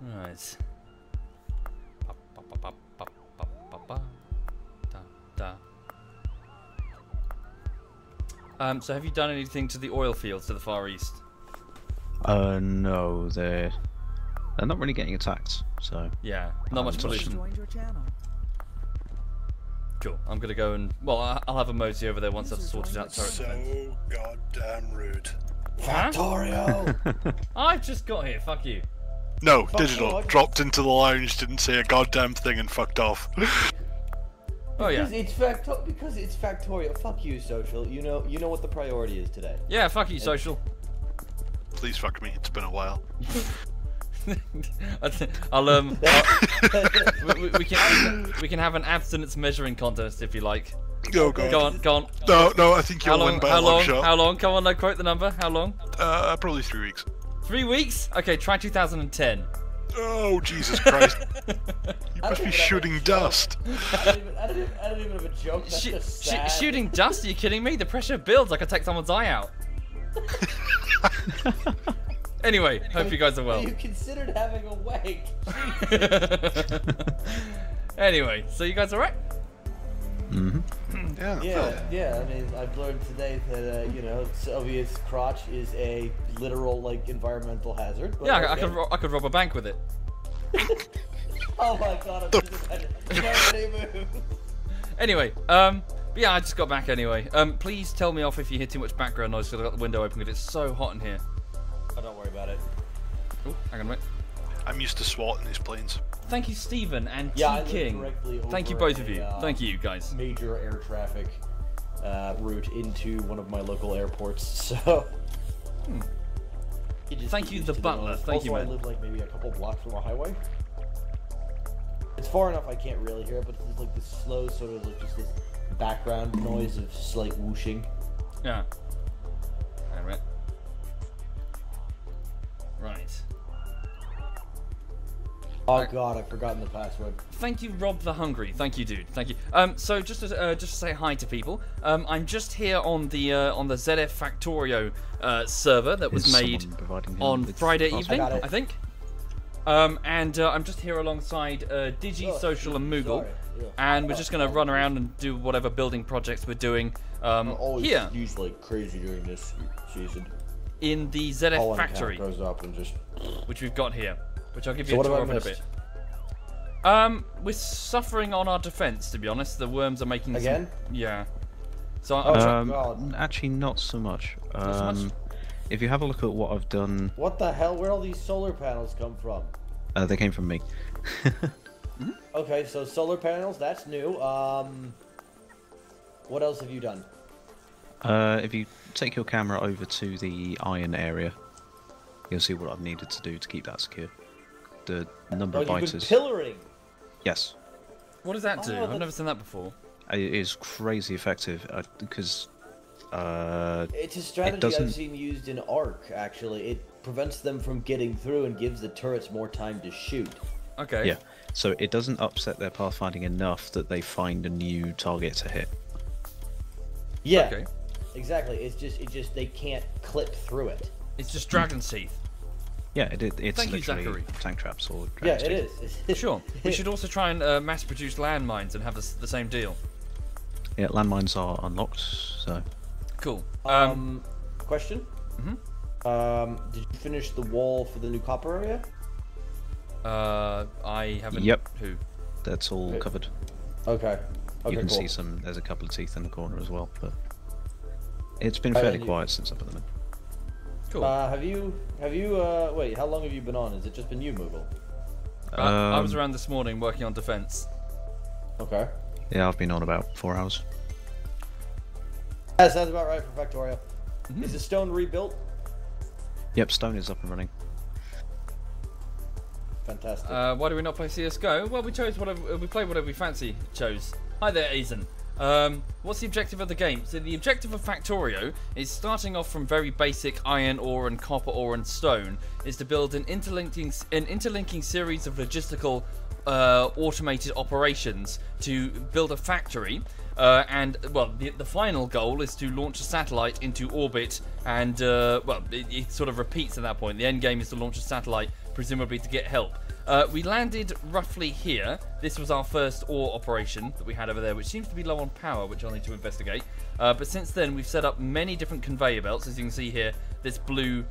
Right. So have you done anything to the oil fields to the far east? No, they're not really getting attacked, so... Yeah, not much pollution. Cool, I'm gonna go and... Well, I'll have a mosey over there once I've sorted out turret defense. So goddamn rude. Factorio! I've just got here, fuck you. No, digital. Dropped into the lounge, didn't say a goddamn thing and fucked off. Oh yeah. Because it's Factorio. Fuck you, social. You know what the priority is today. Yeah, fuck you, social. Please fuck me, it's been a while. We can have an abstinence measuring contest if you like. Oh god. Go on. No, I think you'll win by a long shot. How long? Come on, quote the number. How long? Probably 3 weeks. 3 weeks? Okay, try 2010. Oh, Jesus Christ. You must be shooting dust. I don't even have a joke. That's just sad. Shooting dust? Are you kidding me? The pressure builds. I could take someone's eye out. Anyway, hope you guys are well. You considered having a wake. Anyway, so you guys alright? Yeah. I mean, I've learned today that Soviet's crotch is a literal environmental hazard. But Yeah, okay. I could rob a bank with it. Oh my god! Anyway, but yeah, I just got back anyway. Please tell me off if you hear too much background noise because I've got the window open because it's so hot in here. Oh, don't worry about it. Oh, hang on a minute. I'm used to swatting these planes. Thank you, Stephen and Yeah, T King. Thank you, both of you. Thank you, guys. Major air traffic route into one of my local airports. So. Thank you, the butler. Thank you, man. Also, I live maybe a couple blocks from a highway. It's far enough I can't really hear it, but it's this slow sort of just this background noise of slight whooshing. Yeah. Alright. Right. Oh god, I've forgotten the password. Thank you, Rob the Hungry. Thank you, dude. Thank you. So just to say hi to people. I'm just here on the ZF Factorio server that was made on Friday evening, I think. And I'm just here alongside Digi, Social, and Moogle, and we're just gonna run around and do whatever building projects we're doing here. Use like crazy during this season. In the ZF factory, goes up and just... which we've got here, which I'll give you a tour of in a bit. We're suffering on our defense, to be honest. The worms are making again. Yeah. So actually, not so much. Not so much? If you have a look at what I've done. What the hell? Where all these solar panels come from? They came from me. Okay, so solar panels. That's new. What else have you done? If you take your camera over to the iron area, you'll see what I've needed to do to keep that secure. The number of biters. You've been pillaring. Yes. What does that do? I've never seen that before. It is crazy effective because. It's a strategy I've seen used in Ark. Actually, it prevents them from getting through and gives the turrets more time to shoot. Okay. Yeah. So it doesn't upset their pathfinding enough that they find a new target to hit. Yeah. Okay. Exactly. It's just they can't clip through it. It's just dragon's teeth. Yeah, it's Thank you, literally Zachary. tank traps or Yeah, dragon's it teeth. is. Sure. We should also try and mass-produce landmines and have the same deal. Yeah, landmines are unlocked, so. Cool. Question? Mm-hmm. Did you finish the wall for the new copper area? I haven't. Yep. Who? That's all covered. Okay. You can cool. see there's a couple of teeth in the corner as well, but it's been fairly quiet since I put them in. Cool. Wait, how long have you been on? Has it just been you, Moogle? I was around this morning working on defense. Okay. Yeah, I've been on about 4 hours. That sounds about right for Factorio. Is the stone rebuilt? Yep, stone is up and running. Fantastic. Why do we not play CS:GO? Well, we chose whatever we play, whatever we fancy. Chose. Hi there, Aizen. What's the objective of the game? So the objective of Factorio is starting off from very basic iron ore and copper ore and stone, is to build an interlinking series of logistical automated operations to build a factory. And well, the final goal is to launch a satellite into orbit, and well, it sort of repeats at that point. The end game is to launch a satellite presumably to get help. We landed roughly here. This was our first ore operation that we had over there, which seems to be low on power, which I'll need to investigate. But since then, we've set up many different conveyor belts. As you can see here, these blue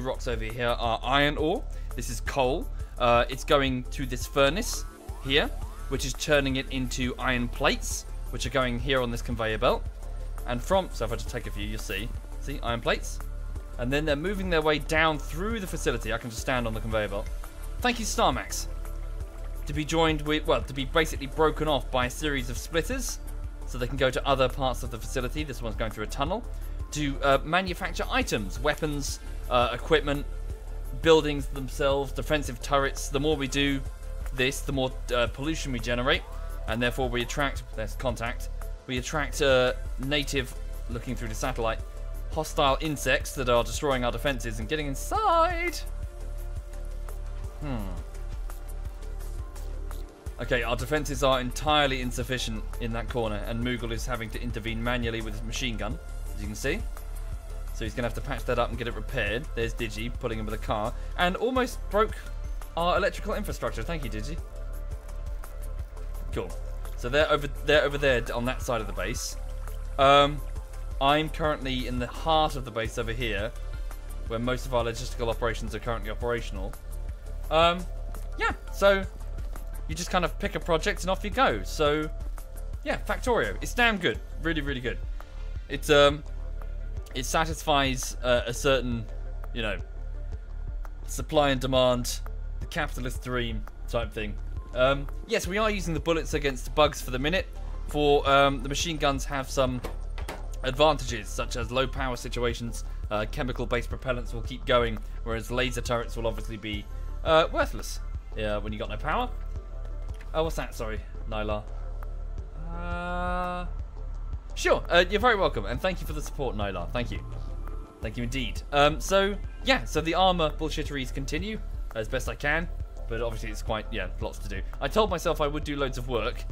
rocks over here are iron ore. This is coal. It's going to this furnace here, which is turning it into iron plates, which are going here on this conveyor belt. And so if I just take a few, you'll see iron plates. And then they're moving their way down through the facility. I can just stand on the conveyor belt. Thank you, StarMax. To be joined with, to be basically broken off by a series of splitters, so they can go to other parts of the facility. This one's going through a tunnel. To manufacture items, weapons, equipment, buildings themselves, defensive turrets. The more we do this, the more pollution we generate, and therefore we attract, there's contact, we attract native, looking through the satellite, hostile insects that are destroying our defenses and getting inside. Okay, our defenses are entirely insufficient in that corner, and Moogle is having to intervene manually with his machine gun, as you can see. So he's going to have to patch that up and get it repaired. There's Digi pulling him with a car, and almost broke our electrical infrastructure. Thank you, Digi. Cool. So they're over there on that side of the base. I'm currently in the heart of the base over here, where most of our logistical operations are currently operational. Yeah, so you just kind of pick a project and off you go. So yeah, Factorio, it's damn good, really, really good. It satisfies a certain, supply and demand, the capitalist dream type thing. Yes, we are using the bullets against bugs for the minute. For the machine guns have some advantages, such as low power situations. Chemical-based propellants will keep going, whereas laser turrets will obviously be worthless when you got no power. Oh, what's that? Sorry, Nyla. Sure, you're very welcome, and thank you for the support, Nyla. Thank you. Thank you indeed. So the armor bullshitteries continue as best I can, but obviously it's quite, lots to do. I told myself I would do loads of work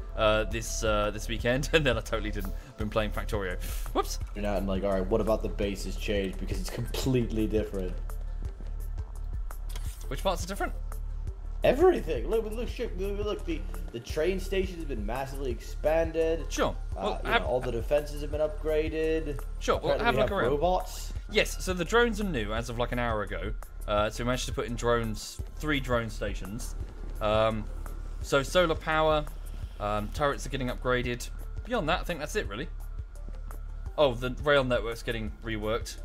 this weekend, and then I totally didn't. Been playing Factorio. Whoops. You're not like, all right, what about the base has changed because it's completely different. Which parts are different? Everything. Look, the train station has been massively expanded. Sure. Well, all the defenses have been upgraded. Sure. Well, have a look around. Robots. Yes. So the drones are new as of like an hour ago. So we managed to put in 3 drone stations. So solar power, turrets are getting upgraded. Beyond that, I think that's it really. Oh, the rail network's getting reworked.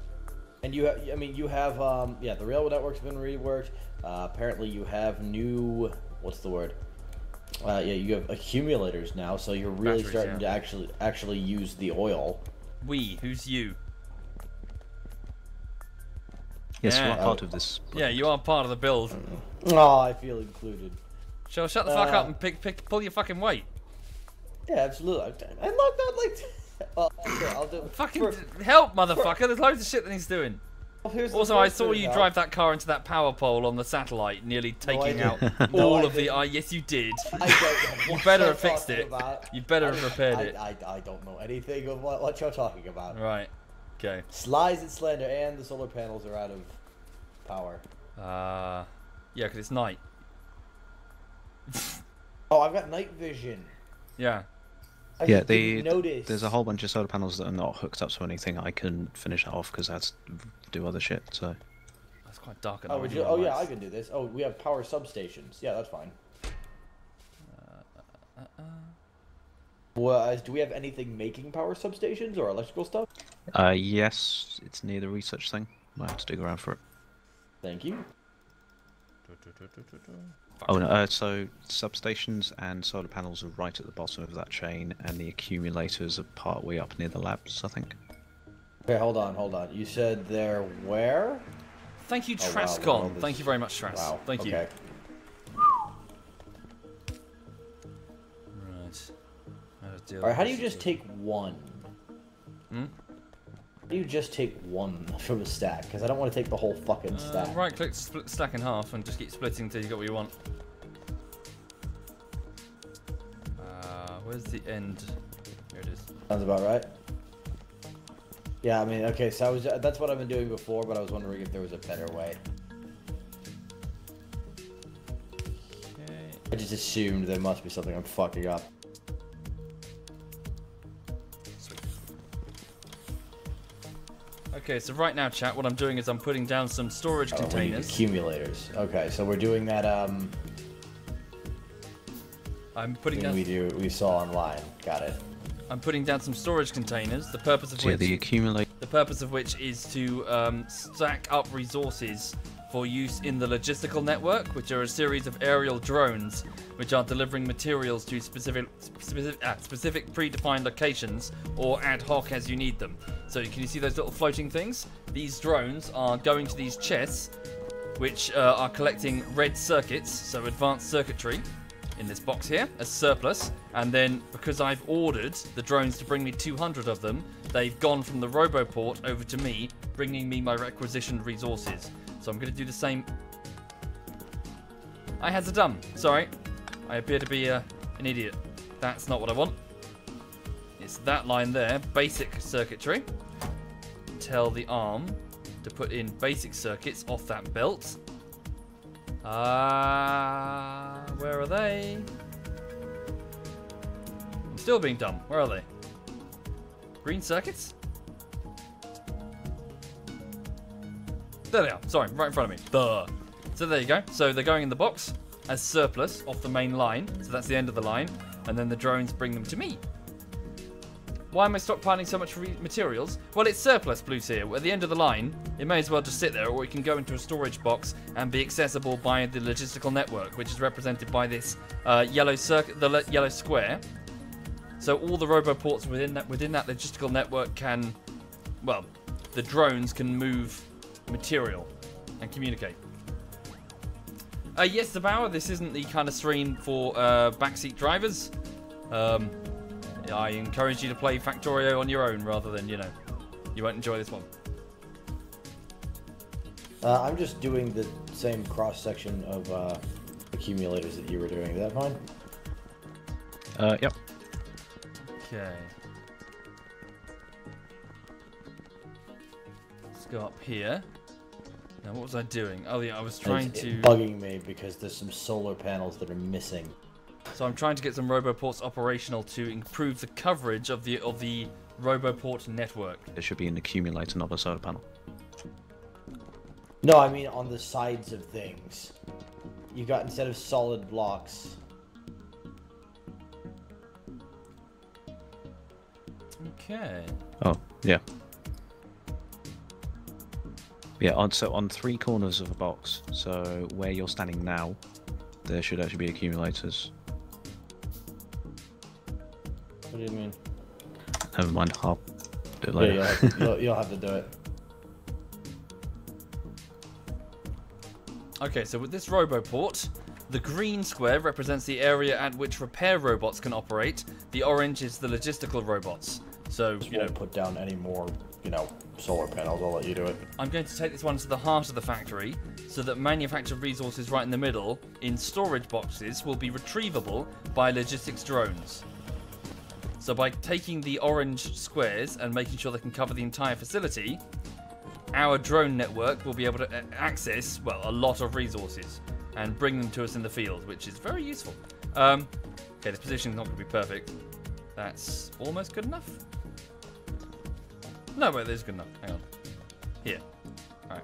And you have the railway network's been reworked. Apparently you have new, what's the word? You have accumulators now, so you're really starting to actually use the oil. Who's you? Yes, you are part of this. Yeah, you are part of the build. Oh, I feel included. Shut the fuck up and pull your fucking weight. Yeah, absolutely. I logged on like. Well, okay, I'll do. Fucking help, motherfucker! There's loads of shit that he's doing. Well, also, I saw you drive that car into that power pole on the satellite, nearly taking out all of the. Yes, you did. You better have fixed it. You better have repaired it. I don't know anything of what you're talking about. Right. Okay. Slides and slender, and the solar panels are out of power. Yeah, because it's night. Oh, I've got night vision. Yeah. There's a whole bunch of solar panels that are not hooked up to anything. I can finish that off because I had to do other shit. So that's quite dark. Yeah, I can do this. Oh, we have power substations. Yeah, that's fine. Well, do we have anything making power substations or electrical stuff? Yes, it's near the research thing. Might have to dig around for it. Thank you. Oh no, so substations and solar panels are right at the bottom of that chain, and the accumulators are part way up near the labs, I think. Okay, hold on. You said they're where? Thank you, Trascon. Wow, thank you very much, Tras. Wow. Thank you. Right. Alright, how do you just take one? Hmm? How do you just take one from a stack? Because I don't want to take the whole fucking stack. Right click to split the stack in half and just keep splitting until you got what you want. Where's the end? Here it is. Sounds about right. Yeah, I mean, okay, so that's what I've been doing before, but I was wondering if there was a better way. I just assumed there must be something I'm fucking up. Sweet. Okay, so right now, chat, what I'm doing is I'm putting down some storage We need containers. accumulators. Okay, so we're doing that. I'm putting thing down. we saw online. Got it. I'm putting down some storage containers. The purpose of So yeah, which the accumulate. The purpose of which is to stack up resources for use in the logistical network, which are a series of aerial drones which are delivering materials to specific predefined locations or ad hoc as you need them. So can you see those little floating things? These drones are going to these chests, which are collecting red circuits, so advanced circuitry, in this box here as surplus, and then because I've ordered the drones to bring me 200 of them, they've gone from the Roboport over to me, bringing me my requisitioned resources. So I'm going to do the same. I had to dumb. Sorry, I appear to be an idiot. That's not what I want. It's that line there, basic circuitry. Tell the arm to put in basic circuits off that belt. Where are they? I'm still being dumb. Where are they? Green circuits? There they are. Sorry, right in front of me. Duh. So there you go. So they're going in the box as surplus off the main line. So that's the end of the line. And then the drones bring them to me. Why am I stockpiling so much materials? Well, it's surplus, Blue's here. At the end of the line, it may as well just sit there, or it can go into a storage box and be accessible by the logistical network, which is represented by this yellow circuit, the yellow square. So all the roboports within that logistical network can, well, the drones can move material and communicate. Yes, Zabauer, this isn't the kind of stream for backseat drivers. I encourage you to play Factorio on your own rather than, you won't enjoy this one. I'm just doing the same cross-section of accumulators that you were doing. Is that fine? Yep. Okay. Let's go up here. Now, what was I doing? Oh, yeah, I was trying It's to... bugging me because there's some solar panels that are missing. So I'm trying to get some roboports operational to improve the coverage of the roboport network. There should be an accumulator, not a solar panel. No, I mean on the sides of things. You got, instead of solid blocks. Okay. Oh, yeah. Yeah, so on 3 corners of a box, so where you're standing now, there should actually be accumulators. What do you mean? Never mind, I'll do it later. Yeah, you'll have to do it. Okay, so with this roboport, the green square represents the area at which repair robots can operate. The orange is the logistical robots. So, Won't put down any more, solar panels. I'll let you do it. I'm going to take this one to the heart of the factory so that manufactured resources right in the middle in storage boxes will be retrievable by logistics drones. So by taking the orange squares and making sure they can cover the entire facility, our drone network will be able to access, well, a lot of resources and bring them to us in the field, which is very useful. Okay, this position is not going to be perfect. That's almost good enough. No, wait, that is good enough. Hang on. Here. Alright.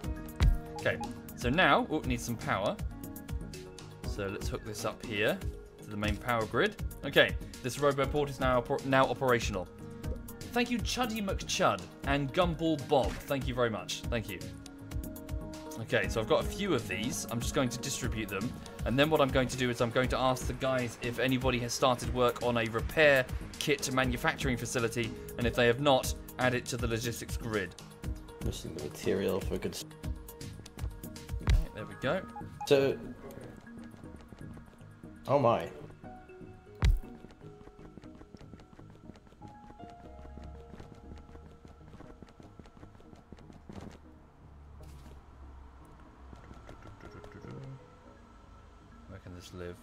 Okay, so now, it needs some power. So let's hook this up here to the main power grid. Okay, this roboport is now operational. Thank you, Chuddy McChud and Gumball Bob. Thank you very much. Thank you. Okay, so I've got a few of these. I'm just going to distribute them. And then what I'm going to do is I'm going to ask the guys if anybody has started work on a repair kit manufacturing facility. And if they have not, add it to the logistics grid. Missing the material if we could. Okay, there we go. So. Oh my. Where can this live?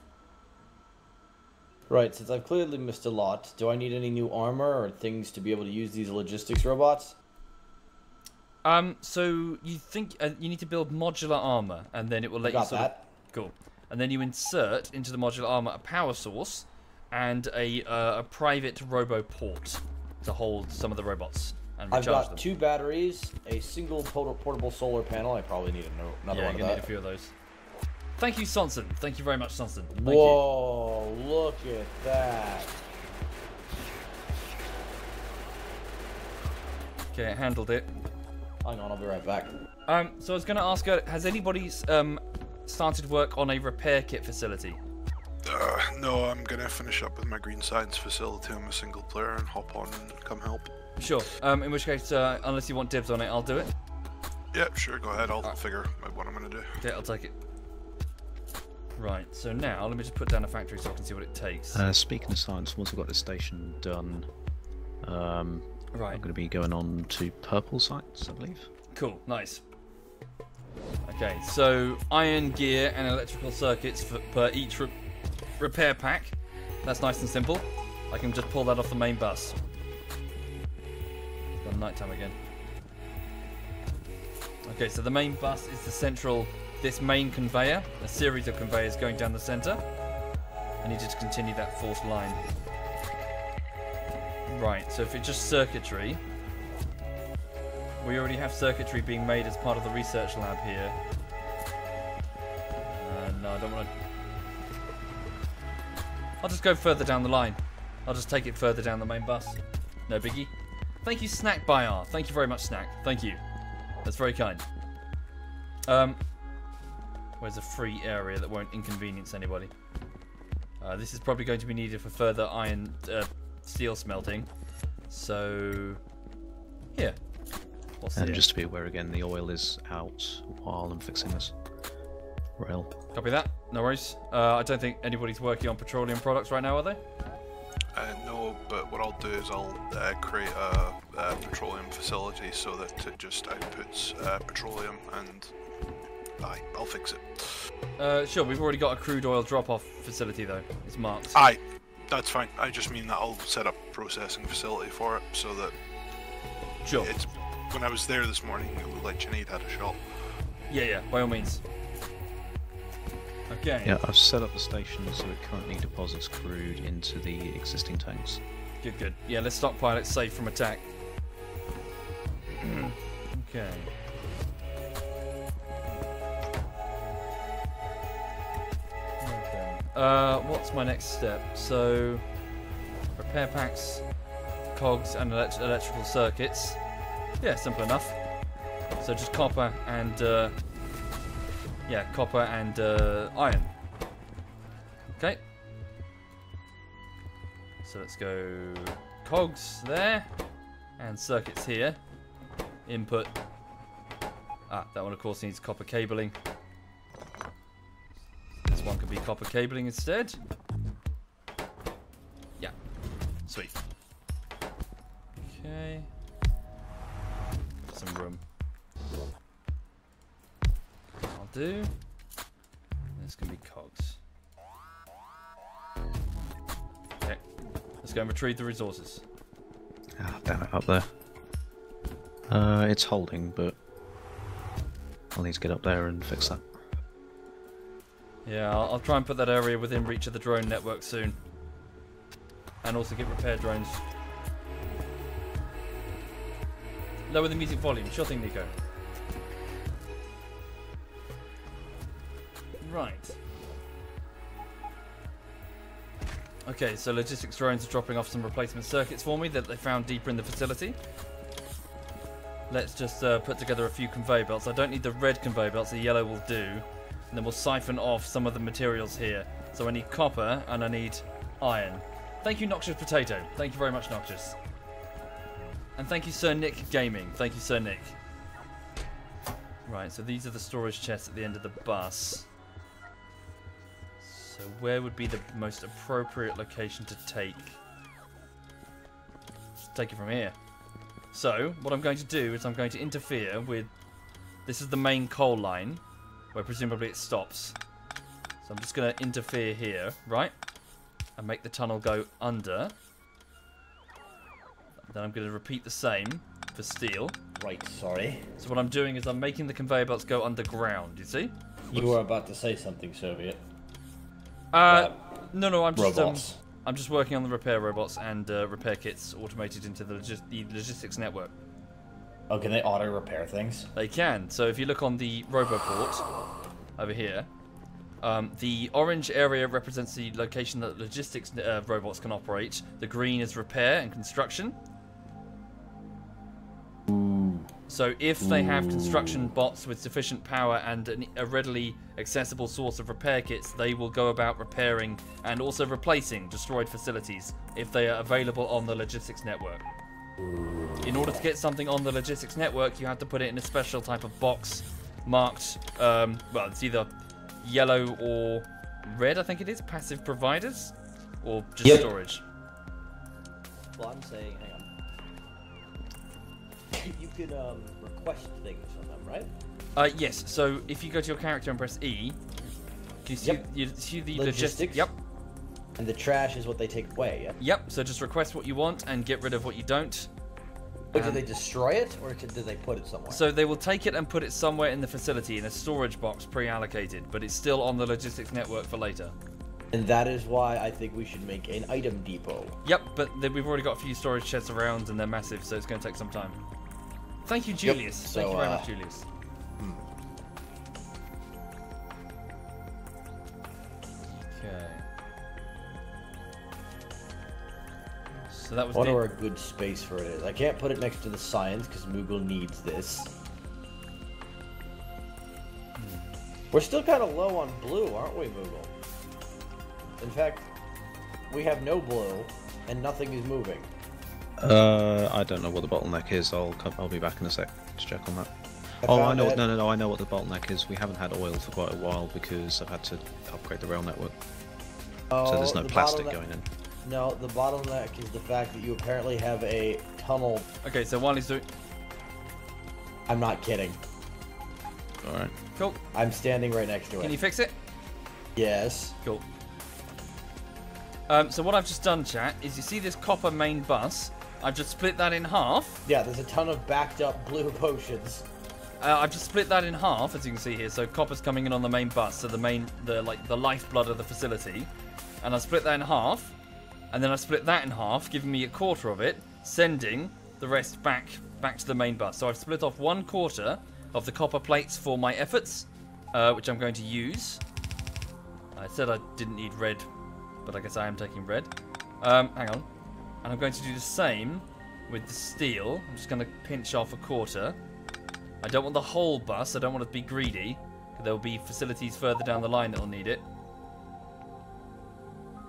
Right, since I've clearly missed a lot, do I need any new armor or things to be able to use these logistics robots? So you think you need to build modular armor, and then it will let you Got sort that. of... Cool. and then you insert into the modular armor a power source and a private robo port to hold some of the robots and recharge I've got them. 2 batteries, a single portable solar panel. I probably need another one of you're gonna that. need a few of those. Thank you, Sonson. Thank you very much, Sonson. Thank you. Whoa, look at that. Okay, I handled it. Hang on, I'll be right back. So I was going to ask, has anybody started work on a repair kit facility? No, I'm gonna finish up with my green science facility. I'm a single player and hop on and come help. Sure. In which case, unless you want dibs on it, I'll do it. Yeah, sure, go ahead. I'll figure out what I'm gonna do. Okay, I'll take it. Right, so now let me just put down a factory so I can see what it takes. Speaking of science, once I've got this station done, I'm going to be going on to purple sites, I believe. Cool, nice. Okay, so iron gear and electrical circuits per each repair pack. That's nice and simple. I can just pull that off the main bus. It's gone nighttime again. Okay, so the main bus is the central, this main conveyor, a series of conveyors going down the center. I need you to continue that fourth line. Right, so if it's just circuitry, we already have circuitry being made as part of the research lab here. No, I don't want to... I'll just go further down the line. I'll just take it further down the main bus. No biggie. Thank you, Snack Bayar. Thank you very much, Snack. Thank you. That's very kind. Where's a free area that won't inconvenience anybody? This is probably going to be needed for further iron... steel smelting. So... Here. And just to be aware again, the oil is out while I'm fixing this rail. Copy that. No worries. I don't think anybody's working on petroleum products right now, are they? No, but what I'll do is I'll create a petroleum facility so that it just outputs petroleum, and I'll fix it. Sure, we've already got a crude oil drop-off facility though. It's marked. That's fine. I just mean that I'll set up a processing facility for it so that Sure. it's... When I was there this morning, it looked like Sinead had a shop. Yeah, by all means. Okay. Yeah, I've set up the station so it currently deposits crude into the existing tanks. Good. Yeah, let's stockpile it safe from attack. Okay. What's my next step? So, repair packs, cogs, and electrical circuits. Yeah, simple enough. So just copper and iron. Okay. So let's go cogs there and circuits here. Input. That one of course needs copper cabling. This one could be copper cabling instead. Yeah. Sweet. Okay. Some room. I'll do. This can be cogs. Okay. Let's go and retrieve the resources. Damn it, up there. It's holding, but I'll need to get up there and fix that. Yeah, I'll try and put that area within reach of the drone network soon. And also get repair drones. Lower the music volume. Sure thing, Nico. Right. Okay, so logistics drones are dropping off some replacement circuits for me that they found deeper in the facility. Let's just put together a few conveyor belts. I don't need the red conveyor belts, the yellow will do. And then we'll siphon off some of the materials here. So I need copper and I need iron. Thank you, Noxious Potato. Thank you very much, Noxious. And thank you, Sir Nick Gaming. Thank you, Sir Nick. Right, so these are the storage chests at the end of the bus. So where would be the most appropriate location to take? Let's take it from here. So, what I'm going to do is I'm going to interfere with... This is the main coal line, where presumably it stops. So I'm just going to interfere here, right? And make the tunnel go under. Then I'm going to repeat the same for steel. Right, sorry. So what I'm doing is I'm making the conveyor belts go underground, you see? You were about to say something, Soviet. No, I'm just robots. I'm just working on the repair robots and repair kits automated into the logistics network. Oh, can they auto repair things? They can. So if you look on the roboport over here, the orange area represents the location that logistics robots can operate. The green is repair and construction. So if they have construction bots with sufficient power and a readily accessible source of repair kits, they will go about repairing and also replacing destroyed facilities if they are available on the logistics network. In order to get something on the logistics network, you have to put it in a special type of box marked, well, it's either yellow or red, I think it is, passive providers, or just storage. Well, I'm saying, hang on. You can request things from them, right? Yes. So if you go to your character and press E, can you see, you see the logistics? Yep. And the trash is what they take away, yeah? Yep. So just request what you want and get rid of what you don't. Wait, do they destroy it, or do they put it somewhere? So they will take it and put it somewhere in the facility in a storage box pre-allocated, but it's still on the logistics network for later. And that is why I think we should make an item depot. Yep, but we've already got a few storage sheds around and they're massive, so it's going to take some time. Thank you, Julius. Yep. So, thank you very much, Julius. Okay. So that was. I wonder where a good space for it is. I can't put it next to the science because Moogle needs this. We're still kind of low on blue, aren't we, Moogle? In fact, we have no blue, and nothing is moving. I don't know what the bottleneck is. I'll be back in a sec to check on that. I know. No. I know what the bottleneck is. We haven't had oil for quite a while because I've had to upgrade the rail network. So there's no plastic going in. No, the bottleneck is the fact that you apparently have a tunnel. Okay, so while he's doing. I'm not kidding. All right. Cool. I'm standing right next to it. Can you fix it? Yes. Cool. So what I've just done, chat, is you see this copper main bus? I've just split that in half. Yeah, there's a ton of backed up blue potions. I've just split that in half, as you can see here. So copper's coming in on the main bus, so the lifeblood of the facility. And I split that in half, and then I split that in half, giving me a quarter of it, sending the rest back to the main bus. So I've split off 1/4 of the copper plates for my efforts, which I'm going to use. I said I didn't need red, but I guess I am taking red. Hang on. And I'm going to do the same with the steel. I'm just going to pinch off 1/4. I don't want the whole bus. I don't want to be greedy. There will be facilities further down the line that will need it.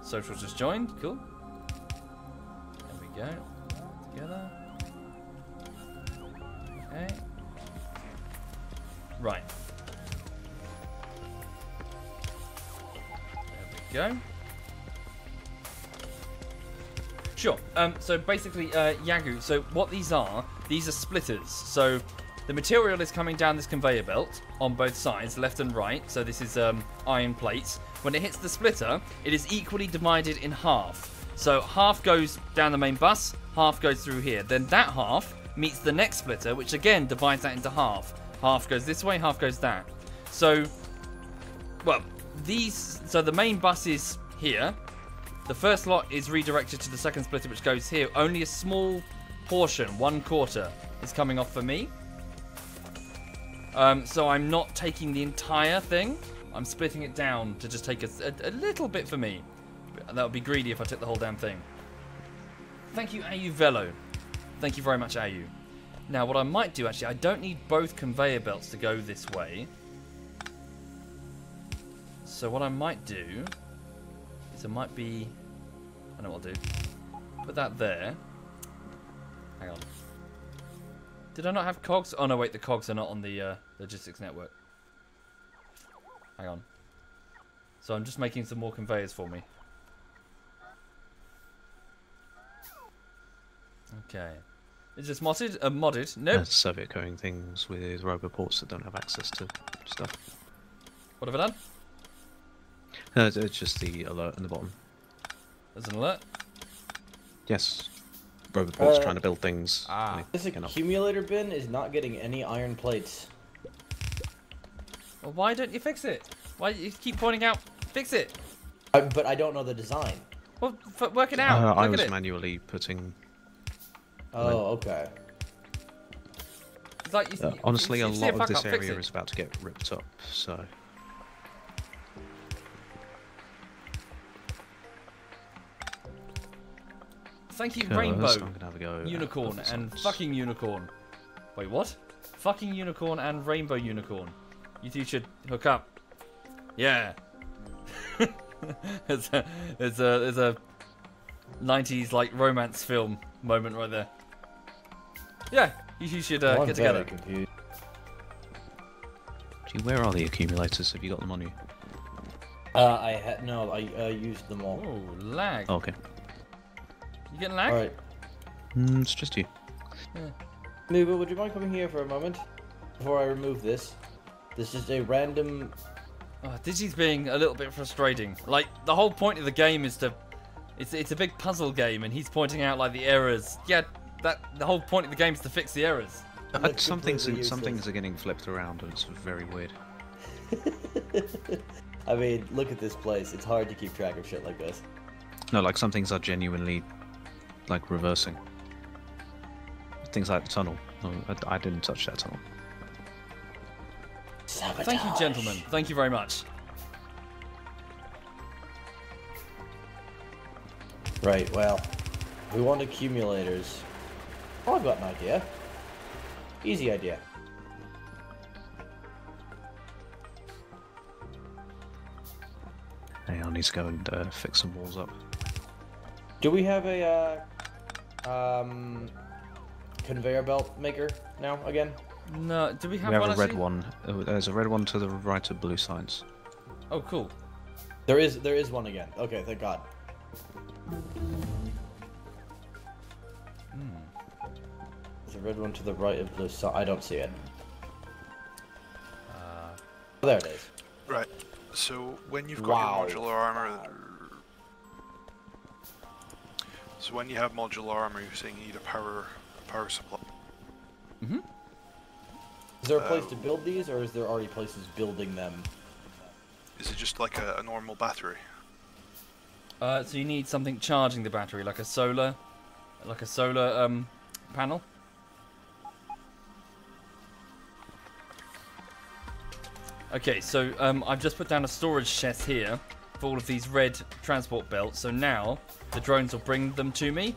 Social just joined. Cool. There we go. Together. Okay. Right. There we go. Sure. So basically, Yagu, so what these are splitters. So the material is coming down this conveyor belt on both sides, left and right. So this is iron plates. When it hits the splitter, it is equally divided in half. So half goes down the main bus, half goes through here. Then that half meets the next splitter, which again divides that into half. Half goes this way, half goes that. So, well, so the main bus is here. The first lot is redirected to the second splitter, which goes here. Only a small portion, 1/4, is coming off for me. So I'm not taking the entire thing. I'm splitting it down to just take a little bit for me. That would be greedy if I took the whole damn thing. Thank you, Ayu Velo. Thank you very much, Ayu. Now, what I might do, actually, I don't need both conveyor belts to go this way. So what I might do is I might be... I know what I'll do. Put that there. Hang on. Did I not have cogs? Oh, no, wait, the cogs are not on the logistics network. Hang on. So I'm just making some more conveyors for me. Okay. Is this modded? Modded? Nope. Soviet going things with roboports that don't have access to stuff. What have I done? It's just the alert in the bottom. There's an alert? Yes. Roboports trying to build things. This accumulator bin is not getting any iron plates. Well, why don't you fix it? Why do you keep pointing out? Fix it! But I don't know the design. Well, work it out. I Look was at it. manually putting. Oh, okay. It's like Honestly, you a see lot of fuck this up, fix area it. is about to get ripped up, so. Thank you, Cause Rainbow, I'm gonna have a go at Unicorn, other and sites. fucking Unicorn. Wait, what? Fucking Unicorn and Rainbow Unicorn. You two should hook up. Yeah. It's a 90s like romance film moment right there. Yeah, you two should Well, I'm get very together. confused. Gee, where are the accumulators? Have you got them on you? I used them all. Oh, lag. Oh, okay. You getting lag? All right. It's just you. Mooba, would you mind coming here for a moment before I remove this? This is a random. Oh, Digi's being a little bit frustrating. Like, the whole point of the game is to... It's a big puzzle game, and he's pointing out, like, the errors. Yeah, the whole point of the game is to fix the errors. Some things completely are useless. getting flipped around, and it's very weird. I mean, look at this place. It's hard to keep track of shit like this. No, like some things are genuinely, like, reversing. Things like the tunnel. No, I didn't touch that tunnel. Sabotage. Thank you, gentlemen. Thank you very much. Right, well, we want accumulators. Oh, I've got an idea. Easy idea. Hey, I need to go and fix some walls up. Do we have a conveyor belt maker now again? No, do we have We have one a red actually? one. There's a red one to the right of blue signs. Oh, cool. There is one again. Okay, thank God. There's a red one to the right of blue sign. I don't see it. There it is. Right. So when you've Wow. got your modular armor, so when you have modular armor, you're saying you need a power supply. Is there a place to build these, or is there already places building them? Is it just like a normal battery? So you need something charging the battery, like a solar panel. Okay, so I've just put down a storage chest here for all of these red transport belts. So now the drones will bring them to me.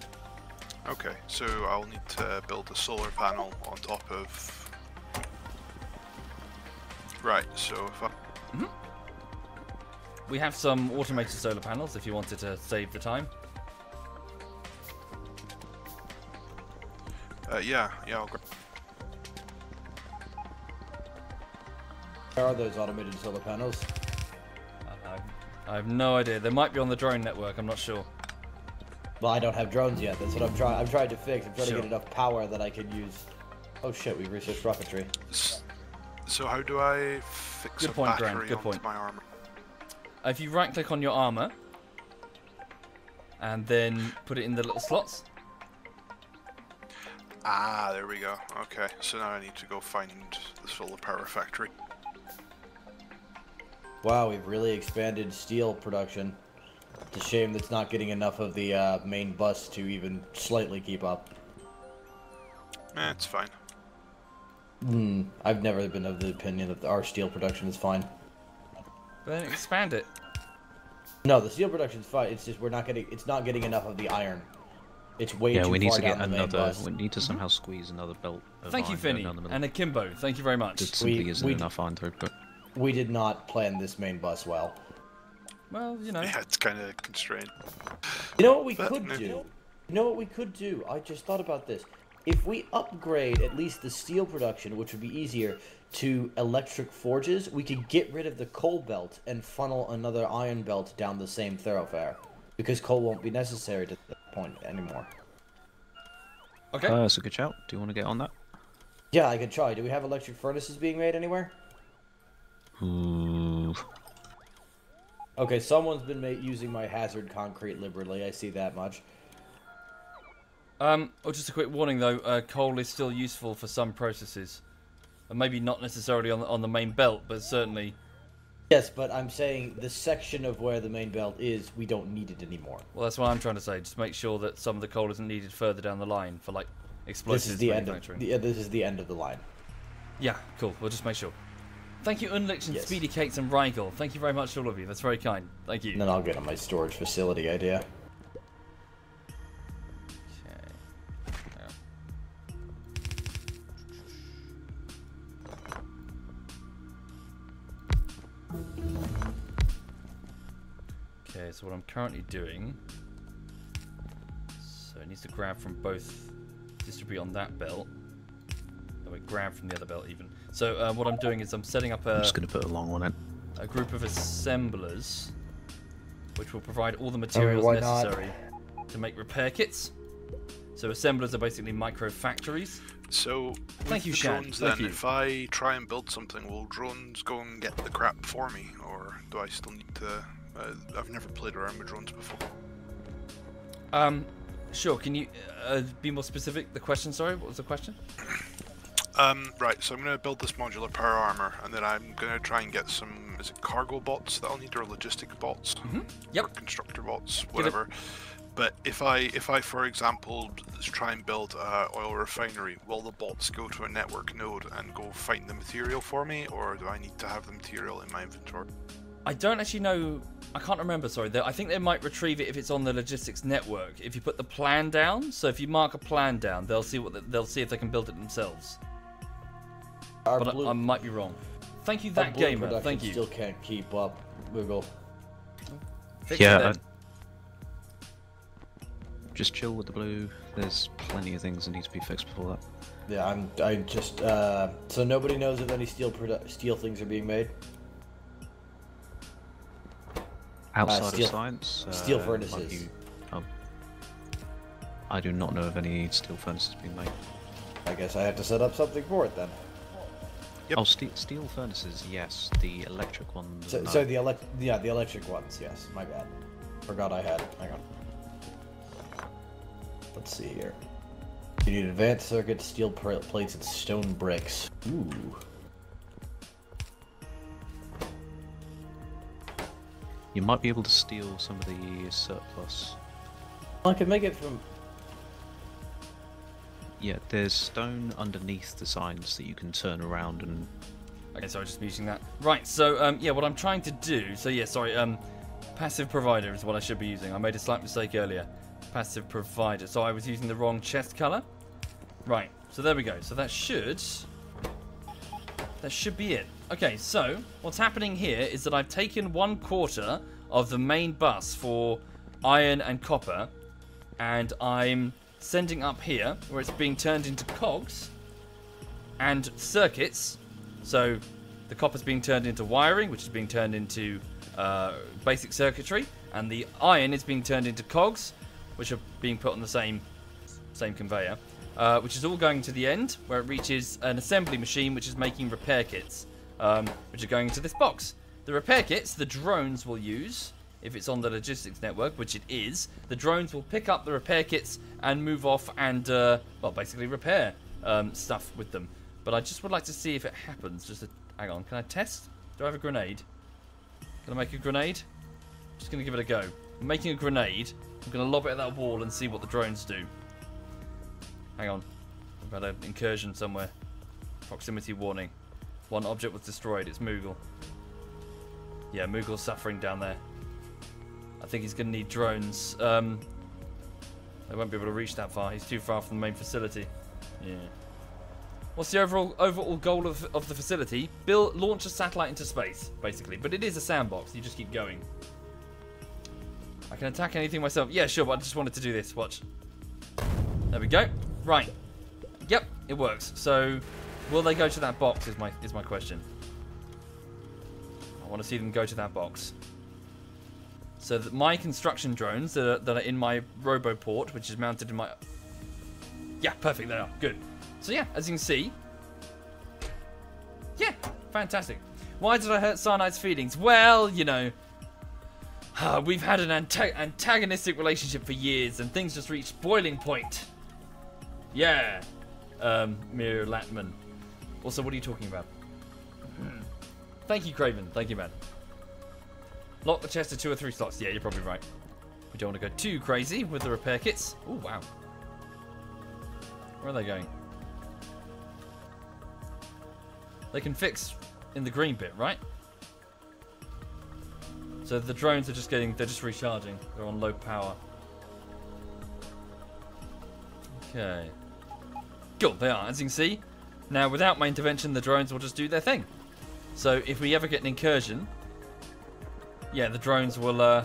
Okay, so I'll need to build a solar panel on top of. Right. So if I. We have some automated solar panels if you wanted to save the time. Yeah, I'll grab. Where are those automated solar panels? I have no idea. They might be on the drone network. I'm not sure. Well, I don't have drones yet. That's what I'm trying. I'm trying to fix. I'm trying Sure. to get enough power that I can use. Oh shit! We researched rocketry. So how do I fix Good a point, battery Grant, good onto point. my armor? If you right click on your armor and then put it in the little slots. Ah, there we go. Okay, so now I need to go find the solar power factory. Wow, we've really expanded steel production. It's a shame that's not getting enough of the main bus to even slightly keep up. It's fine. I've never been of the opinion that our steel production is fine. Then expand it. No, the steel production is fine. It's just we're not getting. It's not getting enough of the iron. It's way Yeah, too we need far to get down the main another. bus. We need to somehow squeeze another belt. Of Thank you, iron Finny, down the middle. and Akimbo. Thank you very much. There simply We- isn't we- enough iron throughput. We did not plan this main bus well. Well, you know. Yeah, it's kind of constrained. You know what we But- could do? You know what we could do? I just thought about this. If we upgrade at least the steel production, which would be easier, to electric forges, we could get rid of the coal belt and funnel another iron belt down the same thoroughfare. Because coal won't be necessary to that point anymore. Okay. That's a good shout. Do you want to get on that? Yeah, I could try. Do we have electric furnaces being made anywhere? Ooh. Okay, someone's been using my hazard concrete liberally. I see that much. Oh, just a quick warning though. Coal is still useful for some processes, and maybe not necessarily on the main belt, but certainly Yes, but I'm saying the section of where the main belt is, we don't need it anymore. Well, that's what I'm trying to say. Just make sure that some of the coal isn't needed further down the line for like explosives. This is the end of this is the end of the line. Yeah, cool. We'll just make sure. Thank you, Unlich and Yes. Speedy Cakes and Rigel. Thank you very much to all of you. That's very kind. Thank you. And then I'll get on my storage facility idea. Okay, so what I'm currently doing, so it needs to grab from both, distribute on that belt. No, wait, grab from the other belt even. So what I'm doing is I'm setting up I'm just going to put a long one in. A group of assemblers, which will provide all the materials necessary to make repair kits. So assemblers are basically micro factories. So, thank you, drones then, if I try and build something, will drones go and get the crap for me? Or do I still need to... I've never played around with drones before. Sure, can you be more specific? The question, sorry, what was the question? Right, so I'm going to build this modular power armor, and then I'm going to try and get some, is it cargo bots that I'll need, or logistic bots? Mm-hmm. Yep. Or constructor bots, whatever. But if I, for example, try and build an oil refinery, will the bots go to a network node and go find the material for me, or do I need to have the material in my inventory? I don't actually know. I can't remember. Sorry, I think they might retrieve it if it's on the logistics network. If you put the plan down, so if you mark a plan down, they'll see they'll see if they can build it themselves. But I might be wrong. Thank you, that gamer. Thank you. Still can't keep up, Google. Fix it then. Just chill with the blue. There's plenty of things that need to be fixed before that. Yeah, I just so nobody knows if any steel things are being made. Outside of science, steel furnaces. I do not know of any steel furnaces being made. I guess I have to set up something for it then. Yep. Oh, steel furnaces, yes. The electric ones. So, no. so the electric ones, yes. My bad. Forgot I had it. Hang on. Let's see here. You need advanced circuits, steel plates, and stone bricks. Ooh. You might be able to steal some of the surplus. I can make it from... Yeah, there's stone underneath the signs that you can turn around and... Okay, sorry, just muting that. Right, so, yeah, what I'm trying to do... So, yeah, sorry, passive provider is what I should be using. I made a slight mistake earlier. Passive provider. So I was using the wrong chest color. Right, so there we go. So that should be it. Okay, so what's happening here is that I've taken 1/4 of the main bus for iron and copper, and I'm sending up here where it's being turned into cogs and circuits. So the copper's being turned into wiring, which is being turned into basic circuitry, and the iron is being turned into cogs, which are being put on the same conveyor, which is all going to the end where it reaches an assembly machine which is making repair kits, which are going into this box. The repair kits the drones will use if it's on the logistics network, which it is. The drones will pick up the repair kits and move off and, well, basically repair stuff with them. But I just would like to see if it happens. Hang on, can I test? Do I have a grenade? Can I make a grenade? Just going to give it a go. I'm making a grenade. I'm going to lob it at that wall and see what the drones do. Hang on. I've had an incursion somewhere. Proximity warning. One object was destroyed. It's Moogle. Yeah, Moogle's suffering down there. I think he's going to need drones. They won't be able to reach that far. He's too far from the main facility. Yeah. What's the overall goal of the facility? Launch a satellite into space, basically. But it is a sandbox. You just keep going. I can attack anything myself. Yeah, sure, but I just wanted to do this. Watch. There we go. Right. Yep, it works. So, will they go to that box is my question. I want to see them go to that box. So that my construction drones that are in my roboport, which is mounted in my... Yeah, perfect, they are. Good. So yeah, as you can see... Yeah, fantastic. Why did I hurt Cyanide's feelings? Well, you know... we've had an antagonistic relationship for years, and things just reached boiling point. Yeah. Mir Latman. Also, what are you talking about? Thank you, Craven. Thank you, man. Lock the chest to 2 or 3 slots. Yeah, you're probably right. We don't want to go too crazy with the repair kits. Oh, wow. Where are they going? They can fix in the green bit, right? So the drones are just they're just recharging. They're on low power. Okay. Cool, they are, as you can see. Now, without my intervention, the drones will just do their thing. So if we ever get an incursion, yeah, the drones will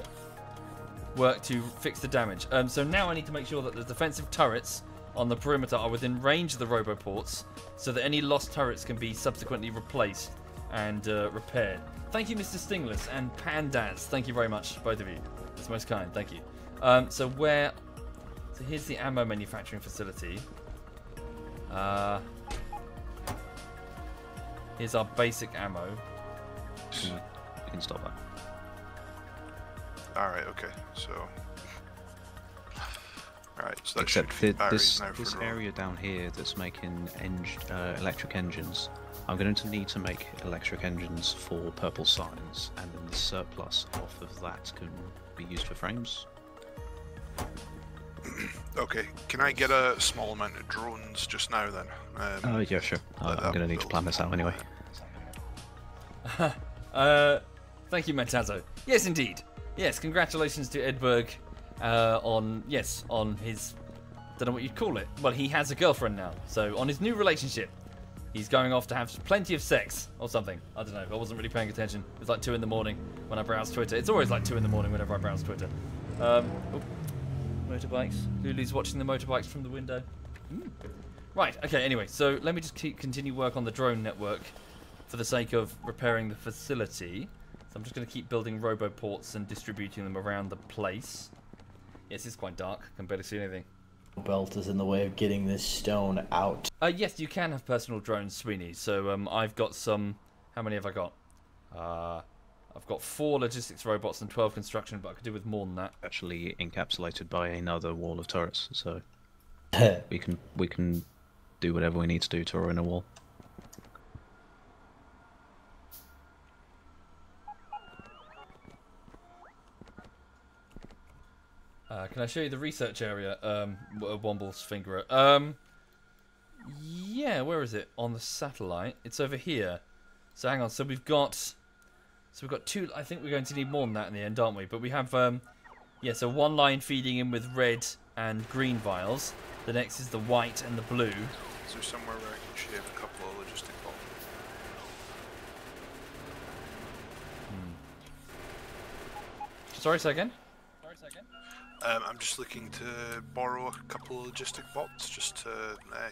work to fix the damage. So now I need to make sure that the defensive turrets on the perimeter are within range of the roboports, so that any lost turrets can be subsequently replaced and repaired. Thank you, Mr. Stingless and Pandas. Thank you very much, both of you. It's most kind. Thank you. So here's the ammo manufacturing facility. Here's our basic ammo. You can stop that. Alright, okay, so... Alright, so that Except should be this for area down here that's making electric engines, I'm going to need to make electric engines for purple signs, and then the surplus off of that can be used for frames. Okay, can I get a small amount of drones just now then? Yeah, sure. I'm going to need to plan this out anyway. Thank you, Metazo. Yes, indeed. Yes, congratulations to Edberg on his, don't know what you'd call it. Well, he has a girlfriend now, so on his new relationship, he's going off to have plenty of sex or something. I don't know. I wasn't really paying attention. It was like 2 in the morning when I browsed Twitter. It's always like 2 in the morning whenever I browse Twitter. Motorbikes. Lulu's watching the motorbikes from the window. Right. Okay. Anyway, so let me just continue work on the drone network for the sake of repairing the facility. So I'm just going to keep building roboports and distributing them around the place. Yes, it's quite dark. I can barely see anything. Belt is in the way of getting this stone out. Yes, you can have personal drones, Sweeney. So I've got some... How many have I got? I've got 4 logistics robots and 12 construction, but I could do with more than that. Actually encapsulated by another wall of turrets, so we can do whatever we need to do to ruin a wall. Can I show you the research area, Womble's finger? Yeah, where is it? On the satellite. It's over here. So hang on. So we've got 2. I think we're going to need more than that in the end, aren't we? But we have, yeah. So 1 line feeding in with red and green vials. The next is the white and the blue. Is there somewhere where I can shave a couple of logistic bombs? Sorry, say again. I'm just looking to borrow a couple of logistic bots just to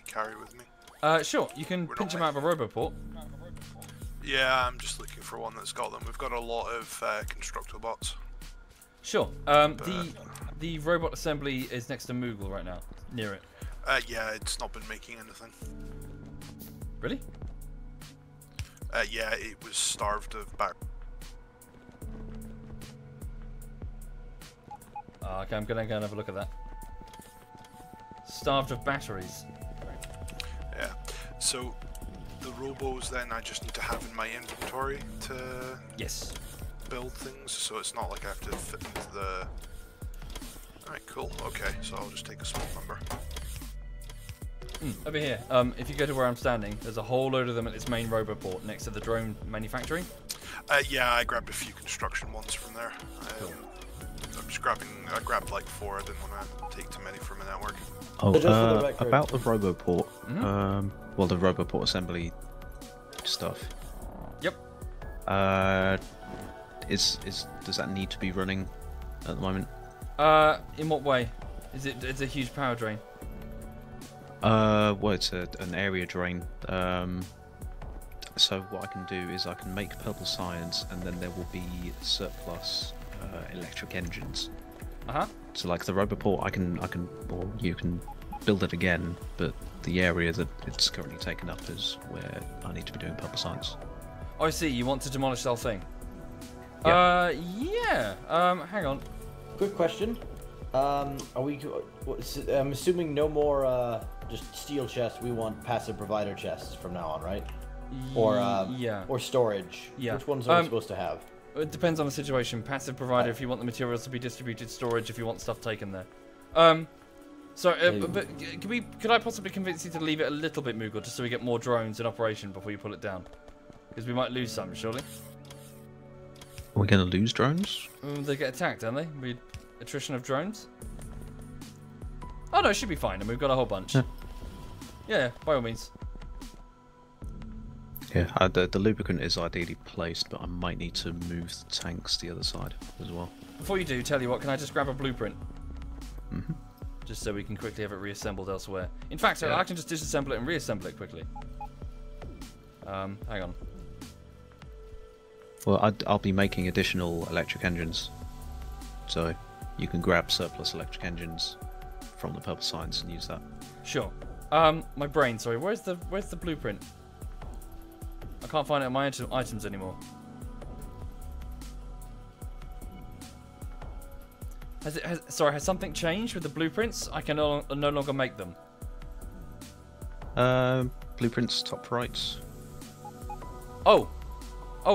carry with me. Sure. You can pinch them out of a roboport. Yeah, I'm just looking for one that's got them. We've got a lot of constructor bots. Sure. The robot assembly is next to Moogle right now, near it. Yeah, it's not been making anything. Really? Yeah, it was starved of back. Okay, I'm gonna go and have a look at that. Starved of batteries. Yeah. So the robos then I just need to have in my inventory to build things, so it's not like I have to fit into the... Alright, cool. Okay, so I'll just take a small number. Over here, if you go to where I'm standing, there's a whole load of them at this main roboport next to the drone manufacturing. Yeah, I grabbed a few construction ones from there. Cool. I'm just I grabbed like 4, I didn't want to take too many from a network. Oh, about the roboport, well, the roboport assembly stuff. Yep. Does that need to be running at the moment? In what way? It's a huge power drain? Well, it's an area drain. So what I can do is I can make purple science, and then there will be surplus electric engines. So like the roboport, or you can build it again, but the area that it's currently taken up is where I need to be doing purple science. Oh, I see. You want to demolish the whole thing? Yeah. Yeah. Hang on. Quick question. Are we? I'm assuming no more just steel chests. We want passive provider chests from now on, right? Or yeah. Or storage. Yeah. Which ones are we supposed to have? It depends on the situation. Passive provider if you want the materials to be distributed, storage if you want stuff taken there. But could I possibly convince you to leave it a little bit Moogle just so we get more drones in operation before you pull it down? Because we might lose some, surely. Are we going to lose drones? They get attacked, don't they? Attrition of drones? Oh no, it should be fine, and we've got a whole bunch. Yeah, by all means. Yeah, the lubricant is ideally placed, but I might need to move the tanks the other side as well. Before you do, tell you what, can I just grab a blueprint? Mm-hmm. Just so we can quickly have it reassembled elsewhere. In fact, I can just disassemble it and reassemble it quickly. Hang on. Well, I'll be making additional electric engines, so you can grab surplus electric engines from the purple signs and use that. Sure. My brain. Sorry. Where's the blueprint? I can't find it in my items anymore. Has something changed with the blueprints? I can no longer make them. Blueprints top right. Oh,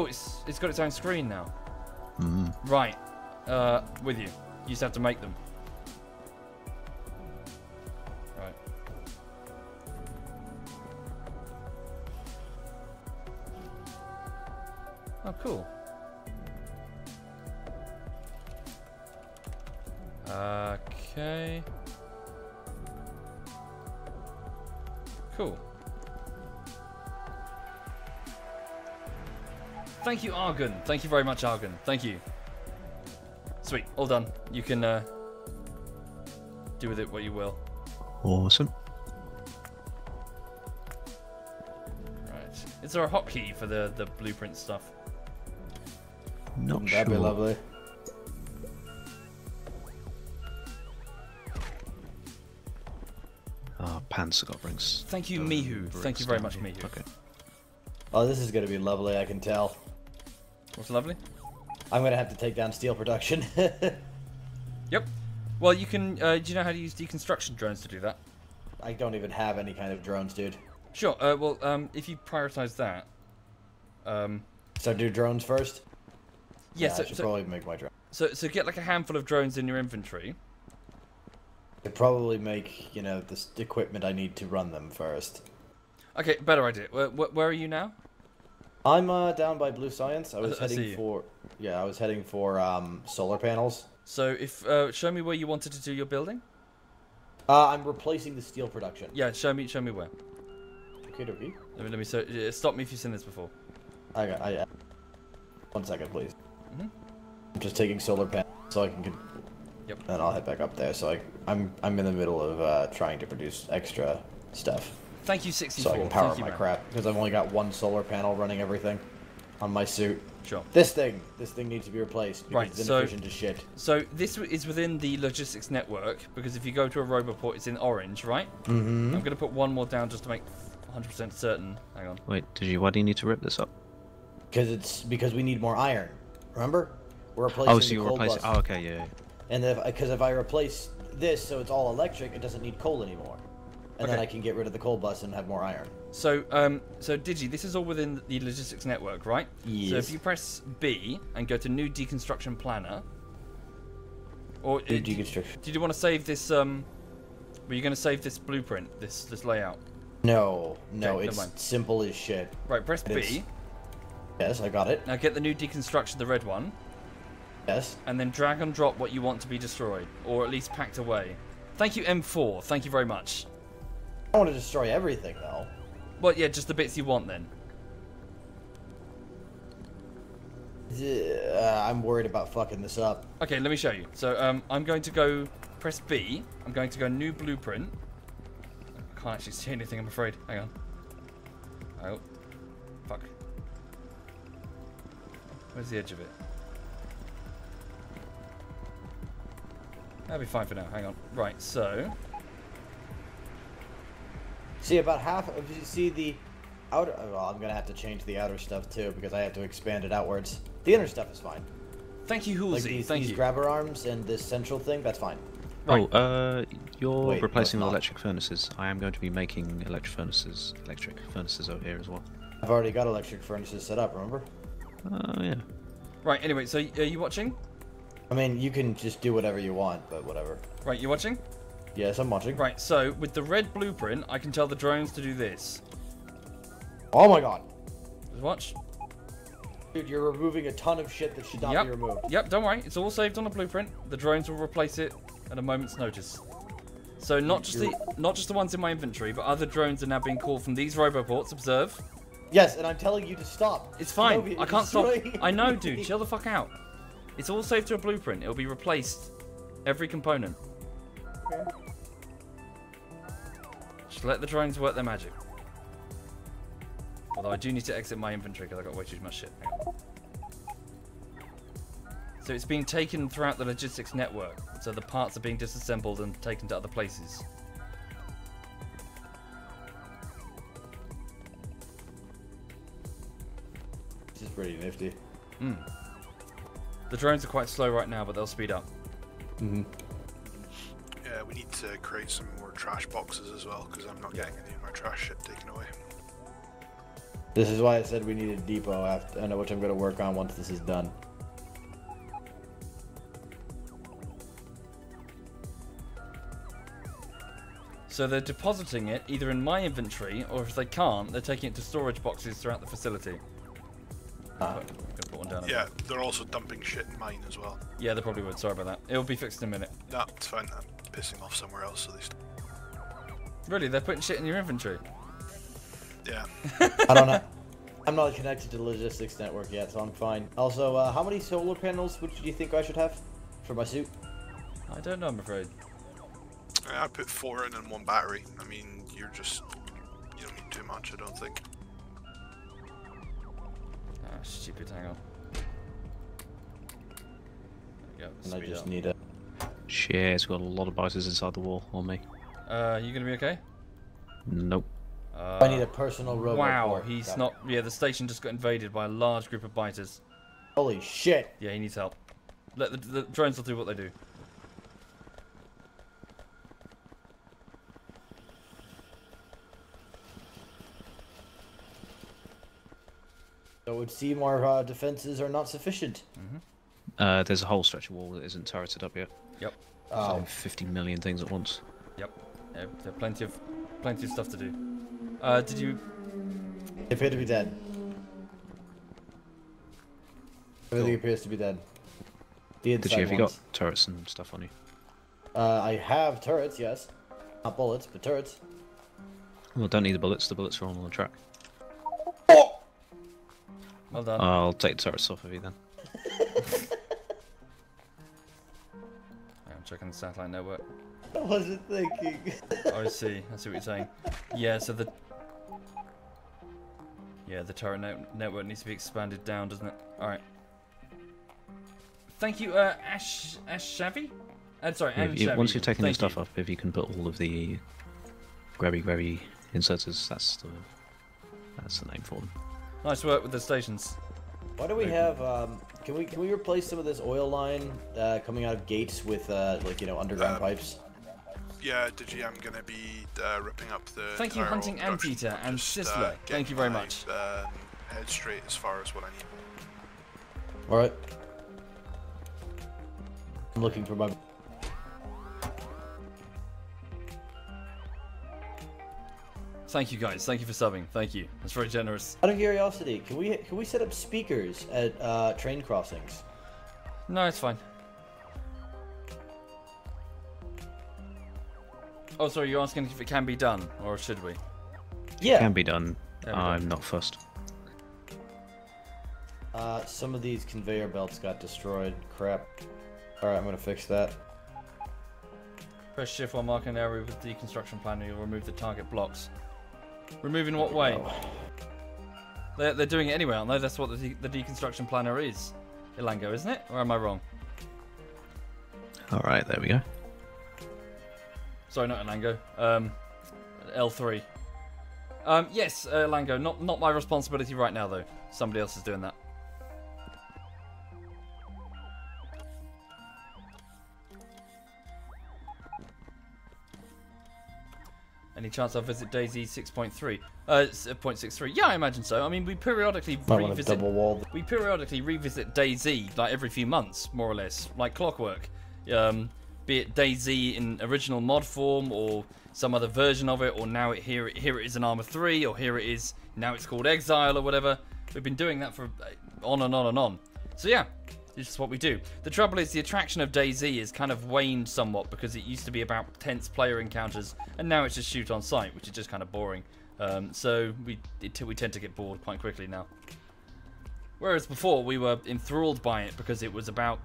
it's got its own screen now. Right. With you. You just have to make them. Right. Oh, cool. Okay. Cool. Thank you, Argon. Thank you very much, Argon. Thank you. Sweet. All done. You can do with it what you will. Awesome. Right. Is there a hotkey for the blueprint stuff? Not sure. That'd be lovely. Panzer got brings. Thank you, Mihu. Thank you very much, Mihu. Okay. Oh, this is going to be lovely, I can tell. What's lovely? I'm going to have to take down steel production. Yep. Well, you can... do you know how to use deconstruction drones to do that? I don't even have any kind of drones, dude. Sure. If you prioritize that... So do drones first? Yes. Yeah, I should probably make my drone. So get like a handful of drones in your inventory. I'd probably make, this equipment I need to run them first. Okay, better idea. Where are you now? I'm down by Blue Science. I was heading for solar panels. So if show me where you wanted to do your building. I'm replacing the steel production. Yeah, show me where. Okay, dokie. Let me stop me if you've seen this before. I 1 second, please. Mm-hmm. I'm just taking solar panels so I can. Yep. And I'll head back up there. So I'm in the middle of trying to produce extra stuff. Thank you, 64. So I can power my crap because I've only got one solar panel running everything on my suit. Sure. This thing needs to be replaced because it's inefficient as shit. So this is within the logistics network because if you go to a roboport, it's in orange, right? Mm-hmm. I'm gonna put one more down just to make 100% certain. Hang on. Wait, why do you need to rip this up? Because we need more iron. Remember? We're replacing. Oh, so you're replacing. Oh, okay, yeah. And if I replace this so it's all electric, it doesn't need coal anymore. And then I can get rid of the coal bus and have more iron. So, Digi, this is all within the logistics network, right? Yes. So if you press B and go to New Deconstruction Planner, or New Deconstruction. Did you want to save this? Were you going to save this blueprint, this layout? No, Okay, it's simple as shit. Right, press B. Yes, I got it. Now get the New Deconstruction, the red one. Yes. And then drag and drop what you want to be destroyed, or at least packed away. Thank you, M4. Thank you very much. I don't want to destroy everything, though. Well, yeah, just the bits you want, then. I'm worried about fucking this up. Okay, let me show you. So, I'm going to go press B. I'm going to go New Blueprint. I can't actually see anything, I'm afraid. Hang on. Oh. Fuck. Where's the edge of it? That'll be fine for now. Hang on. Right, so... See, about half of you see the outer. Well, I'm gonna have to change the outer stuff too because I have to expand it outwards. The inner stuff is fine. Thank you, Hulsey. Like Thank these you. grabber arms and this central thing, that's fine. Right. Oh, you're Wait, replacing no, the it's not. electric furnaces. I am going to be making electric furnaces over here as well. I've already got electric furnaces set up. Remember? Oh yeah. Right, anyway, so are you watching? I mean, you can just do whatever you want, but whatever. Right, you watching? Yes, I'm watching. Right, so with the red blueprint, I can tell the drones to do this. Oh my god. Just watch. Dude, you're removing a ton of shit that should not be removed. Yep, don't worry. It's all saved on a blueprint. The drones will replace it at a moment's notice. So not just the ones in my inventory, but other drones are now being called from these roboports. Observe. Yes, and I'm telling you to stop. It's fine. Soviet, I can't stop. destroying I know, everything. dude. Chill the fuck out. It's all saved to a blueprint. It'll be replaced. Every component. Okay. Just let the drones work their magic. Although I do need to exit my inventory because I've got way too much shit. Hang on. So it's being taken throughout the logistics network. So the parts are being disassembled and taken to other places. This is pretty nifty. The drones are quite slow right now, but they'll speed up. Yeah, we need to create some more trash boxes as well, because I'm not getting any of my trash shit taken away. This is why I said we need a depot, after, which I'm going to work on once this is done. So they're depositing it either in my inventory, or if they can't, they're taking it to storage boxes throughout the facility. I'm gonna put one down. Yeah, they're also dumping shit in mine as well. Yeah, they probably would. Sorry about that. It'll be fixed in a minute. Nah, it's fine. I'm pissing off somewhere else at least. Really? They're putting shit in your inventory? Yeah. I don't know. I'm not connected to the logistics network yet, so I'm fine. Also, how many solar panels do you think I should have for my suit? I don't know, I'm afraid. I put 4 in and 1 battery. I mean, you don't need too much, I don't think. Ah, stupid, hang on. There we go, And I speed just up. need a... Shit, it's got a lot of biters inside the wall on me. You gonna be okay? Nope. I need a personal robot. Wow, he's not... Yeah, the station just got invaded by a large group of biters. Holy shit. Yeah, he needs help. Let the drones will do what they do. So it would seem our defenses are not sufficient. There's a whole stretch of wall that isn't turreted up yet. Yep. Oh. So 50 million things at once. Yep. Yeah, there are plenty of stuff to do. Did you... They appear to be dead. Everything appears to be dead. Have you got turrets and stuff on you? I have turrets, yes. Not bullets, but turrets. Well, don't need the bullets are on the track. Well done. I'll take the turrets off of you then. I'm checking the satellite network. I wasn't thinking. Oh, I see what you're saying. Yeah, so the turret network needs to be expanded down, doesn't it? Alright. Thank you, Ash Shavi? Sorry, Shavi. Once you've taken your Thank stuff you. off, if you can put all of the grabby inserters, that's the name for them. Nice work with the stations. Why do we have, can we replace some of this oil line coming out of gates with, underground pipes? Yeah, Digi, I'm gonna be ripping up the. Thank you, Hunting Anteater and Sizzler. Thank you very much. Head straight as far as what I need. Alright. I'm looking for my... Thank you guys. Thank you for subbing. Thank you. That's very generous. Out of curiosity, can we set up speakers at train crossings? No, it's fine. Oh, sorry, you're asking if it can be done, or should we? Yeah. Can be done. There we go. I'm not fussed. Some of these conveyor belts got destroyed. Crap. Alright, I'm gonna fix that. Press shift while marking an area with the deconstruction planner. You'll remove the target blocks. Remove in what way? They're doing it anyway, aren't they? That's what the deconstruction planner is. Ilango, isn't it? Or am I wrong? Alright, there we go. Sorry, not Ilango. L3. Yes, Ilango. Not my responsibility right now, though. Somebody else is doing that. Any chance I'll visit Daisy 6.3? 0.63. Yeah, I imagine so. I mean, we periodically revisit Daisy like every few months, more or less, like clockwork. Be it Daisy in original mod form, or some other version of it, or now here it is in Arma 3, or here it is now it's called Exile or whatever. We've been doing that for on and on and on. So yeah. This is what we do. The trouble is the attraction of DayZ is kind of waned somewhat because it used to be about tense player encounters, and now it's just shoot on sight, which is just kind of boring. So we tend to get bored quite quickly now. Whereas before we were enthralled by it because it was about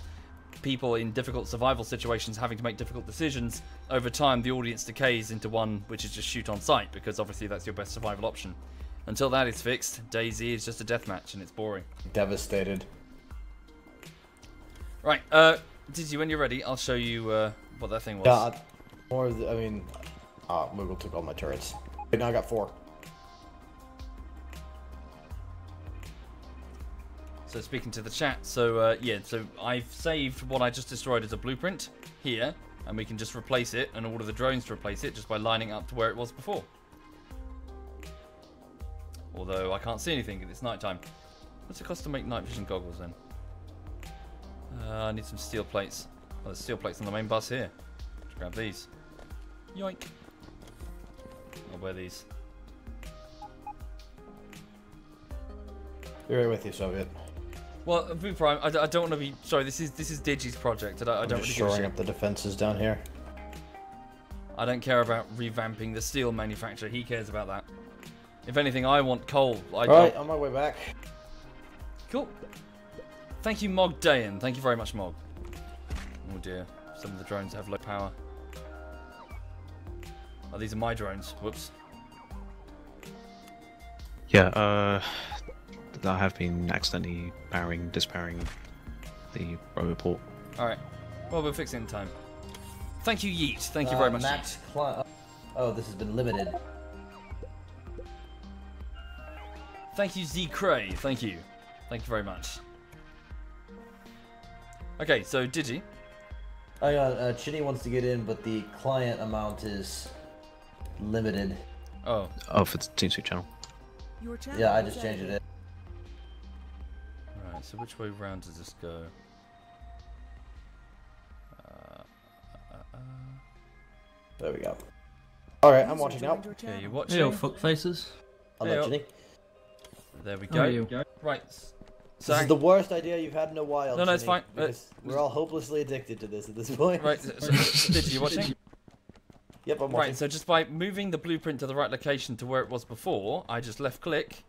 people in difficult survival situations having to make difficult decisions. Over time, the audience decays into one which is just shoot on sight because obviously that's your best survival option. Until that is fixed, DayZ is just a deathmatch and it's boring. Devastated. Right, Dizzy, when you're ready, I'll show you what that thing was. Yeah, Moogle took all my turrets. But now I got 4. So speaking to the chat, so yeah, so I've saved what I just destroyed as a blueprint here, and we can just replace it and order the drones to replace it just by lining up to where it was before. Although I can't see anything because it's nighttime. What's it cost to make night vision goggles then? I need some steel plates. Oh, there's steel plates on the main bus here. Let's grab these. Yoink. I'll wear these. Be right with you, Soviet. Well, Blue Prime, I don't want to be... Sorry, this is Digi's project. I don't really give a shit. Shoring up the defenses down here. I don't care about revamping the steel manufacturer. He cares about that. If anything, I want coal. Alright, on my way back. Cool. Thank you, Mog Dayan. Thank you very much, Mog. Oh dear, some of the drones have low power. Oh, these are my drones. Whoops. Yeah, I have been accidentally dispowering the roboport. Alright. Well, we'll fix it in time. Thank you, Yeet. Thank you very much. Oh, this has been limited. Thank you, Z Cray. Thank you. Thank you very much. Okay, so Digi. Chinny wants to get in, but the client amount is limited. Oh. Oh, for the TeamSpeak channel. Yeah, I just changed it. Right, so which way round does this go? There we go. Alright, I'm watching now. Okay, you're watching. Yo, fuck faces. Hello, Chinny. There we go. Right. So this is the worst idea you've had in a while. No, it's fine. We're all hopelessly addicted to this at this point. Right, so Digi, you watching? Yep, I'm watching. Right, so just by moving the blueprint to the right location to where it was before, I just left click.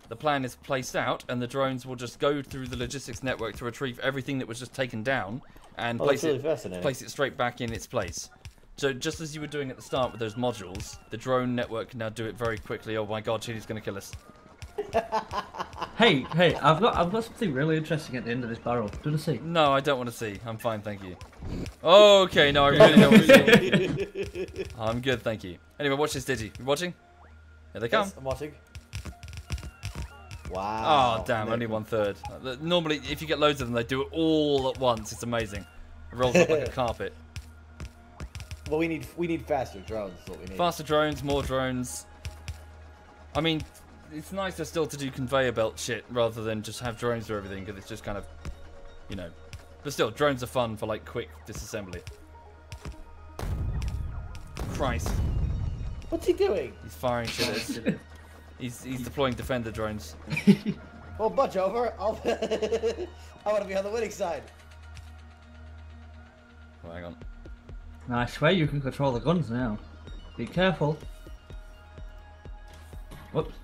The plan is placed out, and the drones will just go through the logistics network to retrieve everything that was just taken down and place it straight back in its place. So just as you were doing at the start with those modules, the drone network can now do it very quickly. Oh my god, Chili's going to kill us. Hey, I've got something really interesting at the end of this barrel. Do you want to see? No, I don't want to see. I'm fine, thank you. Okay, no, I really don't want to see. I'm good, thank you. Anyway, watch this, Digi. You watching? Here they come. Yes, I'm watching. Wow. Oh, damn, only 1/3. Normally, if you get loads of them, they do it all at once. It's amazing. It rolls up like a carpet. Well, we need faster drones. Is what we need. Faster drones, more drones. I mean, it's nicer still to do conveyor belt shit rather than just have drones do everything, because it's just kind of, you know. But still, drones are fun for like quick disassembly. Christ. What's he doing? He's firing shit. He's deploying defender drones. Well, budge over. I want to be on the winning side. Oh, hang on. I swear you can control the guns now. Be careful. Whoops.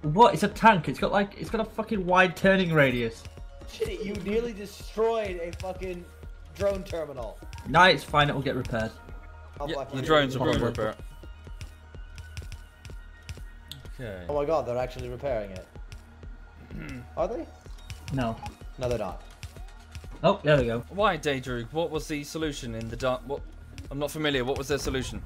What? It's a tank. It's got a fucking wide turning radius. Shit, you nearly destroyed a fucking drone terminal. No, it's fine. It will get repaired. Yeah, the drones will probably repair it. Okay. Oh my god, they're actually repairing it. Are they? No. No, they're not. Oh, there we go. Why, Daedrew? What was the solution in the dark? What? I'm not familiar. What was their solution?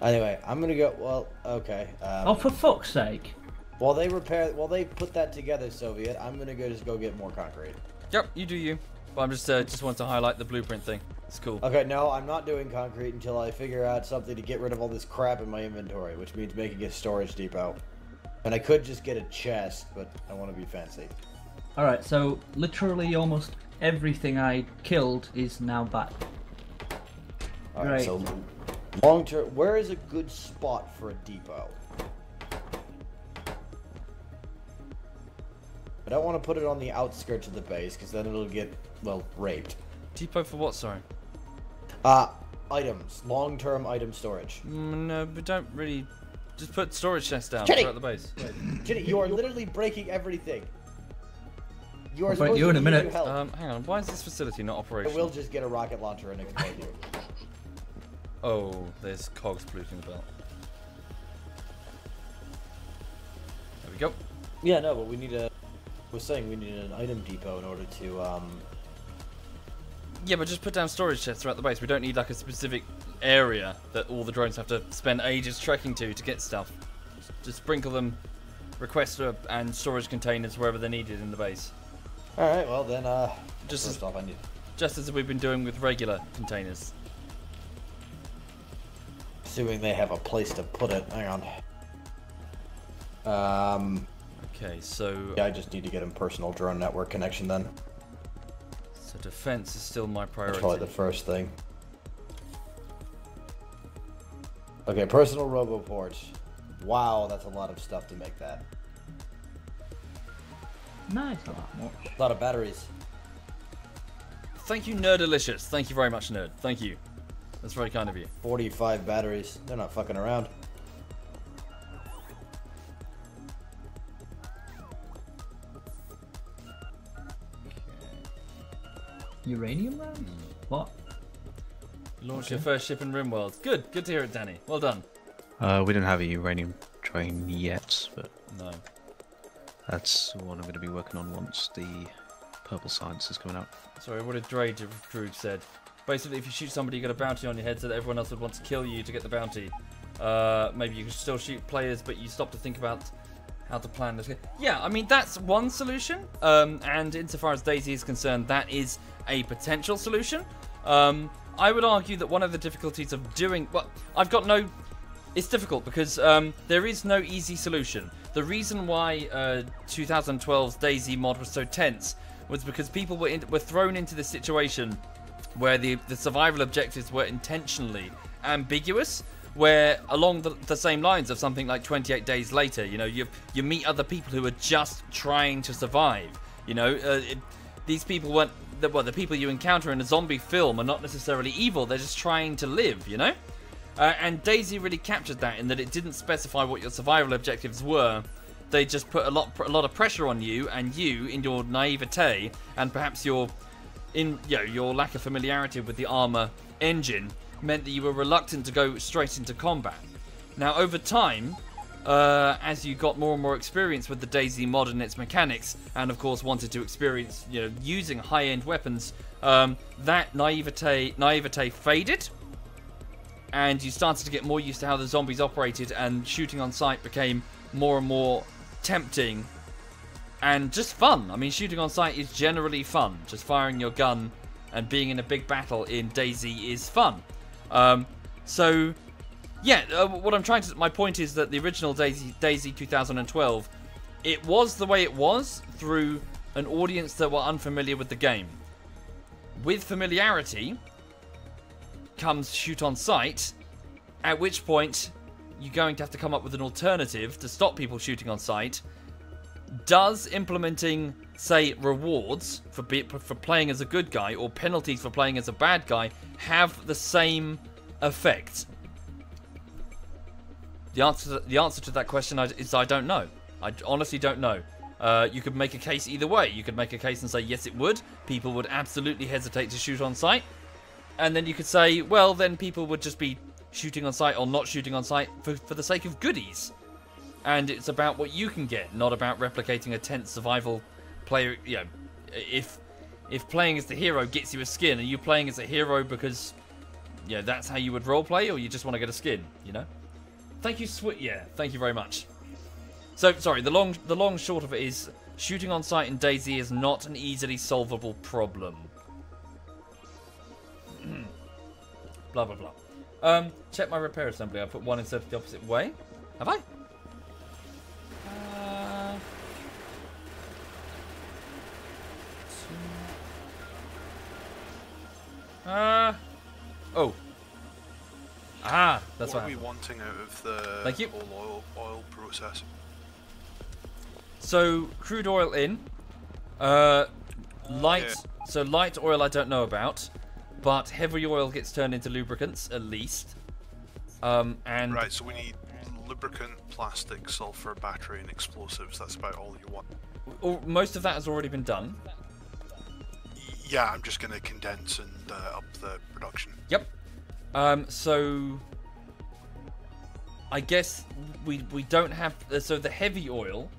Anyway, I'm gonna go. Well, okay. Oh, for fuck's sake! While they put that together, Soviet, I'm gonna just go get more concrete. Yep, you do you. But I'm just wanted to highlight the blueprint thing. It's cool. Okay, no, I'm not doing concrete until I figure out something to get rid of all this crap in my inventory, which means making a storage depot. And I could just get a chest, but I want to be fancy. Alright, so literally almost everything I killed is now back. Alright, Right. so long term, where is a good spot for a depot? I don't want to put it on the outskirts of the base, because then it'll get, well, raped. Depot for what, sorry? Items. Long-term item storage. No, but don't really... Just put storage chests down Jenny! throughout the base. Jenny, you are literally breaking everything. You are I'll break supposed you to in a be minute. you help. Hang on, why is this facility not I operational? will just get a rocket launcher and explode you. Oh, there's cogs polluting the belt. There we go. Yeah, no, but we need a... I was saying we need an item depot in order to, Yeah, but just put down storage chests throughout the base. We don't need like a specific area that all the drones have to spend ages trekking to get stuff. Just sprinkle them, request and storage containers wherever they're needed in the base. Alright, well then, Just first off I need... Just as we've been doing with regular containers. Assuming they have a place to put it. Hang on. Okay, so... Yeah, I just need to get a personal drone network connection then. So defense is still my priority. That's probably the first thing. Okay, personal roboport. Wow, that's a lot of stuff to make that. Nice, not that much. A lot of batteries. Thank you, Nerdalicious. Thank you very much, Nerd. Thank you. That's very kind of you. 45 batteries. They're not fucking around. Uranium rounds? What? Launch your first ship in RimWorld. Good. Good to hear it, Danny. Well done. We didn't have a uranium train yet, but No. that's what I'm going to be working on once the purple science is coming out. Sorry, what did Droog said? Basically, if you shoot somebody, you get a bounty on your head so that everyone else would want to kill you to get the bounty. Maybe you can still shoot players, but you stop to think about how to plan this. Yeah, I mean, that's one solution. And insofar as DayZ is concerned, that is a potential solution. I would argue that one of the difficulties of doing... Well, I've got no... It's difficult because there is no easy solution. The reason why 2012's DayZ mod was so tense was because people were thrown into this situation where the survival objectives were intentionally ambiguous, where along the same lines of something like 28 Days Later, you know, you meet other people who are just trying to survive. You know, these people weren't... Well, the people you encounter in a zombie film are not necessarily evil, they're just trying to live, you know? And DayZ really captured that in that it didn't specify what your survival objectives were. They just put a lot of pressure on you, and you, in your naivete, and perhaps your lack of familiarity with the armor engine, meant that you were reluctant to go straight into combat. Now, over time, as you got more and more experience with the DayZ mod and its mechanics, and of course wanted to experience, you know, using high-end weapons, that naivete faded. And you started to get more used to how the zombies operated, and shooting on sight became more and more tempting and just fun. I mean, shooting on sight is generally fun. Just firing your gun and being in a big battle in DayZ is fun. So, yeah, what I'm trying to... My point is that the original DayZ 2012, it was the way it was through an audience that were unfamiliar with the game. With familiarity comes shoot on sight, at which point you're going to have to come up with an alternative to stop people shooting on sight. Does implementing, say, rewards for playing as a good guy or penalties for playing as a bad guy have the same effect? The answer to that question is I don't know. I honestly don't know. You could make a case either way. You could make a case and say yes, it would. People would absolutely hesitate to shoot on sight. And then you could say, well, then people would just be shooting on sight or not shooting on sight for the sake of goodies. And it's about what you can get, not about replicating a tense survival player. You know, if playing as the hero gets you a skin, are you playing as a hero because, you know, that's how you would roleplay, or you just want to get a skin, you know? Thank you, yeah, thank you very much. So, sorry, the long short of it is, shooting on sight in DayZ is not an easily solvable problem. Blah, blah, blah. Check my repair assembly. I put one instead of the opposite way. Have I? Oh. That's what what are we wanting out of the whole oil process? So, crude oil in. Light. Yeah. So, light oil I don't know about. But heavy oil gets turned into lubricants, at least. And right, so we need lubricant, plastic, sulfur, battery, and explosives. That's about all you want. Most of that has already been done. Yeah, I'm just going to condense and up the production. Yep. So I guess we don't have. So the heavy oil.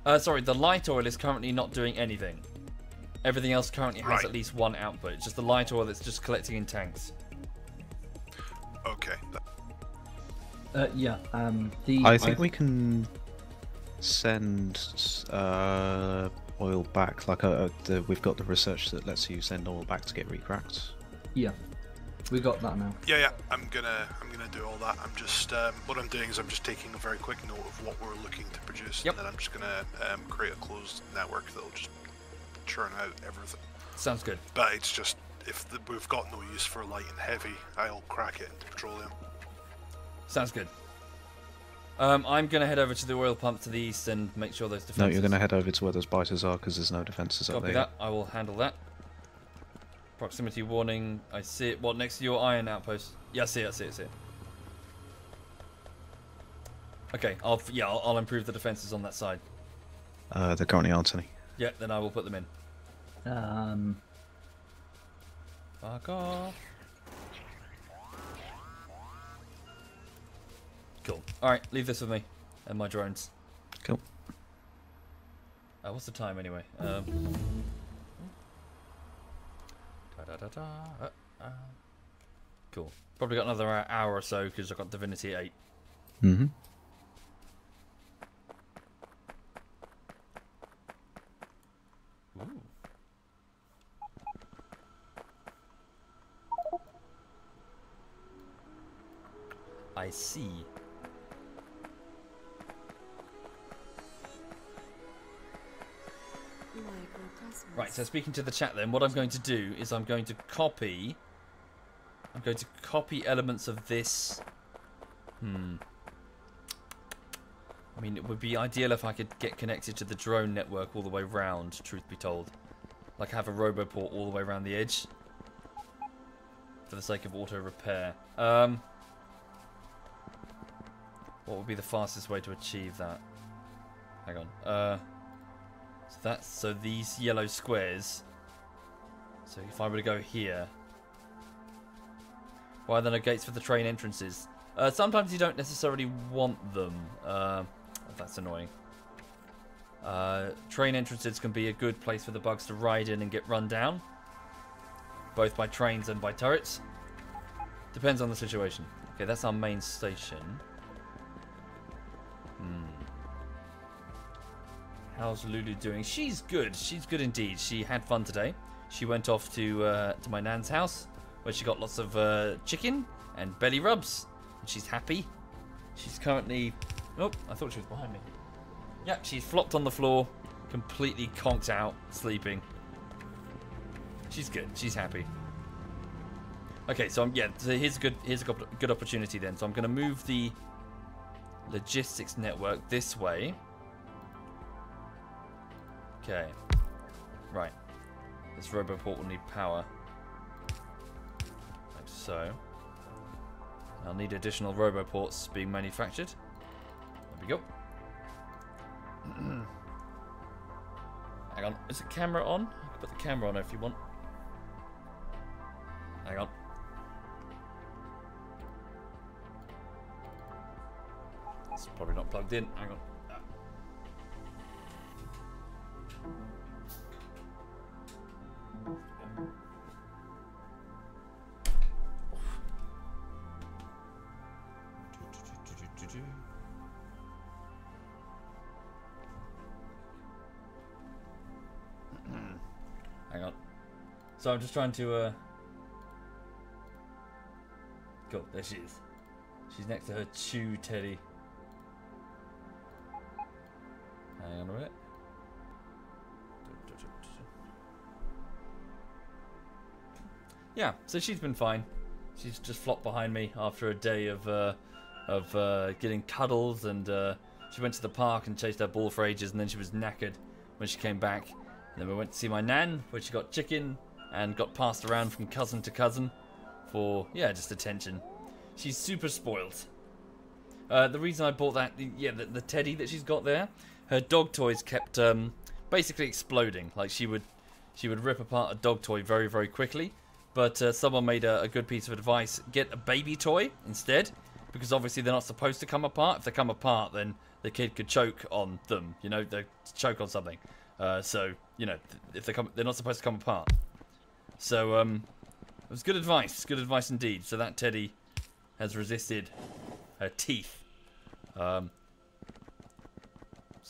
The light oil is currently not doing anything. Everything else currently has at least one output. It's just the light oil that's just collecting in tanks. Okay. Yeah. I think we can send oil back. Like we've got the research that lets you send oil back to get recracked. Yeah, we got that now. Yeah. I'm gonna do all that. I'm just what I'm doing is I'm just taking a very quick note of what we're looking to produce, and then I'm just gonna create a closed network that'll just churn out everything. Sounds good. But it's just if we've got no use for light and heavy, I'll crack it into petroleum. Sounds good. I'm going to head over to the oil pump to the east and make sure those defenses... No, you're going to head over to where those biters are because there's no defenses up there. Copy that. I will handle that. Proximity warning. I see it. What, next to your iron outpost? Yeah, I see it. Okay, I'll improve the defenses on that side. There currently aren't any. Yeah, then I will put them in. Fuck off. Cool. Alright, leave this with me and my drones. Cool. What's the time anyway? Cool. Probably got another hour or so because I've got Divinity at 8. Mm-hmm. Ooh. I see. Right, so speaking to the chat then, what I'm going to do is I'm going to copy elements of this. I mean, it would be ideal if I could get connected to the drone network all the way round, truth be told. Like have a roboport all the way around the edge. For the sake of auto repair. What would be the fastest way to achieve that? Hang on. So these yellow squares. So if I were to go here. Why are there no gates for the train entrances? Sometimes you don't necessarily want them. That's annoying. Train entrances can be a good place for the bugs to ride in and get run down. Both by trains and by turrets. Depends on the situation. Okay, that's our main station. How's Lulu doing? She's good. She's good indeed. She had fun today. She went off to my nan's house, where she got lots of chicken and belly rubs. And she's happy. She's currently... Oh, I thought she was behind me. Yeah, she's flopped on the floor, completely conked out, sleeping. She's good. She's happy. Okay, so so here's a good opportunity then. So I'm going to move the logistics network this way. Okay. Right. This roboport will need power. Like so. I'll need additional roboports being manufactured. There we go. Hang on. Is the camera on? I can put the camera on if you want. Hang on. It's probably not plugged in. Hang on. Hang on. So I'm just trying to Cool, there she is. She's next to her chew teddy. Hang on a minute. Yeah, so she's been fine. She's just flopped behind me after a day of getting cuddles, and she went to the park and chased her ball for ages, and then she was knackered when she came back. And then we went to see my nan, where she got chicken and got passed around from cousin to cousin for, yeah, just attention. She's super spoiled. The reason I bought that, yeah, the teddy that she's got there, her dog toys kept basically exploding. Like she would rip apart a dog toy very, very quickly. But someone made a good piece of advice: get a baby toy instead, because obviously they're not supposed to come apart. If they come apart, then the kid could choke on them. You know, they choke on something. So you know, if they're not supposed to come apart. So it was good advice indeed. So that teddy has resisted her teeth. So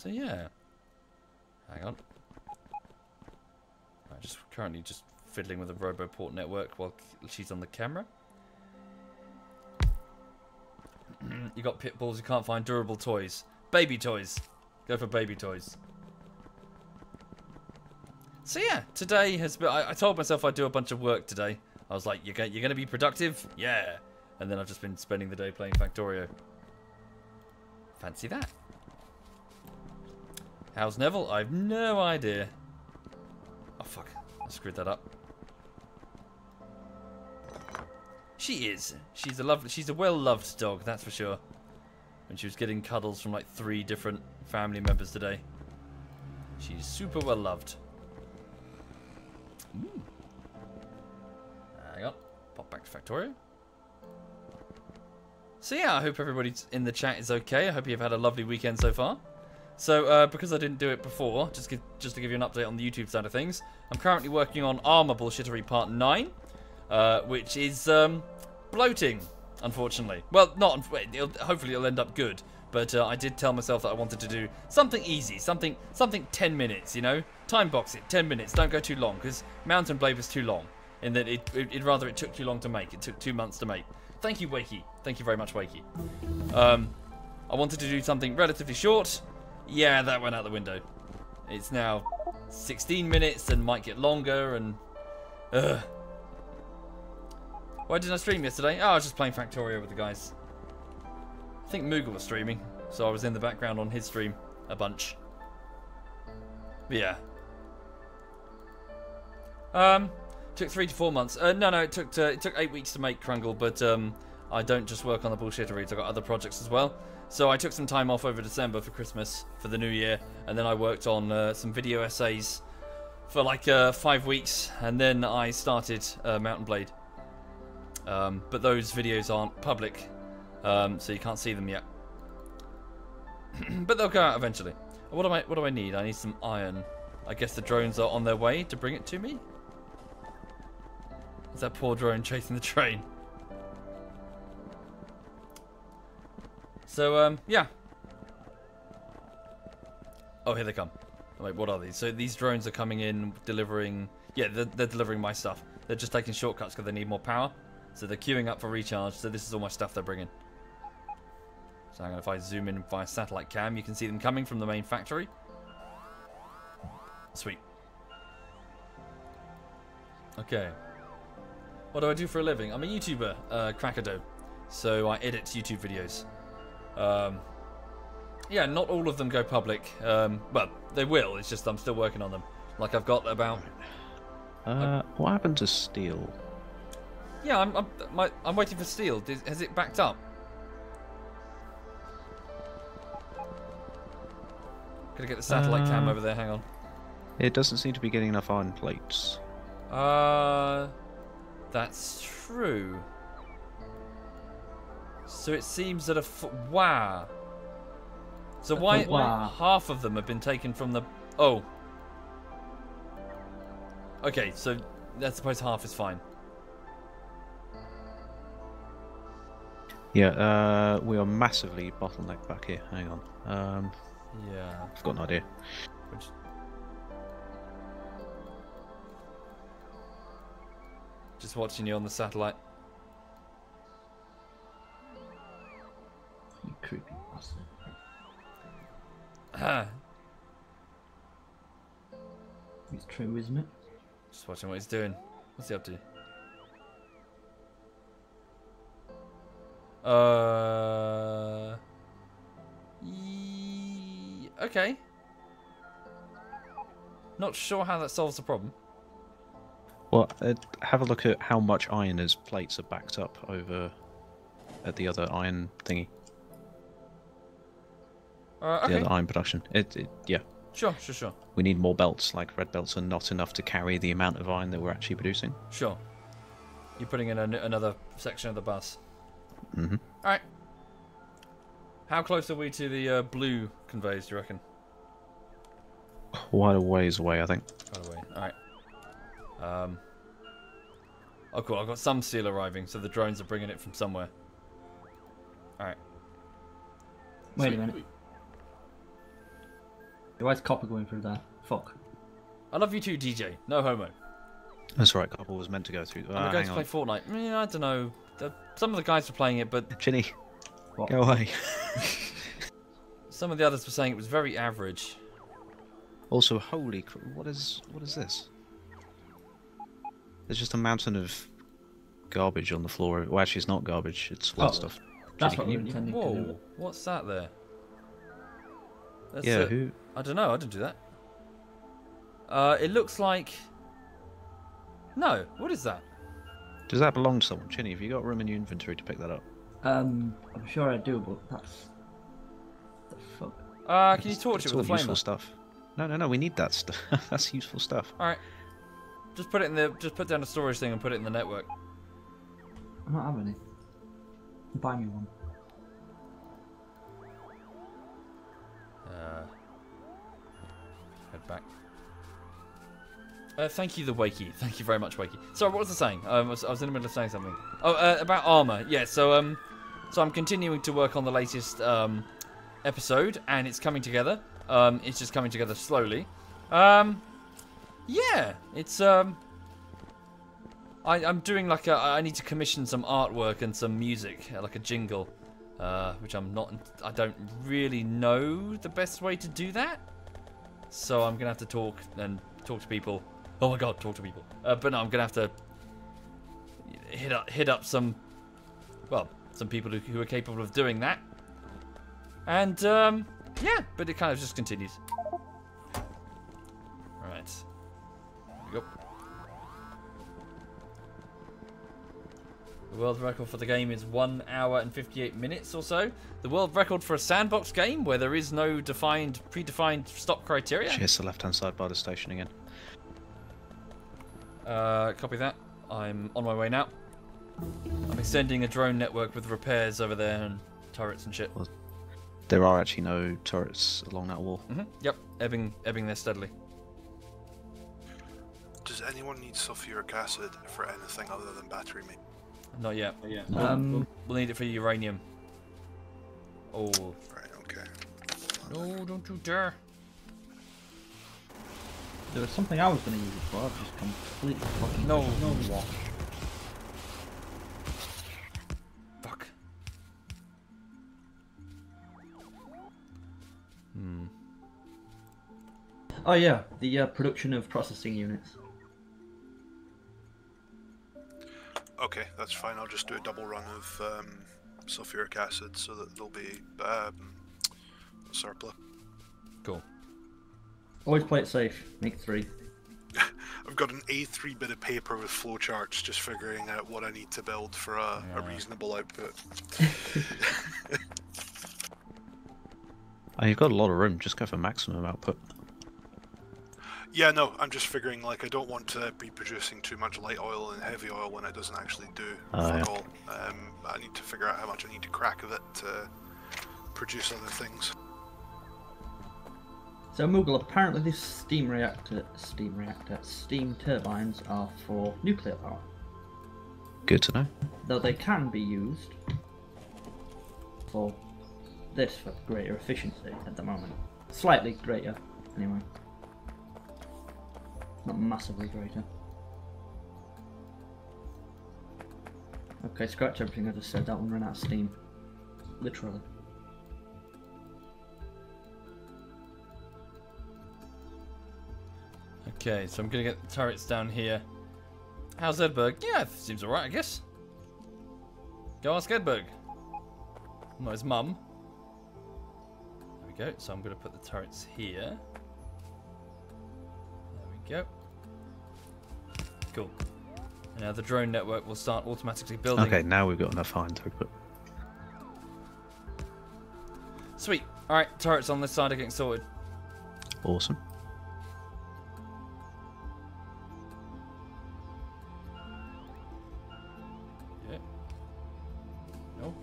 yeah, hang on. I'm just currently just fiddling with the RoboPort network while she's on the camera. You got pit bulls, you can't find durable toys. Baby toys. Go for baby toys. So yeah, today has been... I told myself I'd do a bunch of work today. I was like, you're going to be productive? Yeah. And then I've just been spending the day playing Factorio. Fancy that. How's Neville? I've no idea. Oh fuck, I screwed that up. She is. She's a well-loved dog, that's for sure. And she was getting cuddles from like 3 different family members today. She's super well-loved. Hang on. Pop back to Factorio. So yeah, I hope everybody in the chat is okay. I hope you've had a lovely weekend so far. So, because I didn't do it before, just to give you an update on the YouTube side of things, I'm currently working on Armor Bullshittery Part 9, which is bloating, unfortunately. Well, hopefully it'll end up good, but I did tell myself that I wanted to do something easy, something 10 minutes, you know? Time box it, 10 minutes, don't go too long, because Mountain Blade was too long, in that it took too long to make. It took 2 months to make. Thank you, Wakey. Thank you very much, Wakey. I wanted to do something relatively short. Yeah, that went out the window. It's now 16 minutes and might get longer, and... Why didn't I stream yesterday? Oh, I was just playing Factorio with the guys. I think Moogle was streaming, so I was in the background on his stream a bunch. But yeah. Took 3 to 4 months. No, it took 8 weeks to make Krungle, but I don't just work on the bullshitteries. I've got other projects as well. So I took some time off over December for Christmas, for the New Year, and then I worked on some video essays for like 5 weeks, and then I started Mountain Blade. But those videos aren't public, so you can't see them yet. But they'll go out eventually. What do I need? I need some iron. I guess the drones are on their way to bring it to me. Is that poor drone chasing the train? So, yeah. Oh, here they come. Wait, what are these? So these drones are coming in, delivering... Yeah, they're delivering my stuff. They're just taking shortcuts because they need more power. So they're queuing up for recharge. So this is all my stuff they're bringing. So if I zoom in via satellite cam, you can see them coming from the main factory. Sweet. Okay. What do I do for a living? I'm a YouTuber, Crackerdo. So I edit YouTube videos. Yeah, not all of them go public. Well, they will. It's just I'm still working on them. Like I've got about... What happened to steel? Yeah, I'm waiting for steel. Has it backed up? Gotta get the satellite cam over there. Hang on. It doesn't seem to be getting enough iron plates. That's true. So it seems that wow. So why half of them have been taken from the... Oh. Okay, so I suppose half is fine. Yeah, we are massively bottlenecked back here. Hang on. Yeah. I've got an idea. Just watching you on the satellite. bastard. It's true, isn't it? Just watching what he's doing. What's he up to? Okay. Not sure how that solves the problem. Well, have a look at how much iron his plates are backed up over at the other iron thingy. Okay. The other iron production. Yeah. Sure. We need more belts. Like red belts are not enough to carry the amount of iron that we're actually producing. Sure. You're putting in another section of the bus. Mm-hmm. All right. How close are we to the blue conveyors, do you reckon? Quite a ways away, I think. Quite a way. All right. Oh, cool. I've got some steel arriving, so the drones are bringing it from somewhere. All right. Wait a minute. Why is copper going through there? Fuck. I love you too, DJ. No homo. That's right. Copper was meant to go through. I'm going to play Fortnite. I don't know. Some of the guys were playing it, but Chinny, What? go away. some of the others were saying it was very average. Also, holy what is this? There's just a mountain of garbage on the floor. Well, actually, it's not garbage. It's wet stuff. That's Chinny, what we're intending to Whoa, do. what's that there? That's Yeah, who? I don't know. I didn't do that. It looks like. No, what is that? Does that belong to someone? Chinny, have you got room in your inventory to pick that up? I'm sure I do, but that's the fuck. Can you torch it It's with a all useful flamer? stuff. No, we need that stuff. That's useful stuff. All right. Just put it in the. Just put down a storage thing and put it in the network. I don't have any. Buy me one. Head back. Thank you, the Wakey. Thank you very much, Wakey. Sorry, what was I saying? I was in the middle of saying something. Oh, about armor. Yeah. So I'm continuing to work on the latest episode, and it's coming together. It's just coming together slowly. Yeah, it's I'm doing like I need to commission some artwork and some music, like a jingle, which I don't really know the best way to do that. So I'm gonna have to talk to people. Oh my god, talk to people. But no, I'm gonna have to hit up some people who are capable of doing that. And yeah, but it kind of just continues. Right. Yep. The world record for the game is 1 hour and 58 minutes or so. The world record for a sandbox game where there is no predefined stop criteria. Cheers the left-hand side by the station again. Copy that. I'm on my way now. I'm extending a drone network with repairs over there and turrets and shit. Well, there are actually no turrets along that wall. Yep, ebbing there steadily. Does anyone need sulfuric acid for anything other than battery meat? Not yet. Um, We'll need it for uranium. Oh. Right, okay. No, don't you dare. there was something I was going to use it for. I've just completely fucking No. what? Fuck. Oh yeah, the production of processing units. Okay, that's fine. I'll just do a double run of sulfuric acid so that there'll be a surplus. Cool. Always play it safe. Make 3. I've got an A3 bit of paper with flowcharts, just figuring out what I need to build for a reasonable output. Oh, you've got a lot of room. Just go for maximum output. Yeah, no, I'm just figuring, like, I don't want to be producing too much light oil and heavy oil when it doesn't actually do fuck all. I need to figure out how much I need to crack of it to produce other things. So Moogle, apparently this steam turbines are for nuclear power. Good to know. Though they can be used for this for greater efficiency at the moment. Slightly greater, anyway. Not massively greater. Okay, scratch everything I just said. That one ran out of steam. Literally. Okay, so I'm gonna get the turrets down here. How's Edberg? Yeah, seems alright, I guess. Go ask Edberg. Not his mum. There we go. So I'm gonna put the turrets here. There we go. Cool. And now the drone network will start automatically building. Okay, now we've got enough high throughput. Sweet. Alright, turrets on this side are getting sorted. Awesome. Yeah. No.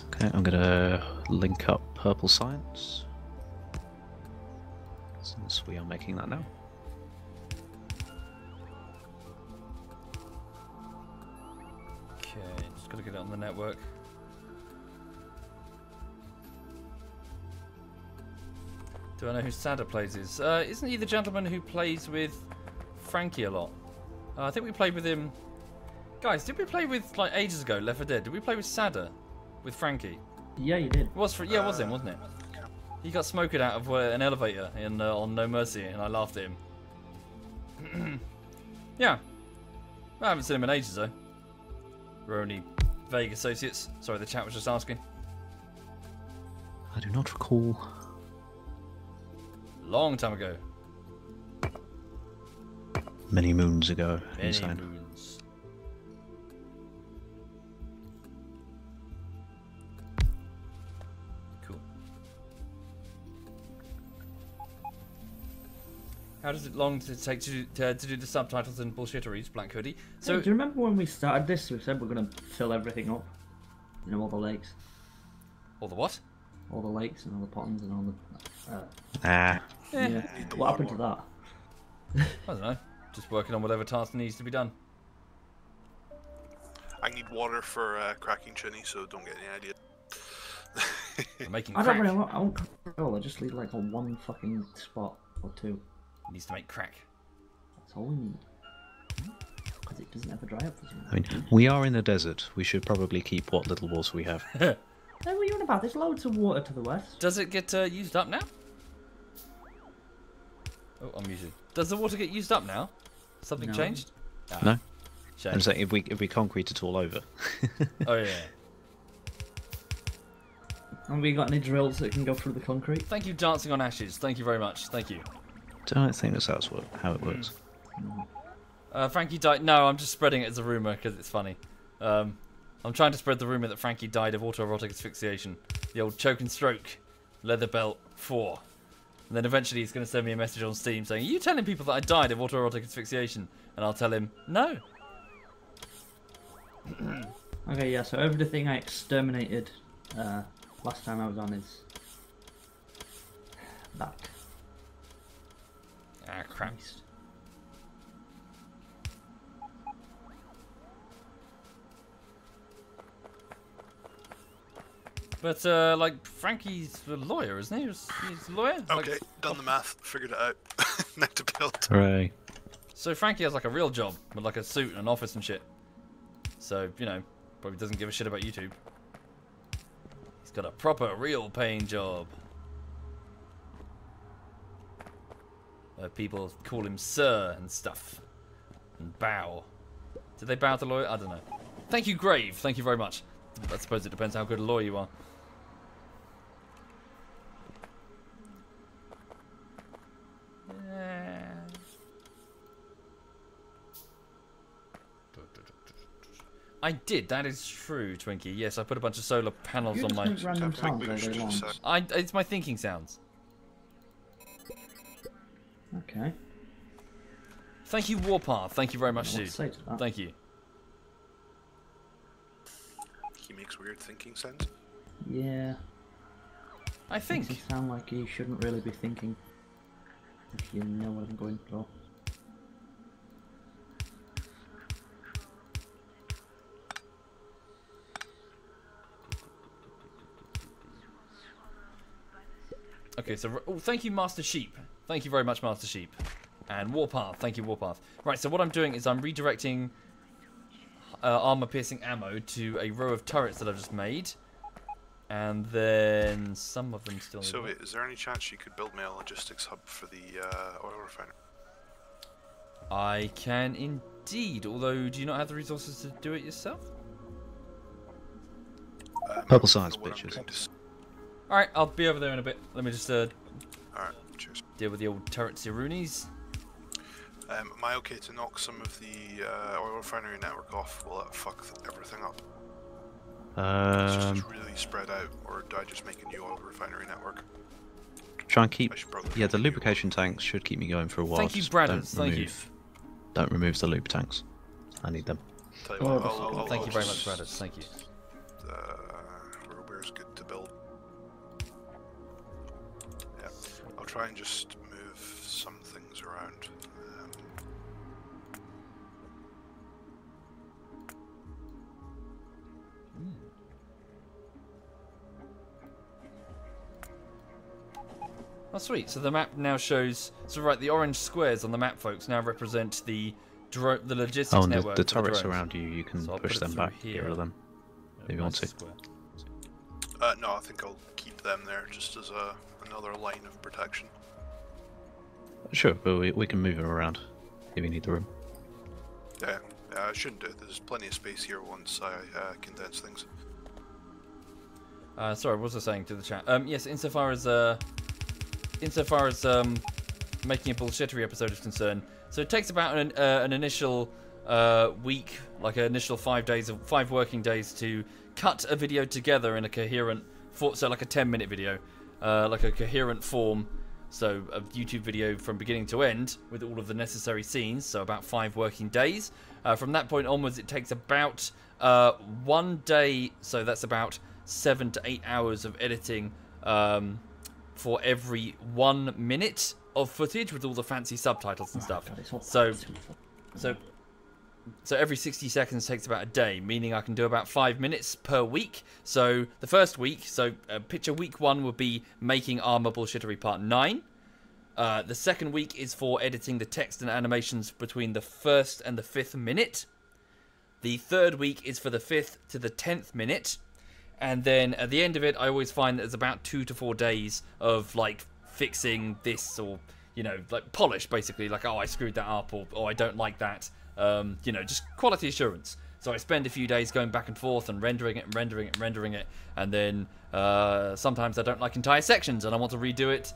Okay, I'm gonna link up purple science. Since we are making that now. Okay, just gotta get it on the network. Do I know who Sada plays is? Isn't he the gentleman who plays with Frankie a lot? I think we played with him. Guys, did we play with, like, ages ago, Left 4 Dead? Did we play with Sada? With Frankie? Yeah, you did. It was it was him, wasn't it? He got smoked out of an elevator on No Mercy, and I laughed at him. Yeah. I haven't seen him in ages, though. We're only vague associates. Sorry, the chat was just asking. I do not recall. Long time ago. Many moons ago. Many inside. moons. Cool. How does it take to do the subtitles and bullshitteries, Black Hoodie? So, Hey, do you remember when we started this? We said we're going to fill everything up. You know, all the lakes. all the what? All the lakes and all the ponds and all the... Ah, yeah. What happened to that? I don't know. Just working on whatever task needs to be done. I need water for cracking chinny, so don't get any idea. I'm making I crack. don't really I won't control. I just leave like on one fucking spot or two. Needs to make crack. That's all we need. Because it doesn't ever dry up for you. I mean, we are in a desert. We should probably keep what little water we have. Hey, what are you on about? There's loads of water to the west. Does it get used up now? Oh, I'm muted. Does the water get used up now? Something No. changed? Ah, No? shame. I'm saying if we concrete it all over. Oh yeah. And we got any drills that can go through the concrete? Thank you, Dancing on Ashes. Thank you very much. Thank you. Don't think that's how it works. Frankie died. No, I'm just spreading it as a rumor because it's funny. I'm trying to spread the rumor that Frankie died of autoerotic asphyxiation. The old choke and stroke. Leather belt 4. And then eventually he's going to send me a message on Steam saying, "Are you telling people that I died of autoerotic asphyxiation?" And I'll tell him, "No." Okay, yeah, so everything I exterminated last time I was on is back. Ah, crap. Christ. But, like, Frankie's a lawyer, isn't he? He's a lawyer? Okay, Like, done the math, figured it out. Now to build. Hooray. so Frankie has, like, a real job with, like, a suit and an office and shit. So, you know, probably doesn't give a shit about YouTube. He's got a proper, real paying job. People call him sir and stuff. And bow. Did they bow to the lawyer? I don't know. Thank you, Grave. Thank you very much. I suppose it depends how good a lawyer you are. I did, that is true, Twinkie. Yes, I put a bunch of solar panels You on just my... make random I think we sounds all should day long. decide. It's my thinking sounds. Okay. Thank you, Warpath. Thank you very much, What to dude. say to that? Thank you. He makes weird thinking sounds. Yeah. I Makes think... it sound like you shouldn't really be thinking. If you know what I'm going for. Okay, so... Oh, thank you, Master Sheep. Thank you very much, Master Sheep. And Warpath. Thank you, Warpath. Right, so what I'm doing is I'm redirecting armor-piercing ammo to a row of turrets that I've just made. And then some of them still... So, wait, is there any chance you could build me a logistics hub for the oil refinery? I can indeed, although do you not have the resources to do it yourself? Purple science, bitches. Alright, I'll be over there in a bit. Let me just Alright, cheers. deal with the old turrets roonies. Am I okay to knock some of the oil refinery network off? Will that fuck everything up? It's just really spread out, or do I just make a new oil refinery network? Try and keep. I should probably Yeah, make the a new lubrication tanks should keep me going for a while. Thank you, Just Bradders. Thank you. Don't remove the lube tanks. I need them. Tell you what, Thank I'll you very much, just, Bradders. Thank you. Where's good to build? Yeah, I'll try and just move some things around. Oh, sweet. So the map now shows. So right, the orange squares on the map, folks, now represent the logistics Oh, and network. the for the turrets drones. around you can So I'll push put it them through back, here. get rid of them, if you want to. Square. No, I think I'll keep them there just as another line of protection. Sure, but we can move them around if you need the room. Yeah, I shouldn't do it. There's plenty of space here once I condense things. Sorry, what was I saying to the chat? Yes, insofar as making a bullshittery episode is concerned, so it takes about an initial week, like an initial 5 working days to cut a video together in a coherent, so like a 10-minute video, like a coherent form. So a YouTube video from beginning to end with all of the necessary scenes. So about 5 working days. From that point onwards, it takes about 1 day. So that's about 7 to 8 hours of editing for every 1 minute of footage with all the fancy subtitles and stuff. So every 60 seconds takes about a day, meaning I can do about 5 minutes per week. So the first week, picture week 1 would be making Armor Bullshittery Part 9. The second week is for editing the text and animations between the 1st and the 5th minute. The third week is for the 5th to the 10th minute. And then at the end of it, I always find that there's about 2 to 4 days of like fixing this, or, you know, like polish basically, like, oh, I screwed that up, or oh, I don't like that. You know, just quality assurance. So I spend a few days going back and forth and rendering it and rendering it and rendering it, and then sometimes I don't like entire sections and I want to redo it.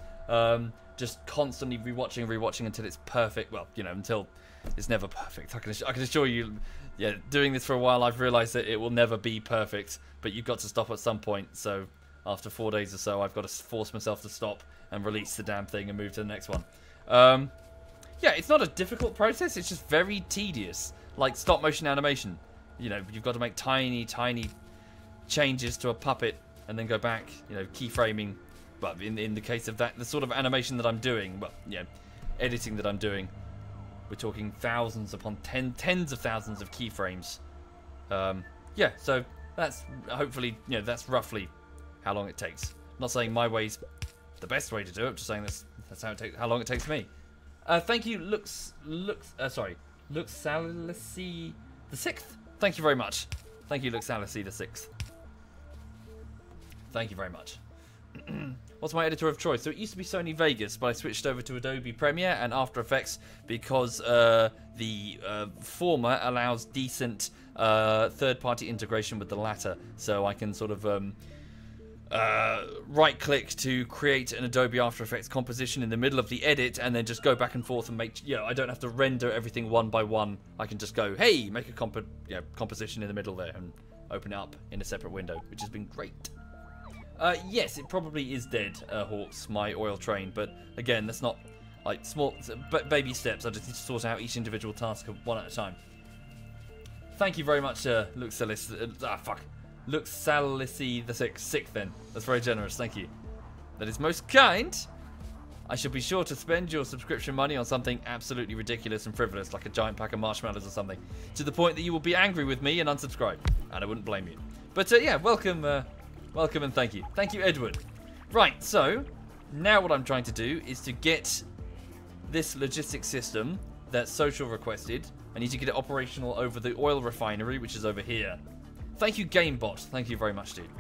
Just constantly rewatching until it's perfect. Well, you know, until it's never perfect. I can assure you, yeah, doing this for a while, I've realised that it will never be perfect, but you've got to stop at some point. So after 4 days or so, I've got to force myself to stop and release the damn thing and move to the next one. Yeah, it's not a difficult process, it's just very tedious. Like stop motion animation. You know, you've got to make tiny changes to a puppet and then go back, you know, keyframing. But in the case of that, the sort of animation that I'm doing, well, yeah, editing that I'm doing, we're talking thousands upon tens of thousands of keyframes. Yeah, so that's hopefully, you know, that's roughly how long it takes. I'm not saying my way's the best way to do it, I'm just saying that's how long it takes me. Thank you, Luxalacy the 6th. Thank you very much. Thank you, Luxalacy the 6th. Thank you very much. What's my editor of choice? So it used to be Sony Vegas, but I switched over to Adobe Premiere and After Effects because the former allows decent third-party integration with the latter. So I can sort of right-click to create an Adobe After Effects composition in the middle of the edit, and then just go back and forth and make. You know, I don't have to render everything one by one. I can just go, hey, make a composition in the middle there, and open it up in a separate window, which has been great. Yes, it probably is dead, Hawks, my oil train, but again, that's not like small baby steps. I just need to sort out each individual task one at a time. Thank you very much, Luxalis. Luxalicy the 6th then. That's very generous, thank you. That is most kind. I shall be sure to spend your subscription money on something absolutely ridiculous and frivolous, like a giant pack of marshmallows or something, to the point that you will be angry with me and unsubscribe. And I wouldn't blame you. But yeah, welcome and thank you. Thank you, Edward. Right, so now what I'm trying to do is to get this logistics system that Social requested. I need to get it operational over the oil refinery, which is over here. Thank you, GameBot. Thank you very much, dude.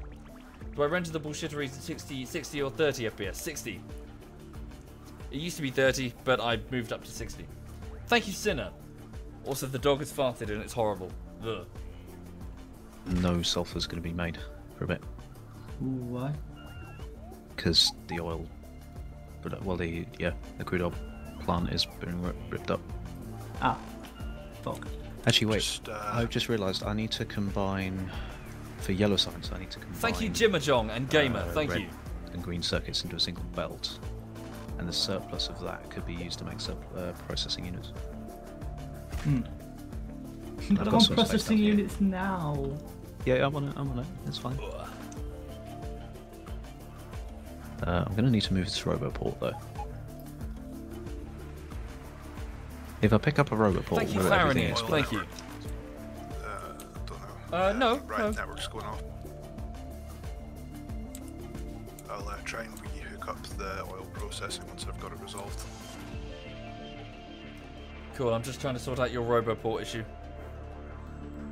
Do I render the bullshitteries at 60 or 30 FPS? 60. It used to be 30, but I moved up to 60. Thank you, Sinner. Also, the dog has farted and it's horrible. Ugh. No sulphur's going to be made for a bit. Ooh, why? Because the oil, well, the crude oil plant is being ripped up. Ah, fuck. Actually, wait. I've just realised I need to combine for yellow signs. I need to combine. Thank you, Jimajong and Gamer. Thank red you. And green circuits into a single belt, and the surplus of that could be used to make processing units. But I'm got on some space processing down here. units now. Yeah, I'm on it. It's fine. I'm going to need to move this Roboport though. If I pick up a Roboport, Thank you, will everything Farony. explode? Thank you. Don't know. No. Right, No. network's going off. I'll try and re-hook up the oil processing once I've got it resolved. Cool, I'm just trying to sort out your Roboport issue.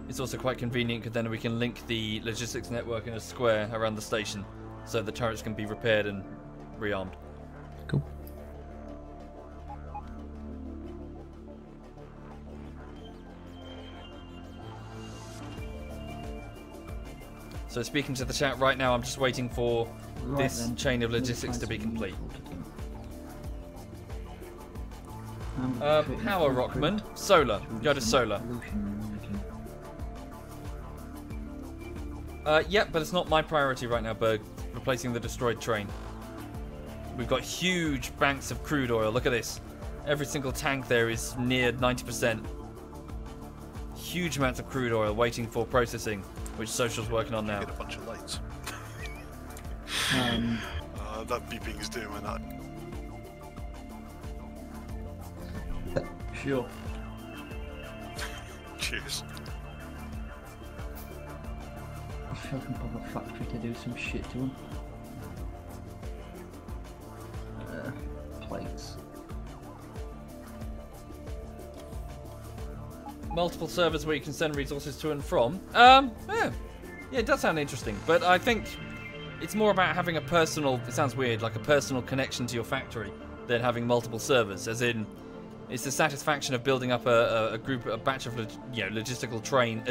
It's also quite convenient because then we can link the logistics network in a square around the station so the turrets can be repaired and rearmed. Cool. So speaking to the chat right now, I'm just waiting for Right this then. chain of We'll logistics find to be something complete. useful to do. Power Rockman, solar. Go to solar. Yep, but it's not my priority right now, Berg. Replacing the destroyed train. We've got huge banks of crude oil. Look at this. Every single tank there is near 90%. Huge amounts of crude oil waiting for processing, which Social's working on now. Get a bunch of lights. Um, That beeping is doing that. sure. Cheers. I feel I can pop a factory to do some shit to them. Plates. Multiple servers where you can send resources to and from. Yeah, it does sound interesting, but I think it's more about having a personal, it sounds weird, like a personal connection to your factory than having multiple servers, as in it's the satisfaction of building up a group, a batch of logistical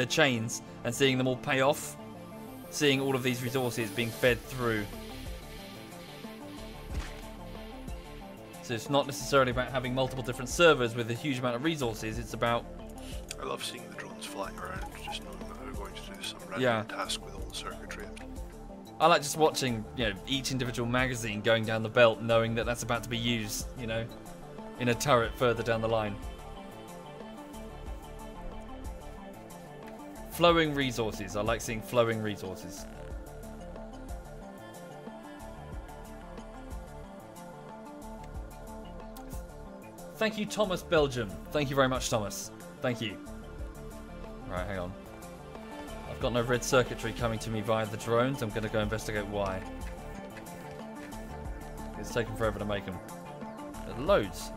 chains and seeing them all pay off, seeing all of these resources being fed through. So it's not necessarily about having multiple different servers with a huge amount of resources, it's about... I love seeing the drones flying around, just knowing that they're going to do some random task with all the circuitry. I like just watching, each individual magazine going down the belt, knowing that that's about to be used, in a turret further down the line. Flowing resources. I like seeing flowing resources. Thank you, Thomas Belgium. Thank you very much, Thomas. Thank you. Right, hang on. I've got no red circuitry coming to me via the drones. I'm going to go investigate why. It's taken forever to make them. Loads.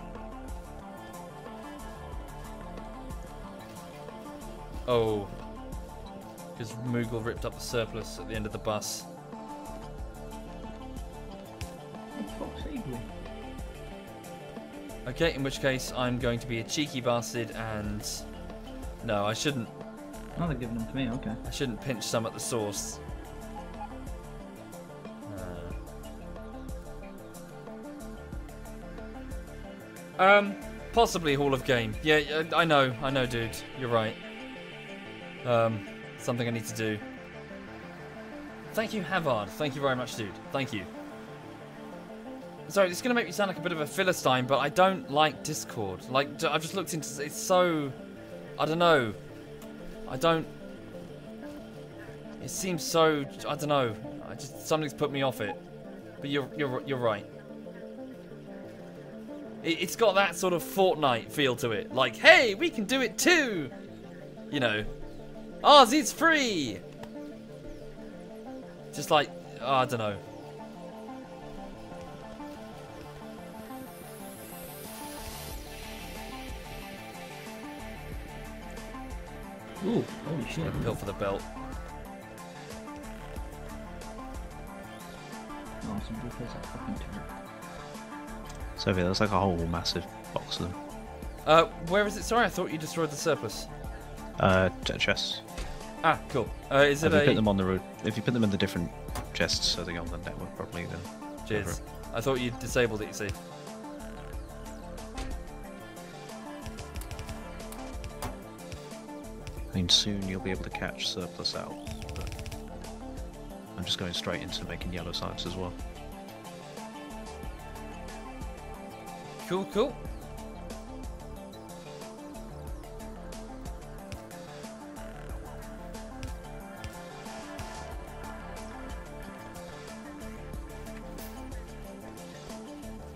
Oh. Because Moogle ripped up the surplus at the end of the bus. Okay, in which case I'm going to be a cheeky bastard and... No, I shouldn't. Oh, they're giving them to me, okay. I shouldn't pinch some at the source. Possibly Hall of Game. Yeah, I know, dude. You're right. Something I need to do. Thank you, Havard. Thank you very much, dude. Thank you. Sorry, it's going to make me sound like a bit of a Philistine, but I don't like Discord. Like, I've just looked into... It's so... I don't know. It seems so... I don't know. Something's put me off it. But you're right. It's got that sort of Fortnite feel to it. Like, hey, we can do it too! Ours is free! Just like... I don't know. Ooh, holy shit. A pill for the belt. Oh, some replace that fucking turret. So yeah, there's like a whole massive box of them. Where is it? Sorry, I thought you destroyed the surplus. Chests. Ah, cool. Is it If you a... put them on the road, if you put them in the different chests so they go on the network properly, then. Cheers. I thought you disabled it, you see. I mean, soon you'll be able to catch surplus out. But I'm just going straight into making yellow sites as well. Cool, cool.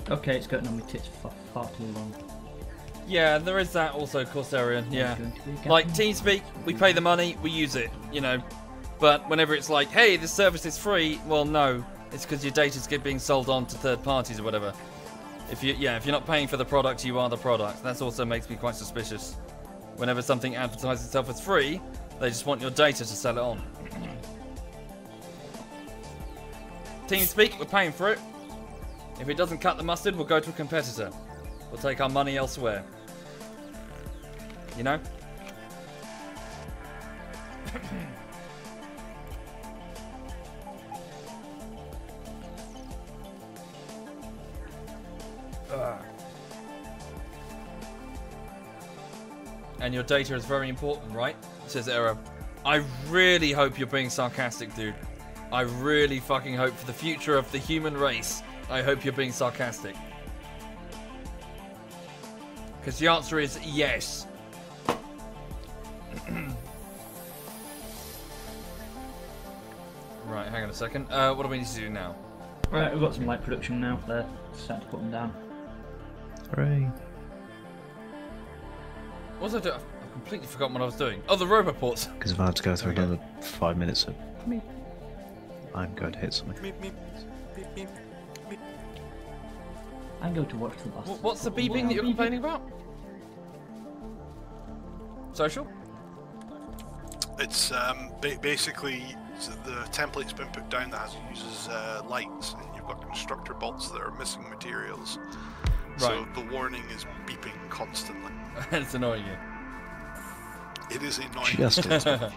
Okay, it's gotten on my tits for far too long. Yeah, there is that also, Corsarian, yeah. Like, TeamSpeak, we pay the money, we use it, you know. But whenever it's like, hey, this service is free, well, no. It's because your data's being sold on to third parties or whatever. If you're not paying for the product, you are the product. That also makes me quite suspicious. Whenever something advertises itself as free, they just want your data to sell it on. TeamSpeak, we're paying for it. If it doesn't cut the mustard, we'll go to a competitor. We'll take our money elsewhere. You know? And your data is very important, right? Says Error. I really hope you're being sarcastic, dude. I really fucking hope for the future of the human race. I hope you're being sarcastic. Because the answer is yes. Right, hang on a second. What do we need to do now? Right, we've got some light production now. They're starting to put them down. Hooray. What was I doing? I've completely forgotten what I was doing. Oh, the roboports. Because if I had to go through another 5 minutes of... I'm going to hit something. Meep, meep, meep, meep, meep. I'm going to watch the bus. What's the beeping that you're complaining about? Social? It's basically the template's been put down that uses lights, and you've got constructor bolts that are missing materials. So Right. the warning is beeping constantly. It's annoying you. It is annoying. Just in time.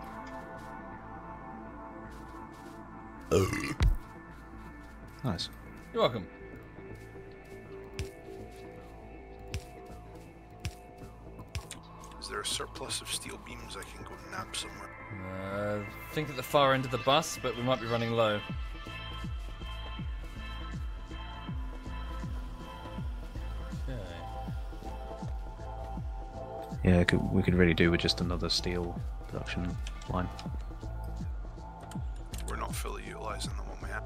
Nice. You're welcome. Is there a surplus of steel beams I can go nab somewhere? I think at the far end of the bus, but we might be running low. Yeah, we could really do with just another steel production line. We're not fully utilising the one we have.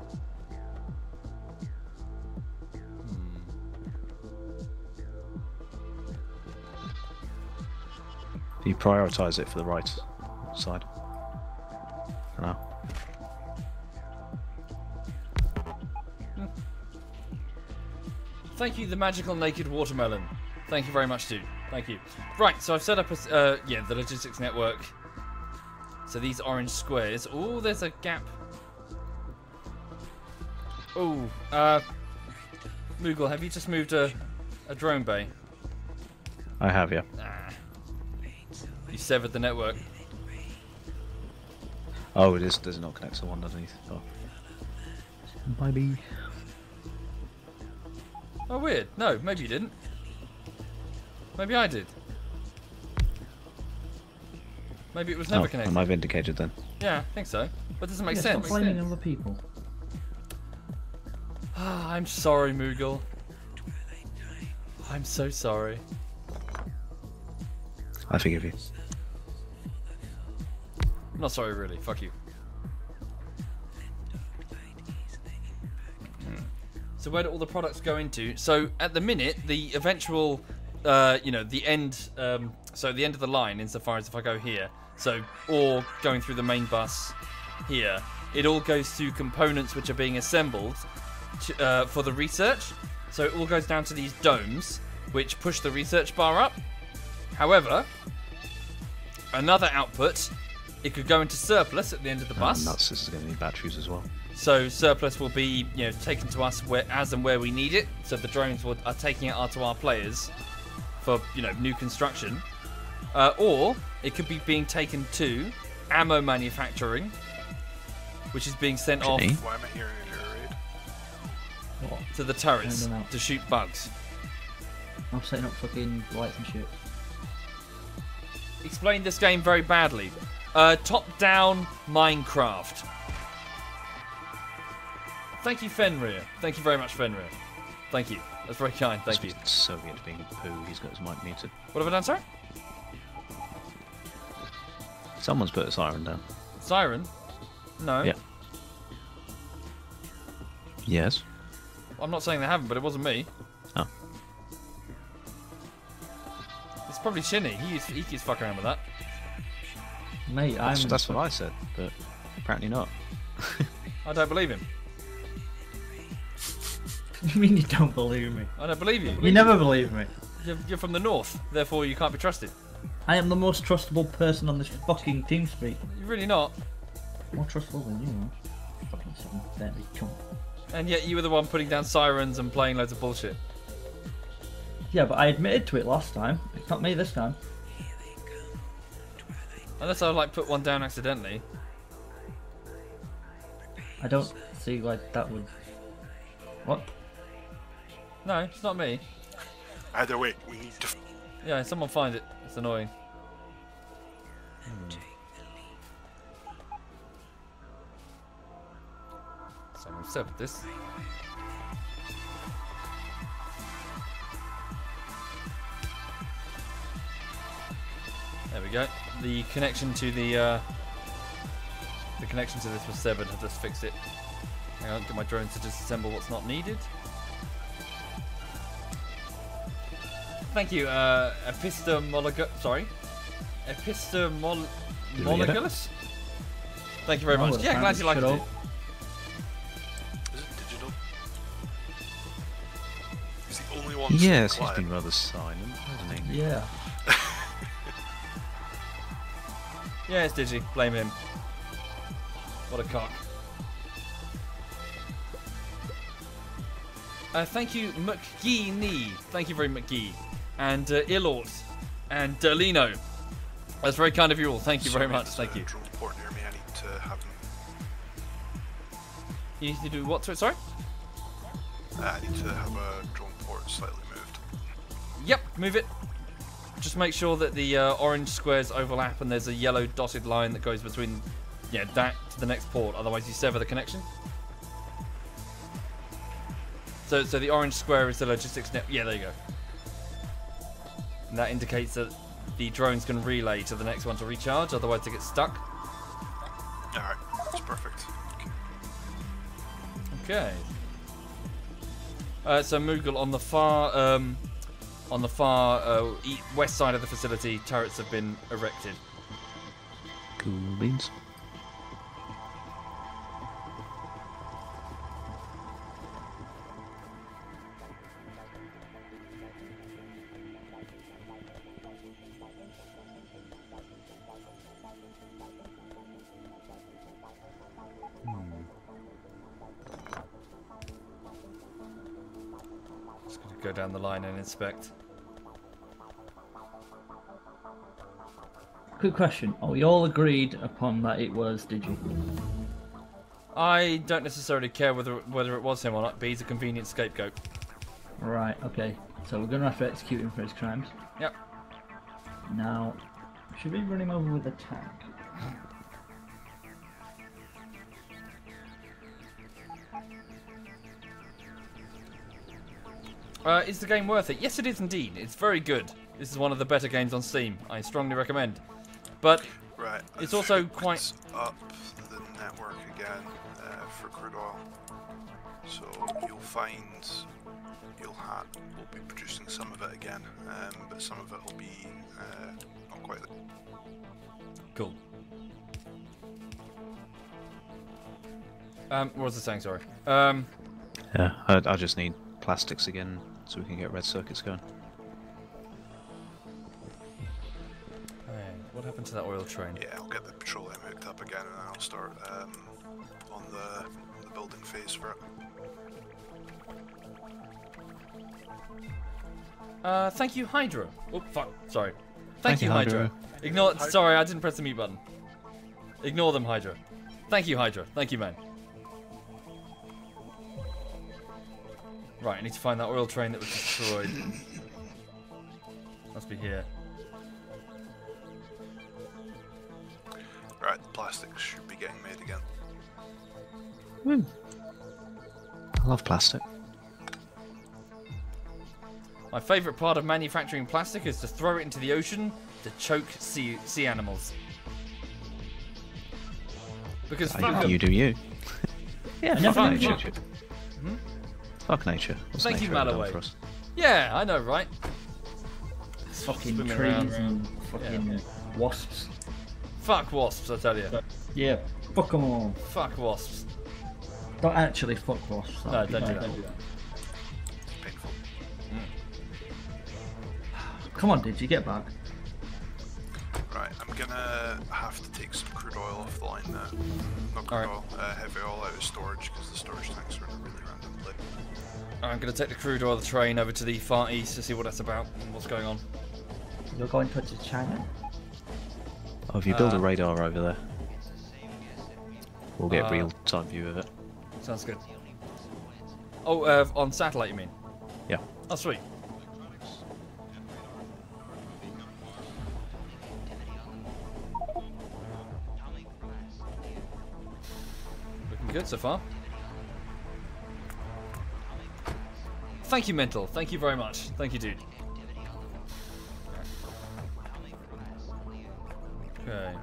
You prioritise it for the right side. For now. Thank you, the magical naked watermelon. Thank you very much, dude. Thank you. Right, so I've set up a, the logistics network. So these orange squares. Oh, there's a gap. Oh, Moogle, have you just moved a drone bay? I have, yeah. Ah. You severed the network. Oh, it is. Does it not connect to one underneath? Oh. Maybe. Oh, weird. No, maybe you didn't. Maybe I did. Maybe it was never connected. Am I vindicated then? Yeah, I think so. But it doesn't make Yeah, sense. stop blaming other people. Ah, I'm sorry, Moogle. I'm so sorry. I forgive you. I'm not sorry, really. Fuck you. So where do all the products go into? So at the minute, the eventual, the end, so the end of the line, insofar as if I go here, so, or going through the main bus here, it all goes to components which are being assembled for the research. So it all goes down to these domes, which push the research bar up. However, another output, it could go into surplus at the end of the bus. Nuts, this is going to need batteries as well. So surplus will be, taken to us as and where we need it. So the drones are taking it out to our players for new construction, or it could be being taken to ammo manufacturing, which is being sent off Why am I hearing an air raid? What? to the turrets No. to shoot bugs. I'm setting up fucking lights and shit. Explained this game very badly. Top-down Minecraft. Thank you, Fenrir. Thank you very much, Fenrir. Thank you. That's very kind. Thank you. Soviet being a poo. He's got his mic muted. What have I done, sir? Someone's put a siren down. Siren? No. Yeah. Yes. I'm not saying they haven't, but it wasn't me. Oh. It's probably Shinny. He keeps fucking around with that. Mate, That's what I said, but apparently not. I don't believe him. You mean you don't believe me? I don't believe you. You never believe me. You're from the north, therefore you can't be trusted. I am the most trustable person on this fucking TeamSpeak. You're really not. More trustable than you are. Fucking 730 cunt. And yet you were the one putting down sirens and playing loads of bullshit. Yeah, but I admitted to it last time. It's not me this time. Unless I put one down accidentally. I don't see why that would... What? No, it's not me. Either way, we need to. Yeah, someone find it. It's annoying. So I've said this. There we go. The connection to the connection to this was severed. I've just fixed it. Hang on, get my drones to disassemble what's not needed. Thank you, Epistemologulus? Thank you very much. Yeah, glad you liked it. Is it digital? He's the only one. Yes, he's been rather silent, hasn't he? Yeah. Yeah, it's Digi. Blame him. What a cock. Thank you, McGee. Thank you very much, McGee. And Illort. And Lino. That's very kind of you all. Thank you very much. Thank you. Drone port near me. I need to have him. You need to do what to it? Sorry? I need to have a drone port slightly moved. Yep, move it. Just make sure that the orange squares overlap and there's a yellow dotted line that goes between that to the next port. Otherwise you sever the connection. So the orange square is the logistics net. Yeah, there you go. And that indicates that the drones can relay to the next one to recharge, otherwise they get stuck. Alright, that's perfect. Okay. So Moogle, on the far west side of the facility, turrets have been erected. Cool beans. Just gonna go down the line and inspect. Quick question. Are we all agreed upon that it was Digi? I don't necessarily care whether it was him or not, but he's a convenient scapegoat. Right, okay. So we're going to have to execute him for his crimes. Yep. Now, should we run him over with a tank? Is the game worth it? Yes, it is indeed. It's very good. This is one of the better games on Steam. I strongly recommend. But Right. it's also I've quite... hooked up the network again for crude oil. So you'll find we'll be producing some of it again, but some of it will be not quite. Cool. What was I saying? Sorry. Yeah, I just need plastics again so we can get red circuits going. What happened to that oil train? Yeah, I'll get the petroleum hooked up again, and then I'll start on the building phase for it. Thank you, Hydra. Oh, fuck. Sorry. Thank you, Hydra. Ignore. Sorry, I didn't press the mute button. Ignore them, Hydra. Thank you, Hydra. Thank you, man. Right, I need to find that oil train that was destroyed. Must be here. Right, the plastics should be getting made again. I love plastic. My favourite part of manufacturing plastic is to throw it into the ocean to choke sea animals. Because fuck 'em. You do you. Yeah, never fuck knew nature. Fuck nature. What's Thank you, nature ever done Malaway. for us? Yeah, I know, right? Fucking Swimming trees around. and fucking wasps. Fuck wasps, I tell you. Yeah, fuck them all. Fuck wasps. Don't actually fuck wasps. No, don't do that. Painful. Come on, did you get back? Right, I'm gonna have to take some crude oil off the line now. Not crude Alright. oil, heavy oil out of storage because the storage tanks are in a really random place. I'm going to take the crude oil train over to the Far East to see what that's about and what's going on. You're going to China? Oh, if you build a radar over there, we'll get real-time view of it. Sounds good. Oh, on satellite, you mean? Yeah. Oh, sweet. Looking good so far. Thank you, Mental. Thank you very much. Thank you, dude. Okay.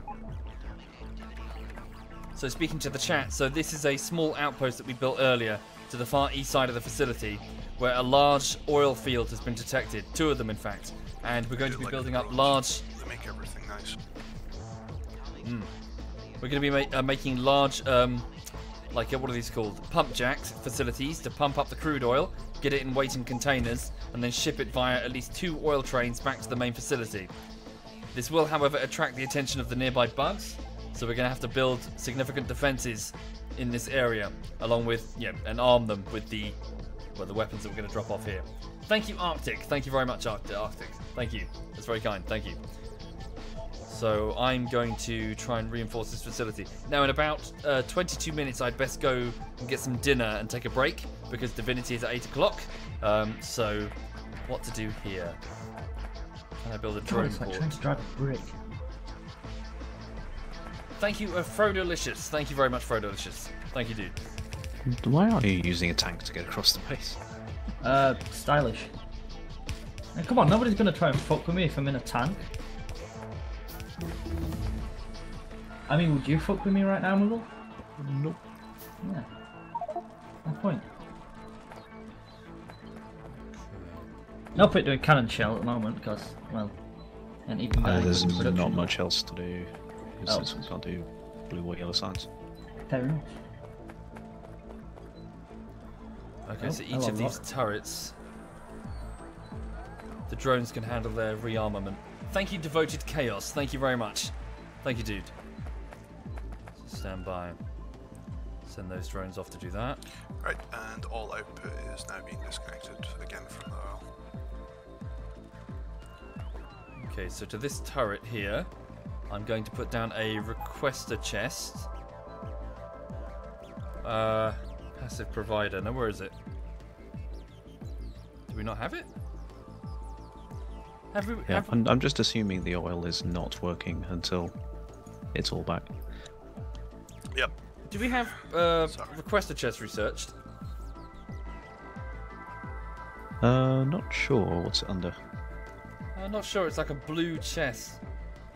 So speaking to the chat, so this is a small outpost that we built earlier to the far east side of the facility where a large oil field has been detected. 2 of them, in fact. And we're going to be building up large... They make everything nice. We're going to be making large, like, what are these called? Pump jacks facilities to pump up the crude oil, get it in weight in containers, and then ship it via at least 2 oil trains back to the main facility. This will, however, attract the attention of the nearby bugs, so we're going to have to build significant defenses in this area, along with, and arm them with the weapons that we're going to drop off here. Thank you, Arctic. Thank you very much, Arctic. Thank you. That's very kind. Thank you. So I'm going to try and reinforce this facility. Now, in about 22 minutes, I'd best go and get some dinner and take a break, because Divinity is at 8 o'clock. So, what to do here? Can I build a drone It's like port? trying to drive a brick. Thank you, Frodolicious. Thank you very much, Frodolicious. Thank you, dude. Why are you using a tank to get across the base? Stylish. Now, come on, nobody's gonna try and fuck with me if I'm in a tank. I mean, would you fuck with me right now, Womble? Nope. Yeah. No point. No point doing cannon shell at the moment because, well, and even There's production. not much else to do Oh. since we can't do blue or yellow signs. Fair enough. Okay, Oh, so each hello, of these Rock. turrets, the drones can handle their rearmament. Thank you, Devoted Chaos. Thank you very much. Thank you, dude. So stand by. Send those drones off to do that. Right, and all output is now being disconnected again from the oil. Okay, so to this turret here, I'm going to put down a requester chest. Passive provider. Now, where is it? Do we not have it? Have we? Yeah, Have, I'm just assuming the oil is not working until it's all back. Yep. do we have Sorry. requester chest researched? Not sure. What's it under? I'm not sure. It's like a blue chest,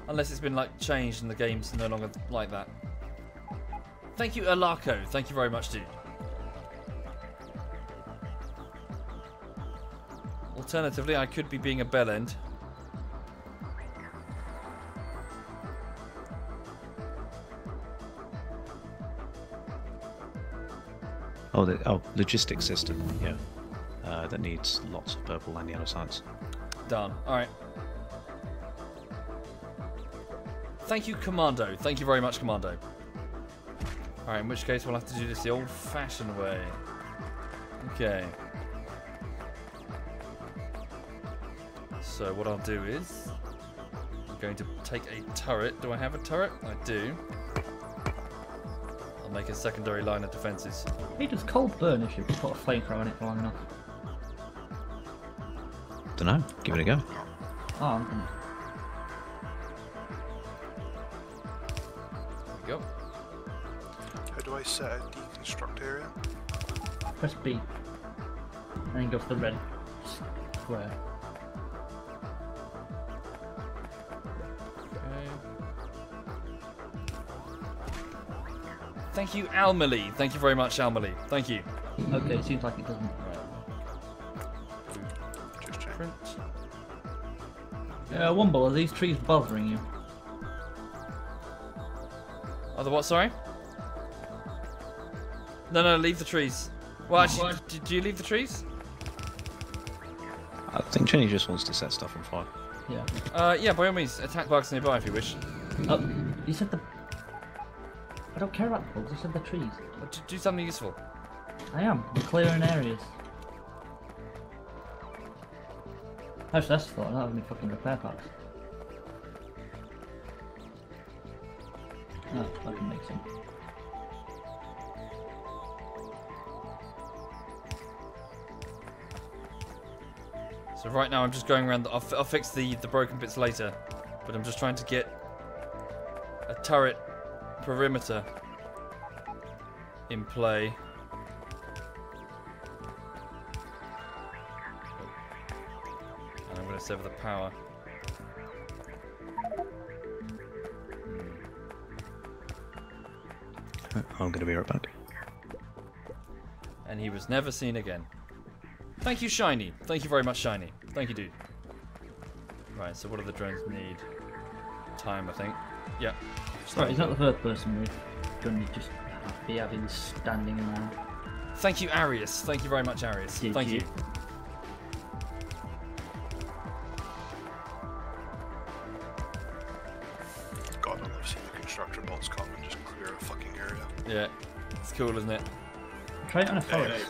unless it's been like changed and the game's no longer like that. Thank you, Alarko. Thank you very much, dude. Alternatively, I could be being a bellend. Oh, logistics system. Yeah. That needs lots of purple and yellow signs. Done. Alright. Thank you, Commando. Thank you very much, Commando. Alright, in which case we'll have to do this the old-fashioned way. Okay. So what I'll do is I'm going to take a turret. Do I have a turret? I do. I'll make a secondary line of defences. Hey, does cold burn if you put a flamethrower in it for long enough? Dunno. Give it a go. Oh, I'm gonna... There we go. How do I set a deconstruct area? Press B. And then go for the red square. Thank you, Almali. Thank you very much, Almali. Thank you. Okay, it seems like it doesn't. Just check. Print. Womble, are these trees bothering you? Oh, the what? Sorry? No, leave the trees. Well, actually, do you leave the trees? I think Jenny just wants to set stuff on fire. Yeah. Yeah, by all means, attack bugs nearby if you wish. Oh, you said the... I don't care about the bugs, you said the trees. Do something useful. I am. I'm clearing areas. How's this for? I don't have any fucking repair packs. Oh, I can make some. So right now I'm just going around. I'll fix the broken bits later, but I'm just trying to get a turret perimeter in play. And I'm going to sever the power. I'm going to be right back. And he was never seen again. Thank you, Shiny. Thank you very much, Shiny. Thank you, dude. Right, so what do the drones need? Time, I think. Yeah. Right, he's not the first person we've done. You just be having standing around. Thank you, Arius. Thank you very much, Arius. Thank you. God, I've never seen the constructor bots come and just clear a fucking area. Yeah. It's cool, isn't it? Try it on a forest.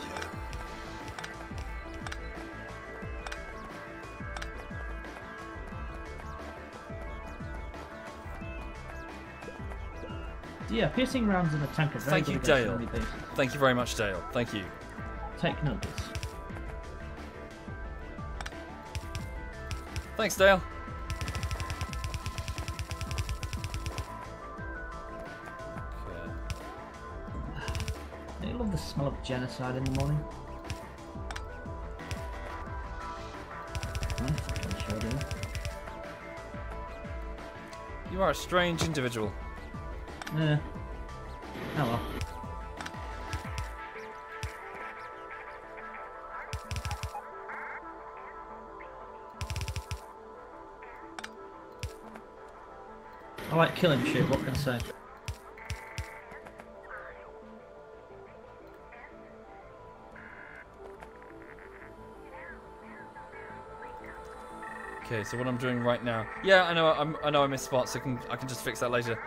Yeah, piercing rounds in a tank are very Thank you, good against Dale. enemy bases. Thank you very much, Dale. Thank you. Take notice. Thanks, Dale. I love the smell of genocide in the morning. I sure do. You are a strange individual. Yeah. Oh well. I like killing shit, what can I say? Okay, so what I'm doing right now. Yeah, I know I missed spots, so I can just fix that later.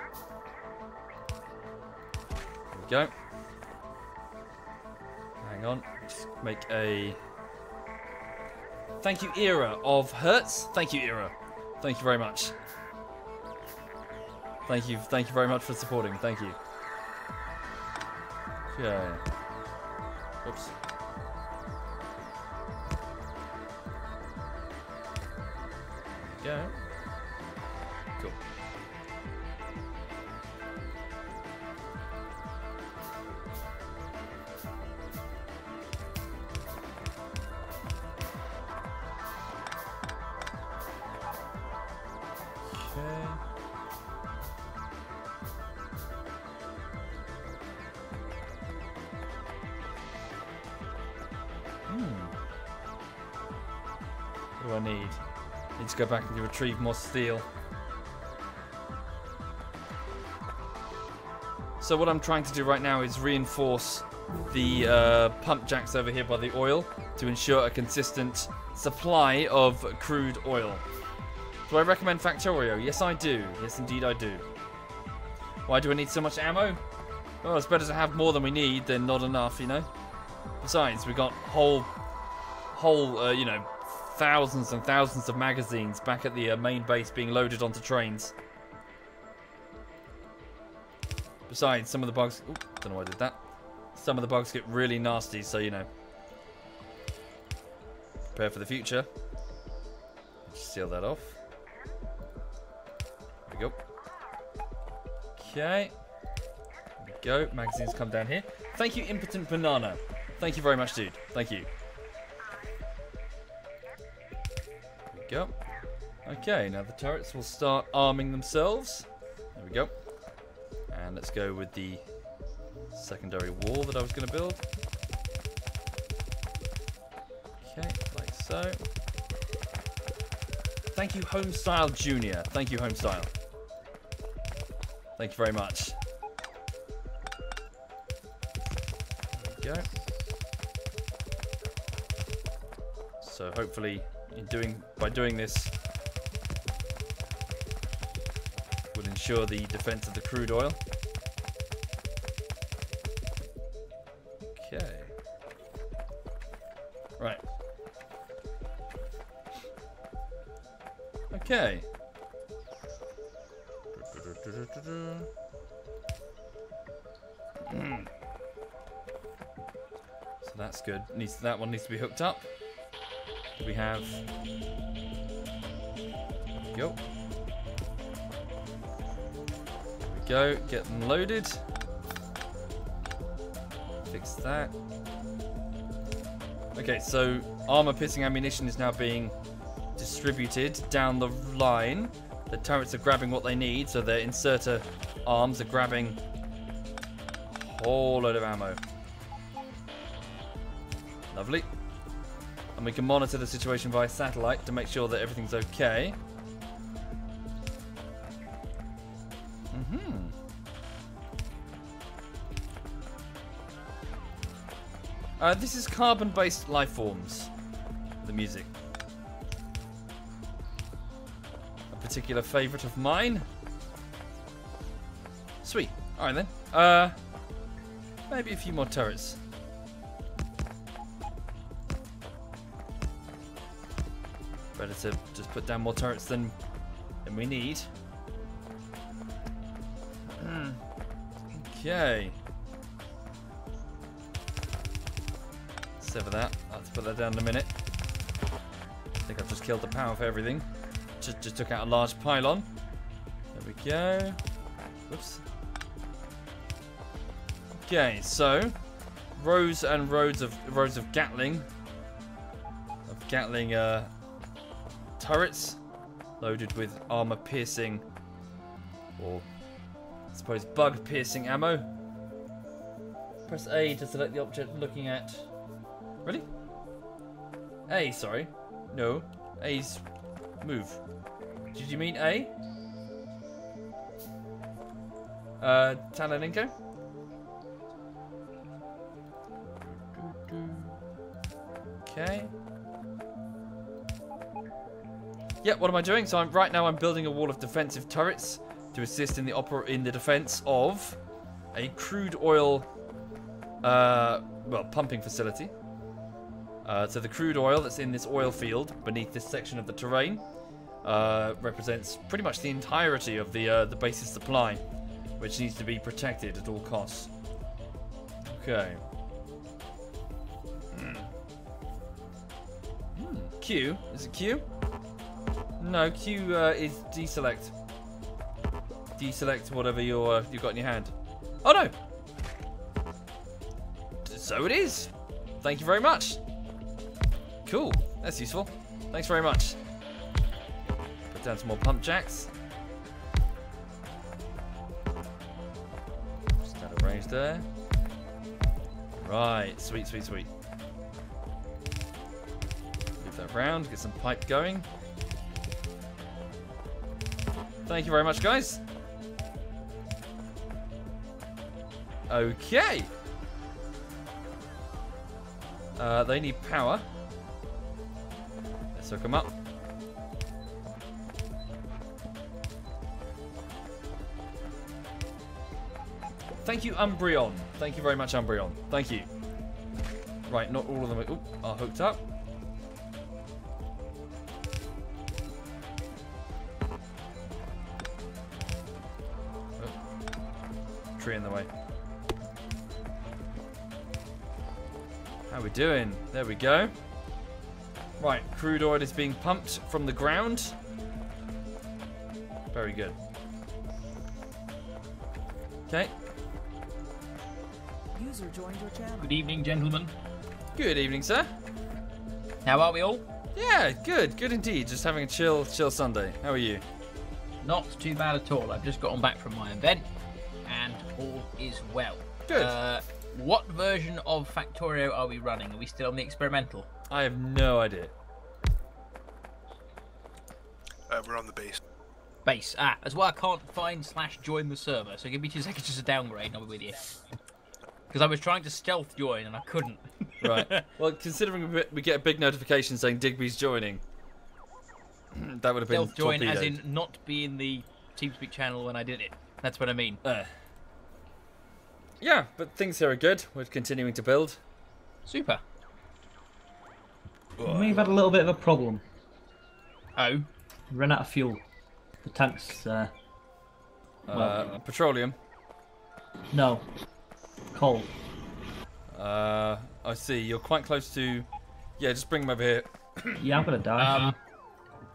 There we go. Hang on. Just make a thank you, Era of Hertz. Thank you, Era. Thank you very much. Thank you very much for supporting. Thank you. Okay. Oops. Go. Cool. Okay. What do I need? Need to go back and retrieve more steel. So what I'm trying to do right now is reinforce the pump jacks over here by the oil to ensure a consistent supply of crude oil. Do I recommend Factorio? Yes, I do. Yes, indeed I do. Why do I need so much ammo? Well, it's better to have more than we need than not enough, you know? Besides, we got whole, you know, thousands and thousands of magazines back at the main base being loaded onto trains. Besides, some of the bugs... Ooh, don't know why I did that. Some of the bugs get really nasty, so you know. Prepare for the future. Just seal that off. There we go. Okay. There we go. Magazines come down here. Thank you, Impotent Banana. Thank you very much, dude. Thank you. There we go. Okay, now the turrets will start arming themselves. There we go. And let's go with the secondary wall that I was going to build. Okay, like so. Thank you, Homestyle Junior. Thank you, Homestyle. Thank you very much. There we go. So hopefully, by doing this, will ensure the defense of the crude oil. Okay. Right. Okay. So that's good. That one needs to be hooked up. Do we have... Go. There we go. Get them loaded. Fix that. Okay, so armor-piercing ammunition is now being distributed down the line. The turrets are grabbing what they need, so their inserter arms are grabbing a whole load of ammo. Lovely. And we can monitor the situation via satellite to make sure that everything's okay. This is carbon-based life forms. The music. A particular favourite of mine. Sweet. Alright then. Maybe a few more turrets. Better to just put down more turrets than we need. Okay. Sever that. I'll have to put that down in a minute. I think I've just killed the power for everything. Just took out a large pylon. There we go. Whoops. Okay, so rows and rows of Gatling. Turrets loaded with armor piercing, or I suppose bug piercing ammo. Press A to select the object looking at. Really? A, sorry. No. A's move. Did you mean A? Talaninko? Okay. Yeah, what am I doing? So right now I'm building a wall of defensive turrets to assist in the defense of a crude oil pumping facility. So the crude oil that's in this oil field beneath this section of the terrain represents pretty much the entirety of the base's supply, which needs to be protected at all costs. Okay. Q. Is it Q? No, Q is deselect. Deselect whatever you've got in your hand. Oh no! So it is. Thank you very much. Cool. That's useful. Thanks very much. Put down some more pump jacks. Just out of range there. Right. Sweet, sweet, sweet. Move that round. Get some pipe going. Thank you very much, guys. Okay. They need power. Let's hook them up. Thank you, Umbreon. Thank you very much, Umbreon. Thank you. Right, not all of them are hooked up. tree in the way. How we doing? There we go. Right, crude oil is being pumped from the ground. Very good. Okay. User joined your channel. Good evening, gentlemen. Good evening, sir. How are we all? Yeah, good. Good indeed. Just having a chill Sunday. How are you? Not too bad at all. I've just gotten back from my event, and all is well. Good. What version of Factorio are we running? Are we still on the experimental? I have no idea. We're on the base. Base. As well, I can't find / join the server, so give me 2 seconds just to downgrade and I'll be with you. Because I was trying to stealth join and I couldn't. Right. Well, considering we get a big notification saying Digby's joining, that would have been Stealth join torpedoed. as in not be in the TeamSpeak channel when I did it. That's what I mean. Yeah, but things here are good. We're continuing to build. Super. We've had a little bit of a problem. Oh. Run out of fuel. The tanks, Petroleum. no. Coal. I see. You're quite close to. Yeah, just bring them over here. Yeah, I'm gonna die.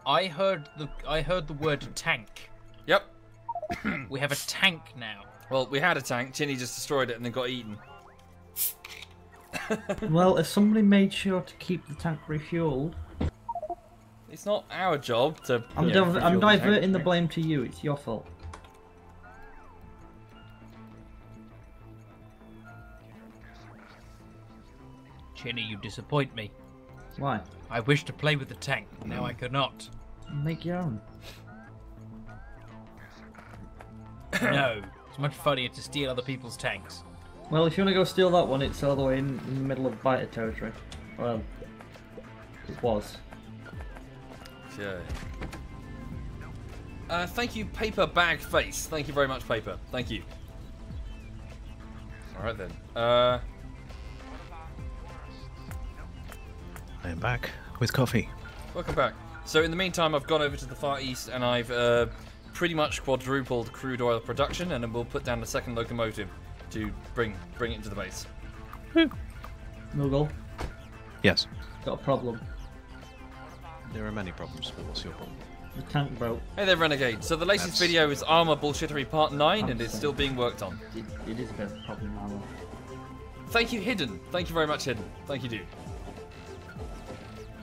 I heard the word tank. Yep. We have a tank now. Well, we had a tank. Chinny just destroyed it and then got eaten. Well, if somebody made sure to keep the tank refueled, It's not our job to. I'm refuel the tank. diverting the blame to you. It's your fault. Chinny, you disappoint me. Why? I wish to play with the tank. Now I cannot. Make your own. No. It's much funnier to steal other people's tanks. Well, if you want to go steal that one, it's all the way in the middle of biter territory. Well, it was. Okay. Thank you, Paper Bag Face. Thank you very much, Paper. Thank you. All right then. I am back with coffee. Welcome back. So in the meantime, I've gone over to the Far East and I've pretty much quadrupled crude oil production, and then we'll put down the second locomotive to bring it into the base. Moogle, Yes. got a problem. There are many problems, but what's your problem? The tank broke. Hey there, Renegade. So the latest video is Armor Bullshittery Part 9, and it's still being worked on. It is a bit of a problem now. Thank you, Hidden. Thank you very much, Hidden. Thank you, dude.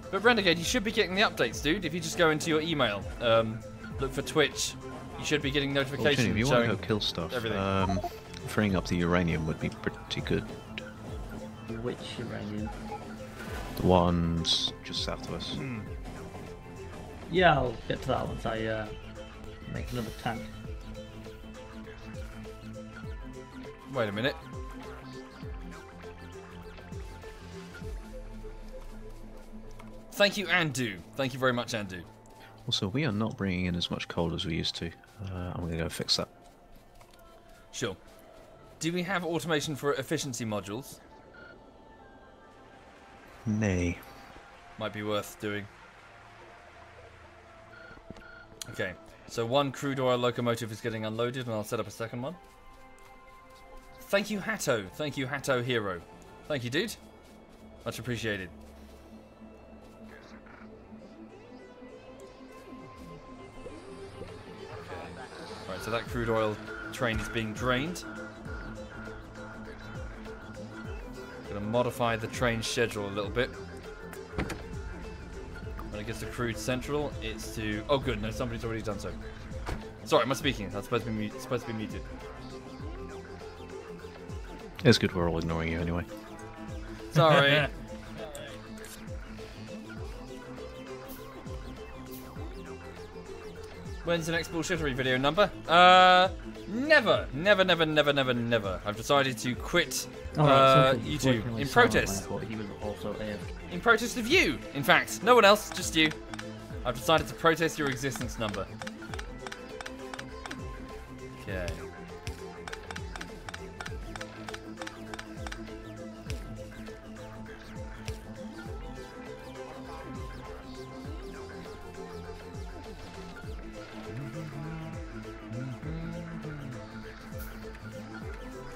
But Renegade, you should be getting the updates, dude. If you just go into your email, look for Twitch, you should be getting notifications If you showing want to go kill stuff, everything. freeing up the uranium would be pretty good. Which uranium? The ones just south of us. Yeah, I'll get to that once I make another tank. Wait a minute. Thank you, Andu. Thank you very much, Andu. Also, we are not bringing in as much coal as we used to. I'm going to go fix that. Sure. Do we have automation for efficiency modules? Nay. Might be worth doing. Okay, so one crude oil locomotive is getting unloaded, and I'll set up a second one. Thank you, Hatto. Thank you, Hatto Hero. Thank you, dude. Much appreciated. Right, so that crude oil train is being drained. Gonna modify the train schedule a little bit. When it gets to crude central, it's to... Oh, good. No, somebody's already done so. Sorry, am I speaking? That's supposed to be muted. It's good we're all ignoring you anyway. Sorry. When's the next bullshittery video number? Never. I've decided to quit YouTube in protest. He was also AFK. In protest of you, in fact. No one else, just you. I've decided to protest your existence number. Okay.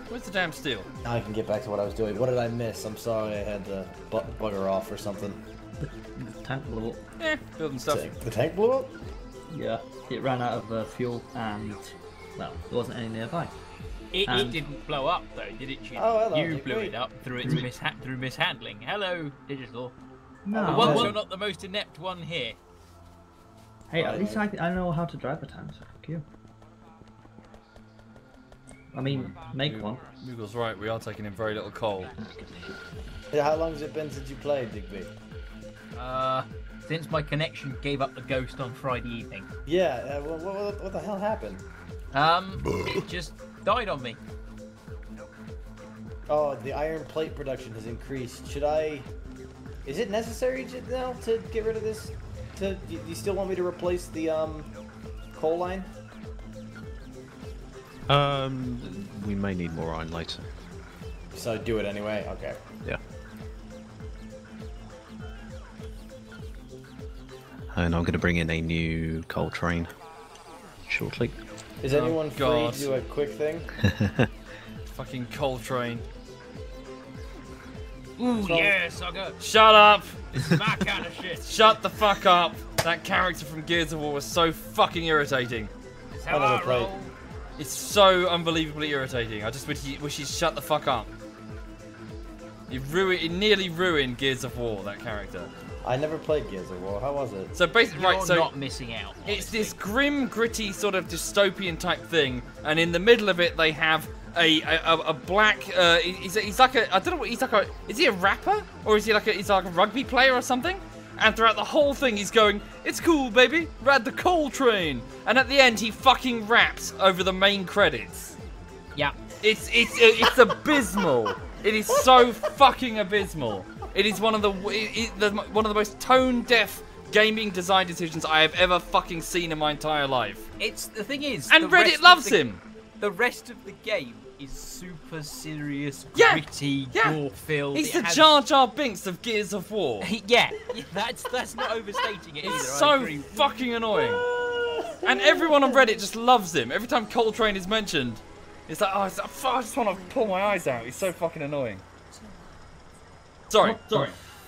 Where's the damn steel? Now I can get back to what I was doing. What did I miss? I'm sorry, I had to bugger off or something. The tank blew up. Yeah, building stuff. The tank blew up? Yeah, it ran out of fuel and, well, there wasn't any nearby. It didn't blow up though, did it? Jim? Oh, hello, you Dick, blew wait. it up through its through mishandling. Hello, digital. No. Well, you're not the most inept one here. Hey, at least I know how to drive a tank, so fuck you. I mean, make one. Moogle's right, we are taking in very little coal. Yeah, how long has it been since you played, Digby? Since my connection gave up the ghost on Friday evening. Yeah, what the hell happened? It just died on me. Oh, the iron plate production has increased. Should I... Is it necessary now to get rid of this? Do you still want me to replace the, coal line? We may need more iron later. So do it anyway? Okay. Yeah. And I'm going to bring in a new coal train shortly. Is anyone free God. to do a quick thing? Fucking coal train. Ooh, So- yeah, sucker. Shut up! This is my kind of shit. Shut the fuck up! That character from Gears of War was so fucking irritating. This is how I never I played. roll. It's so unbelievably irritating. I just wish he'd shut the fuck up. He nearly ruined Gears of War, that character. I never played Gears of War. How was it? So basically, You're right, so not missing out. it's honestly. this grim, gritty sort of dystopian type thing, and in the middle of it they have a black. He's like a. I don't know what he's like. Is he a rapper or is he like a rugby player or something? And throughout the whole thing, he's going, "It's cool, baby. Ride the coal train." And at the end, he fucking raps over the main credits. Yeah. It's abysmal. It is so fucking abysmal. It is one of the most tone-deaf gaming design decisions I have ever fucking seen in my entire life. It's the thing is. And the Reddit rest of loves the- him. The rest of the game is super serious, Yeah, gritty, yeah. gore-filled. He's It the has- Jar Jar Binks of Gears of War. Yeah, that's not overstating it either. It's I so agree. fucking annoying. And everyone on Reddit just loves him. Every time Coltrane is mentioned, it's like, oh, I just want to pull my eyes out. He's so fucking annoying. Sorry.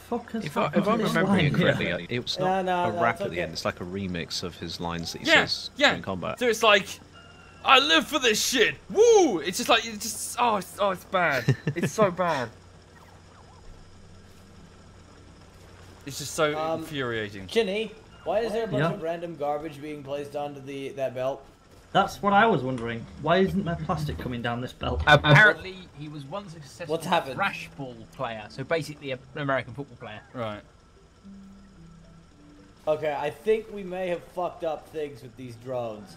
Fuck is If happening I'm to this remembering it line here? correctly, it was not No, a no, rap it's at the okay. end. It's like a remix of his lines that he Yeah, says yeah. during combat. So it's like, I live for this shit. Woo! It's just like, it's bad. It's so bad. It's just so infuriating. Ginny, why is there a bunch Yeah? of random garbage being placed onto that belt? That's what I was wondering. Why isn't there plastic coming down this belt? Apparently, he was once a successful What's happened? thrash ball player, so basically an American football player. Right. Okay, I think we may have fucked up things with these drones.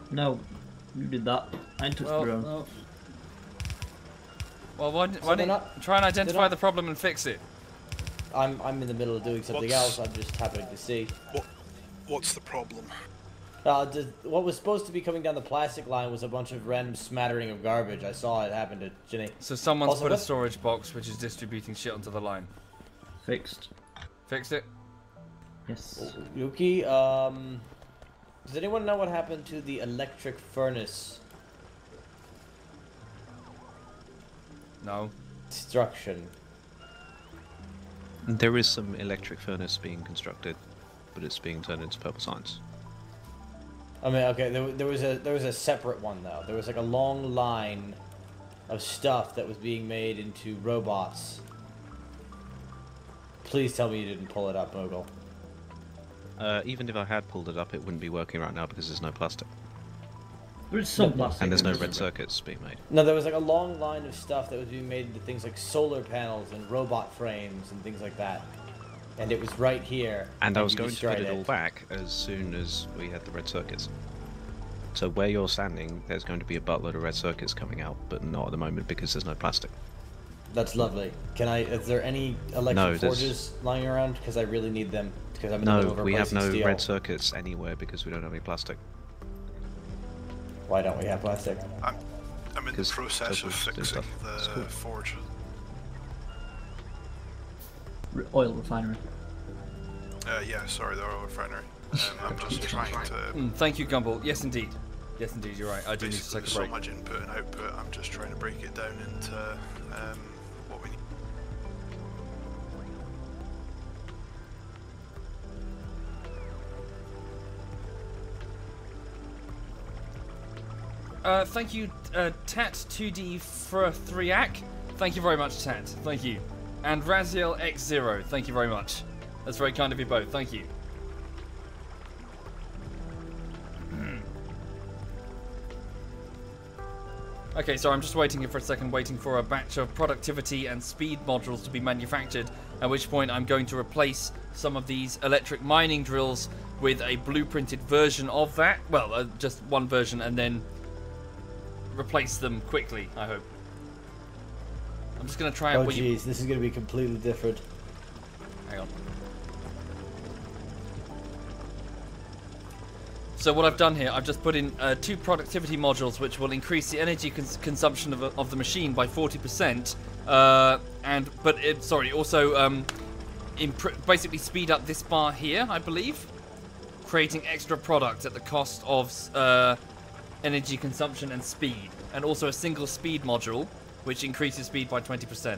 No, you did that. I took the drone. Well, why they're don't you not- try and identify not- the problem and fix it? I'm in the middle of doing something What's- else. I'm just happening to see. What's the problem? What was supposed to be coming down the plastic line was a bunch of random smattering of garbage. I saw it happen to Ginny. So someone's Also, put a what- storage box which is distributing shit onto the line. Fixed. Fixed it? Yes. Yuki, does anyone know what happened to the electric furnace No. destruction? There is some electric furnace being constructed, but it's being turned into purple science. I mean, okay, there was a separate one though. There was like a long line of stuff that was being made into robots. Please tell me you didn't pull it up, Mogul. Even if I had pulled it up, it wouldn't be working right now because there's no plastic. There is some plastic. And there's no in red this. circuits being made. No, there was like a long line of stuff that was being made into things like solar panels and robot frames and things like that. And it was right here. And I was you going to destroyed put it all back as soon as we had the red circuits. So where you're standing, there's going to be a buttload of red circuits coming out, but not at the moment because there's no plastic. That's lovely. Is there any electric No, there's- forges lying around? Because I really need them. Because I'm in the middle No, of we have replacing no steel. red circuits anywhere because we don't have any plastic. Why don't we have plastic? I'm in the Because process of Total's doing fixing stuff. It's the cool. forge. Oil refinery. Yeah, sorry, the oil refinery. I'm just trying to. Thank you, Gumball. Yes, indeed. Yes, indeed, you're right. I do need to take a there's break. so much input and output. I'm just trying to break it down into what we need. Thank you, Tat2D for 3ac. Thank you very much, Tat. Thank you. And Raziel X0. Thank you very much. That's very kind of you both. Thank you. Okay, so I'm just waiting here for a second, waiting for a batch of productivity and speed modules to be manufactured, at which point I'm going to replace some of these electric mining drills with a blueprinted version of that. Well, just one version, and then replace them quickly, I hope. I'm just going to try out... Oh, jeez, this is going to be completely different. Hang on. So what I've done here, I've just put in 2 productivity modules which will increase the energy consumption of the machine by 40%, also basically speed up this bar here, I believe, creating extra product at the cost of energy consumption and speed, and also a single speed module which increases speed by 20%.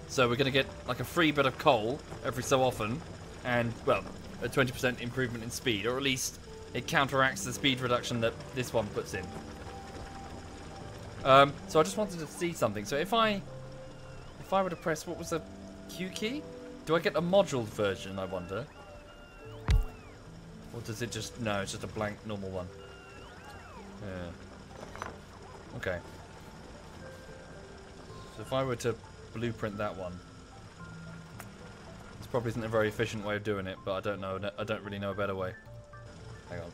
So we're going to get like a free bit of coal every so often, and well, a 20% improvement in speed, or at least it counteracts the speed reduction that this one puts in. So I just wanted to see something. So if I were to press, what was the Q key? Do I get a module version, I wonder? Or does it just... No, it's just a blank normal one. Yeah. Okay. So if I were to blueprint that one... This probably isn't a very efficient way of doing it, but I don't know. I don't really know a better way. Hang on.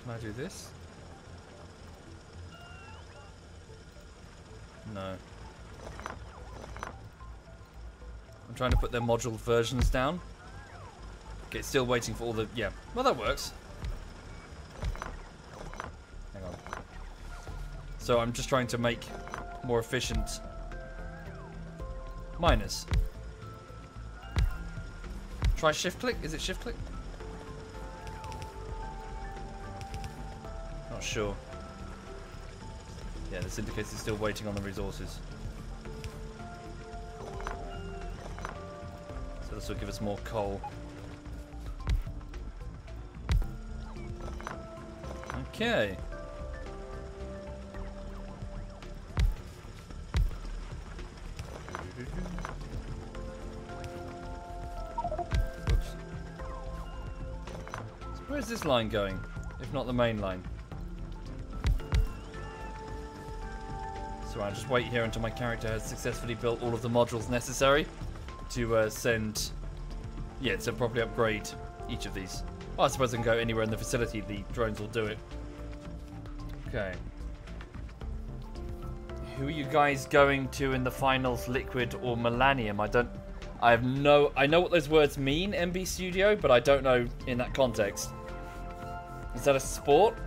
Can I do this? No. I'm trying to put their module versions down. Okay, still waiting for all the... Yeah, well that works. Hang on. So I'm just trying to make more efficient miners. Try shift click? Is it shift click? Not sure. Yeah, this indicates it's still waiting on the resources. So this will give us more coal. Okay. Where's this line going, if not the main line? So I'll just wait here until my character has successfully built all of the modules necessary to send... Yeah, to properly upgrade each of these. Oh, I suppose I can go anywhere in the facility, the drones will do it. Okay. Who are you guys going to in the finals, Liquid or Millennium? I know what those words mean, MB Studio, but I don't know in that context. Is that a sport?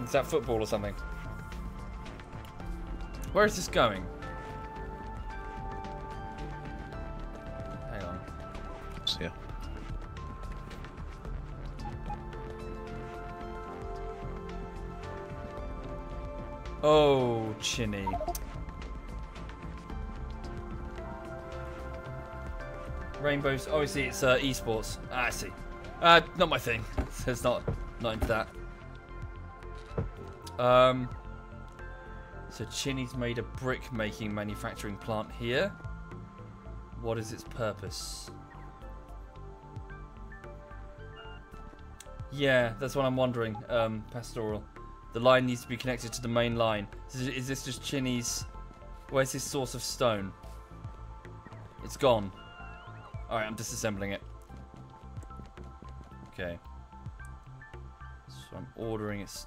Is that football or something? Where is this going? Hang on. See ya. Oh, Chinny. Rainbows. Oh, I see. It's esports. Ah, I see. Not my thing. It's not into that. So Chinny's made a brick making manufacturing plant here. What is its purpose? Yeah, that's what I'm wondering, Pastoral. The line needs to be connected to the main line. Is this just Chinny's... Where's his source of stone? It's gone. Alright, I'm disassembling it. Okay. So I'm ordering its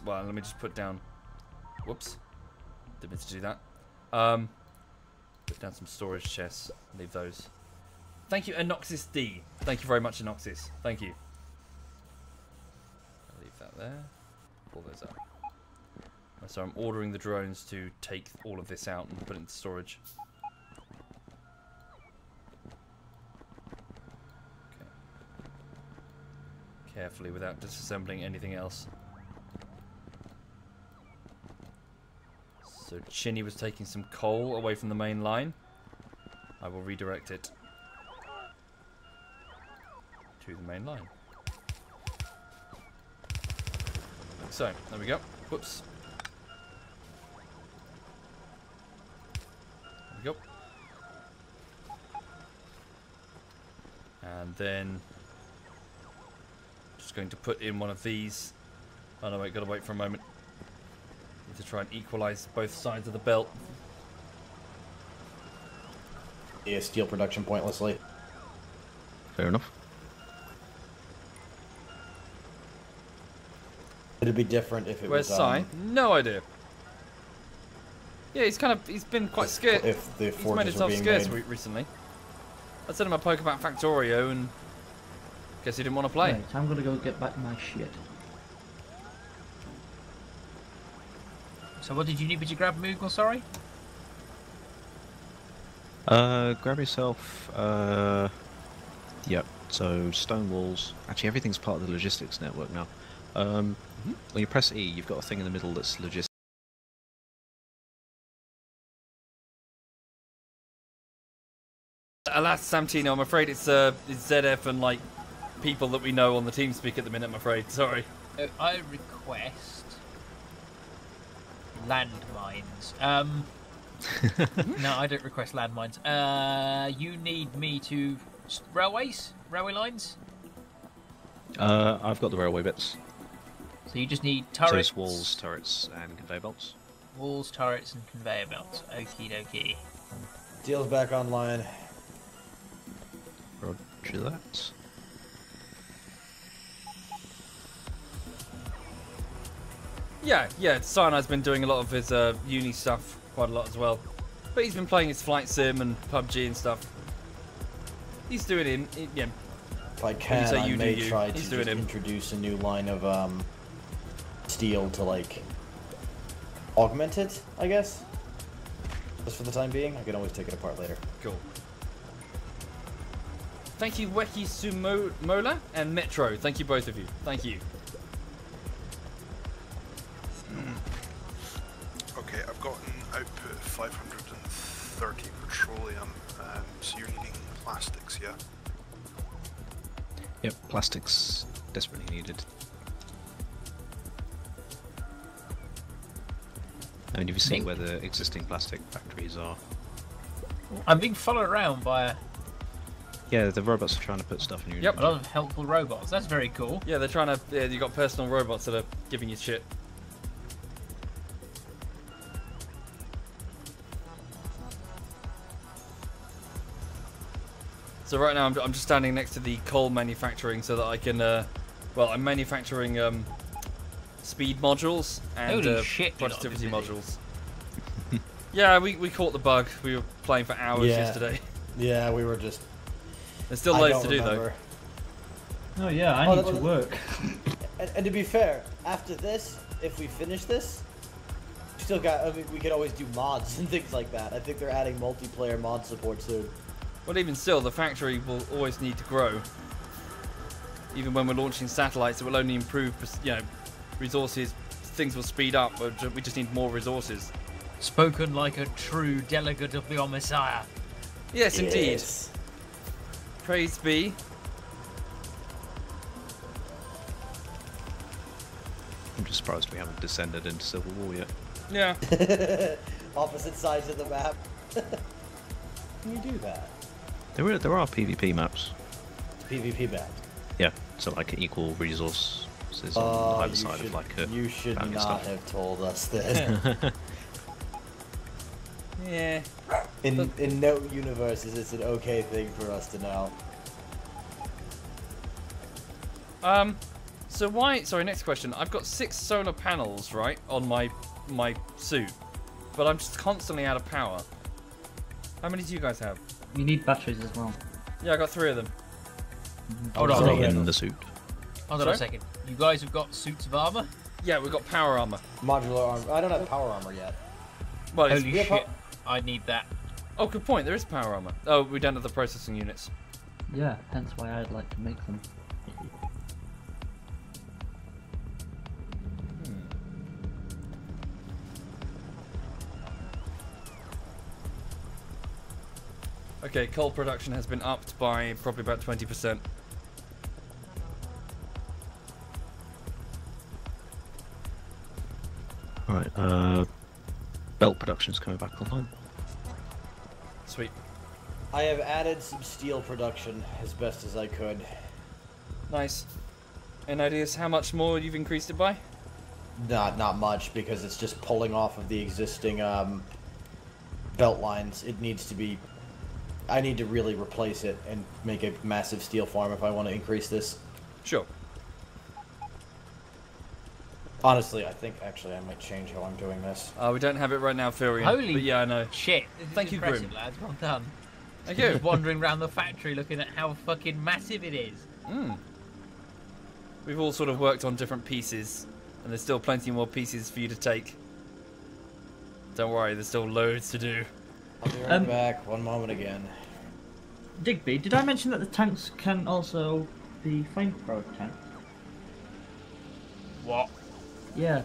well, let me just put down... Whoops. Didn't mean to do that. Put down some storage chests. Leave those. Thank you, Anoxis D. Thank you very much, Anoxis. Thank you. I'll leave that there. Pull those up. So I'm ordering the drones to take all of this out and put it into storage. Okay. carefully without disassembling anything else. So Chinny was taking some coal away from the main line. I will redirect it to the main line. Like so. There we go. Whoops. There we go. And then just going to put in one of these. Oh no, wait, gotta wait for a moment. Need to try and equalize both sides of the belt. Yeah, steel production pointlessly. Fair enough. It'd be different if it Where's was. Sai? No idea. Yeah, he's been quite scared. If the He's made forges were himself being scarce made. recently. I sent him a poke about Factorio and guess he didn't want to play. Right, I'm gonna go get back my shit. So what did you need me to grab, Moogle, sorry? Grab yourself, yep, so stone walls. Actually, everything's part of the logistics network now. When you press E, you've got a thing in the middle that's logistics. Alas, Samtino, I'm afraid it's ZF and like people that we know on the team speak at the minute, I'm afraid. Sorry. I request landmines. No, I don't request landmines. You need me to railway lines. I've got the railway bits. So you just need So turrets, it's walls, turrets, and conveyor belts. walls, turrets, and conveyor belts. Okie dokie. Steel's back online. Roger that. Yeah. Cyanide's been doing a lot of his uni stuff quite a lot as well, but he's been playing his flight sim and PUBG and stuff. He's doing it. Yeah. If I can, say I you do may you. try to He's just doing him. introduce a new line of steel to like augment it, I guess. Just for the time being, I can always take it apart later. Cool. Thank you, Weki Sumola and Metro. Thank you, both of you. Thank you. Okay, I've got an output of 530 petroleum, so you're needing plastics, yeah? Yep, plastics desperately needed. I mean, have you seen where the existing plastic factories are? I'm being followed around by a Yeah, the robots are trying to put stuff in your Yep. lot of helpful robots. That's very cool. Yeah, they're trying to. Yeah, you got personal robots that are giving you shit. So right now I'm just standing next to the coal manufacturing so that I can. Well, I'm manufacturing speed modules and Holy shit, you're not productivity busy. modules. Yeah, we caught the bug. We were playing for hours Yeah. yesterday. Yeah, we were just. There's still I loads don't to do though. remember. Oh yeah, I Oh, need that- to work. And to be fair, after this, if we finish this, we still got. I mean, we could always do mods and things like that. I think they're adding multiplayer mod support soon. But even still, the factory will always need to grow. Even when we're launching satellites, it will only improve, resources. Things will speed up, but we just need more resources. Spoken like a true delegate of the Messiah. Yes, indeed. Yes. Praise be. I'm just surprised we haven't descended into Civil War yet. Yeah. Opposite sides of the map. Can you do that? There are PvP maps. PvP map. Yeah, so like equal resources on Oh, either side of like a you should boundary not stuff. have told us this. Yeah. In no universes, it's an okay thing for us to know. So why? Sorry. Next question. I've got 6 solar panels, right, on my suit, but I'm just constantly out of power. How many do you guys have? You need batteries as well. Yeah, I got 3 of them. Hold on, Stay hold on. in the suit. Hold on Sorry? a second. You guys have got suits of armor? Yeah, we've got power armor. Modular armor. I don't have power armor yet. Well, it's, Holy yeah, shit. I need that. oh, good point. There is power armor. Oh, we don't have the processing units. Yeah, hence why I'd like to make them. Okay, coal production has been upped by probably about 20%. Right, belt production's coming back online. Sweet. I have added some steel production as best as I could. Nice. Any ideas how much more you've increased it by? Not much, because it's just pulling off of the existing belt lines. It needs to be... I need to really replace it and make a massive steel farm if I want to increase this. Sure. Honestly, I think actually I might change how I'm doing this. We don't have it right now, Furion. Holy but yeah, I know. shit. This is Thank you, impressive, Grim. lads. Well done. Thank you. Just wandering around the factory looking at how fucking massive it is. We've all sort of worked on different pieces, and there's still plenty more pieces for you to take. Don't worry, there's still loads to do. I'll be right back. One moment again. Digby, did I mention that the tanks can also be flamethrower tanks? What? Yeah.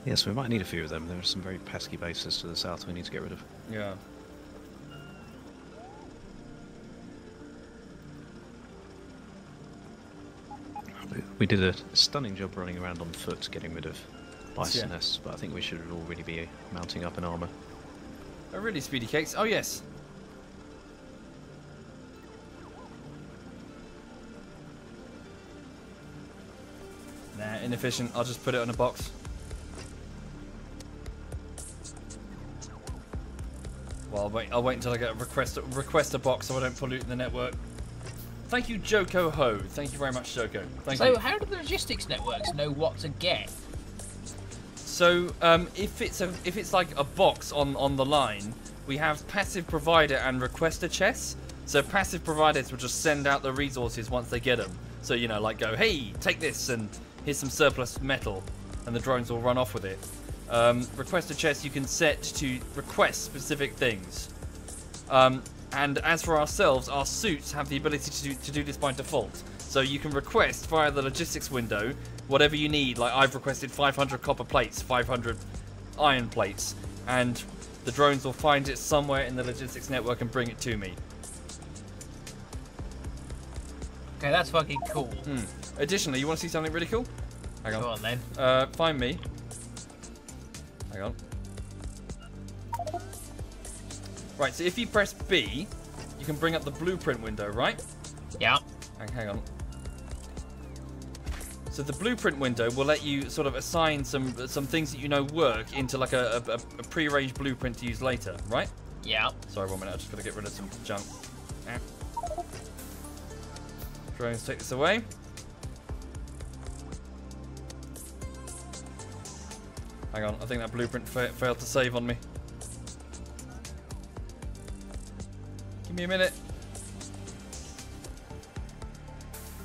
Yes, we might need a few of them. There are some very pesky bases to the south we need to get rid of. Yeah. We did a stunning job running around on foot getting rid of ice Yeah. nests, but I think we should already be mounting up in armour. Oh, really, Speedy Cakes? Oh, yes. Nah, inefficient. I'll just put it on a box. Well, I'll wait until I get a request a box so I don't pollute the network. Thank you, Joko Ho. Thank you very much, Joko. Thank you. So how do the logistics networks know what to get? So, if it's like a box on the line, we have passive provider and requester chests. So passive providers will just send out the resources once they get them. So, you know, like go, hey, take this and here's some surplus metal, and the drones will run off with it. Requester chests you can set to request specific things. And as for ourselves, our suits have the ability to do this by default. So you can request via the logistics window whatever you need. Like I've requested 500 copper plates, 500 iron plates, and the drones will find it somewhere in the logistics network and bring it to me. Okay, that's fucking cool. Additionally, you want to see something really cool? Hang on. Go on then. Find me. Hang on. Right, so if you press B, you can bring up the blueprint window, right? Yeah. Hang on. So the blueprint window will let you sort of assign some things that you know work into like a pre-arranged blueprint to use later, right? Yeah. Sorry, 1 minute. I just got to get rid of some junk. Drones, take this away. Hang on, I think that blueprint failed to save on me. Give me a minute.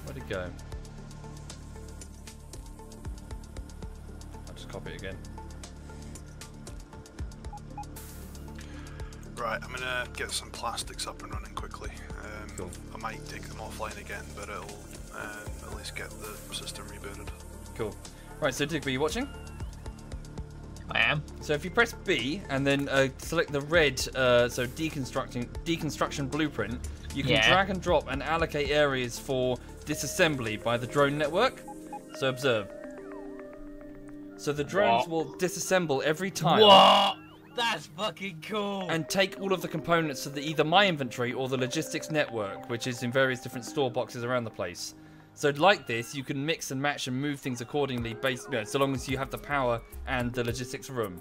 Where'd it go? I'll just copy it again. Right, I'm gonna get some plastics up and running quickly. Cool. I might take them offline again, but it'll at least get the system rebooted. Cool. Right, so Digby, you watching? I am. So if you press B and then select the red, so deconstruction blueprint, you can drag and drop and allocate areas for disassembly by the drone network. So observe. So the drones will disassemble every time. What? That's fucking cool. And take all of the components to either my inventory or the logistics network, which is in various different store boxes around the place. So like this, you can mix and match and move things accordingly, so long as you have the power and the logistics room.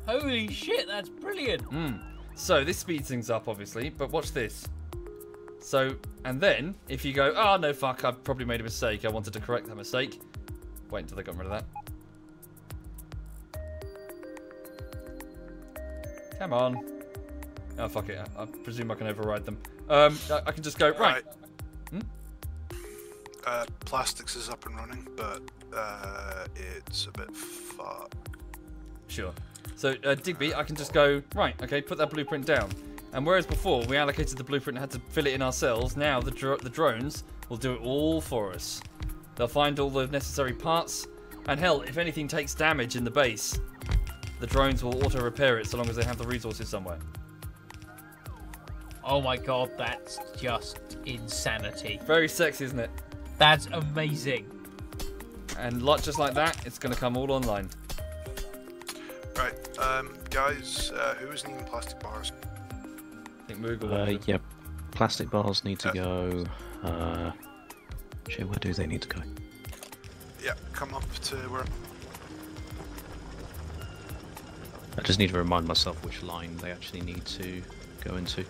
Holy shit, that's brilliant. So this speeds things up, obviously, but watch this. So, and then, if you go, oh no, fuck, I've probably made a mistake, I wanted to correct that mistake. Wait until they got rid of that. Come on. Oh, fuck it, I presume I can override them. I can just go, right. Plastics is up and running, but it's a bit far. Sure. So, Digby, I can just go, right, okay, put that blueprint down. And whereas before we allocated the blueprint and had to fill it in ourselves, now the drones will do it all for us. They'll find all the necessary parts, and hell, if anything takes damage in the base, the drones will auto-repair it so long as they have the resources somewhere. Oh my god, that's just insanity. Very sexy, isn't it? That's amazing. And just like that, it's going to come all online. Right, guys, who is needing plastic bars? I think Moogle wanted Yeah, plastic bars need to go. Shit, where do they need to go? Yeah, come up to where. I just need to remind myself which line they actually need to go into.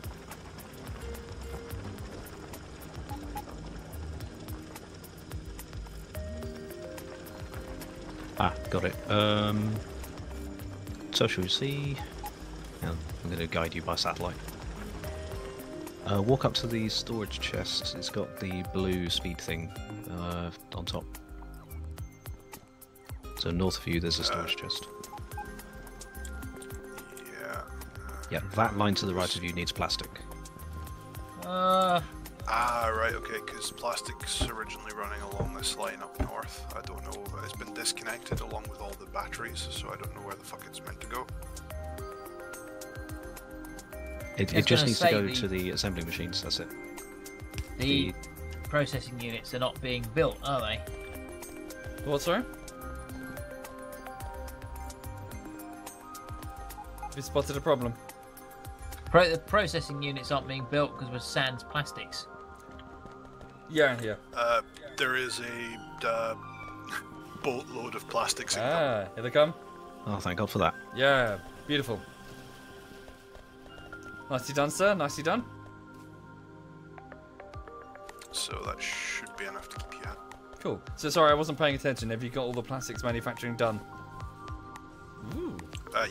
Ah, got it. So shall we see? Yeah, I'm going to guide you by satellite. Walk up to the storage chest. It's got the blue speed thing on top. So north of you, there's a storage chest. Yeah. Yeah, that line to the right of you needs plastic. Ah, right, okay, because plastic's originally running along this line up north. I don't know, it's been disconnected along with all the batteries, so I don't know where the fuck it's meant to go. It just needs to go to the assembly machines, that's it. The processing units are not being built, are they? What, sorry? Have you spotted a problem? The processing units aren't being built because we're sans plastics. Yeah. There is a boatload of plastics in Ah, here they come. Oh, thank God for that. Yeah, beautiful. Nicely done, sir. Nicely done. so that should be enough to keep you happy. Cool. So sorry, I wasn't paying attention. Have you got all the plastics manufacturing done? Ooh.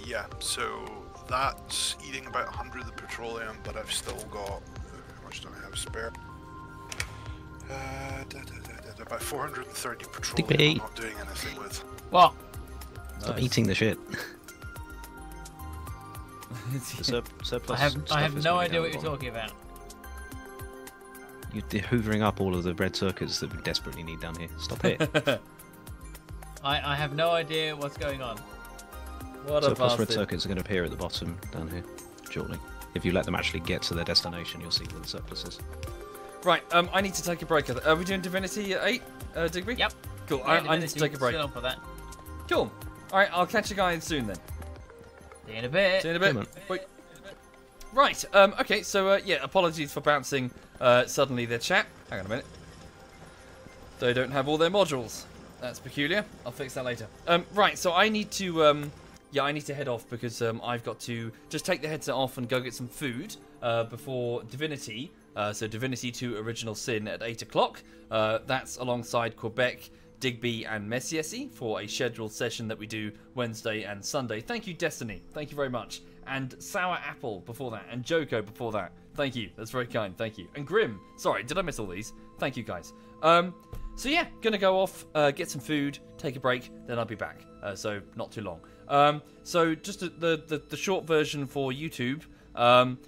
Yeah, so that's eating about 100 of the petroleum, but I've still got... How much do I have spare? About 430 petroleum I'm not doing anything with. What? Stop Nice. eating the shit. The surplus I have stuff is no really idea down what the you're bottom. talking about. You're hoovering up all of the red circuits that we desperately need down here. Stop it. I have no idea what's going on. What a Surplus red bastard. circuits are going to appear at the bottom down here shortly. If you let them actually get to their destination, you'll see where the surplus is. Right, I need to take a break. Are we doing Divinity at 8, Digby? Yep. Cool, Yeah, I need to take a break. Still on for that. Cool. Alright, I'll catch you guys soon then. See you in a bit. See you in a bit. Come on. Wait. Right, okay, so yeah, apologies for bouncing suddenly their chat. Hang on a minute. They don't have all their modules. That's peculiar. I'll fix that later. Right, so I need to, yeah, I need to head off because I've got to just take the headset off and go get some food before Divinity. So Divinity 2 Original Sin at 8 o'clock. That's alongside Quebec, Digby and Messiesi for a scheduled session that we do Wednesday and Sunday. Thank you, Destiny. Thank you very much. And Sour Apple before that. And Joko before that. Thank you. That's very kind. Thank you. And Grim. Sorry, did I miss all these? Thank you, guys. So yeah, gonna go off, get some food, take a break, then I'll be back. So not too long. So just the short version for YouTube.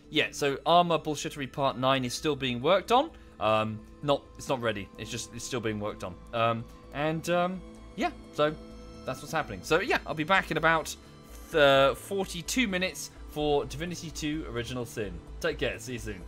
Yeah, so Armor Bullshittery Part 9 is still being worked on. It's not ready. It's still being worked on. Yeah, so that's what's happening. So yeah, I'll be back in about 42 minutes for Divinity 2 Original Sin. Take care. See you soon.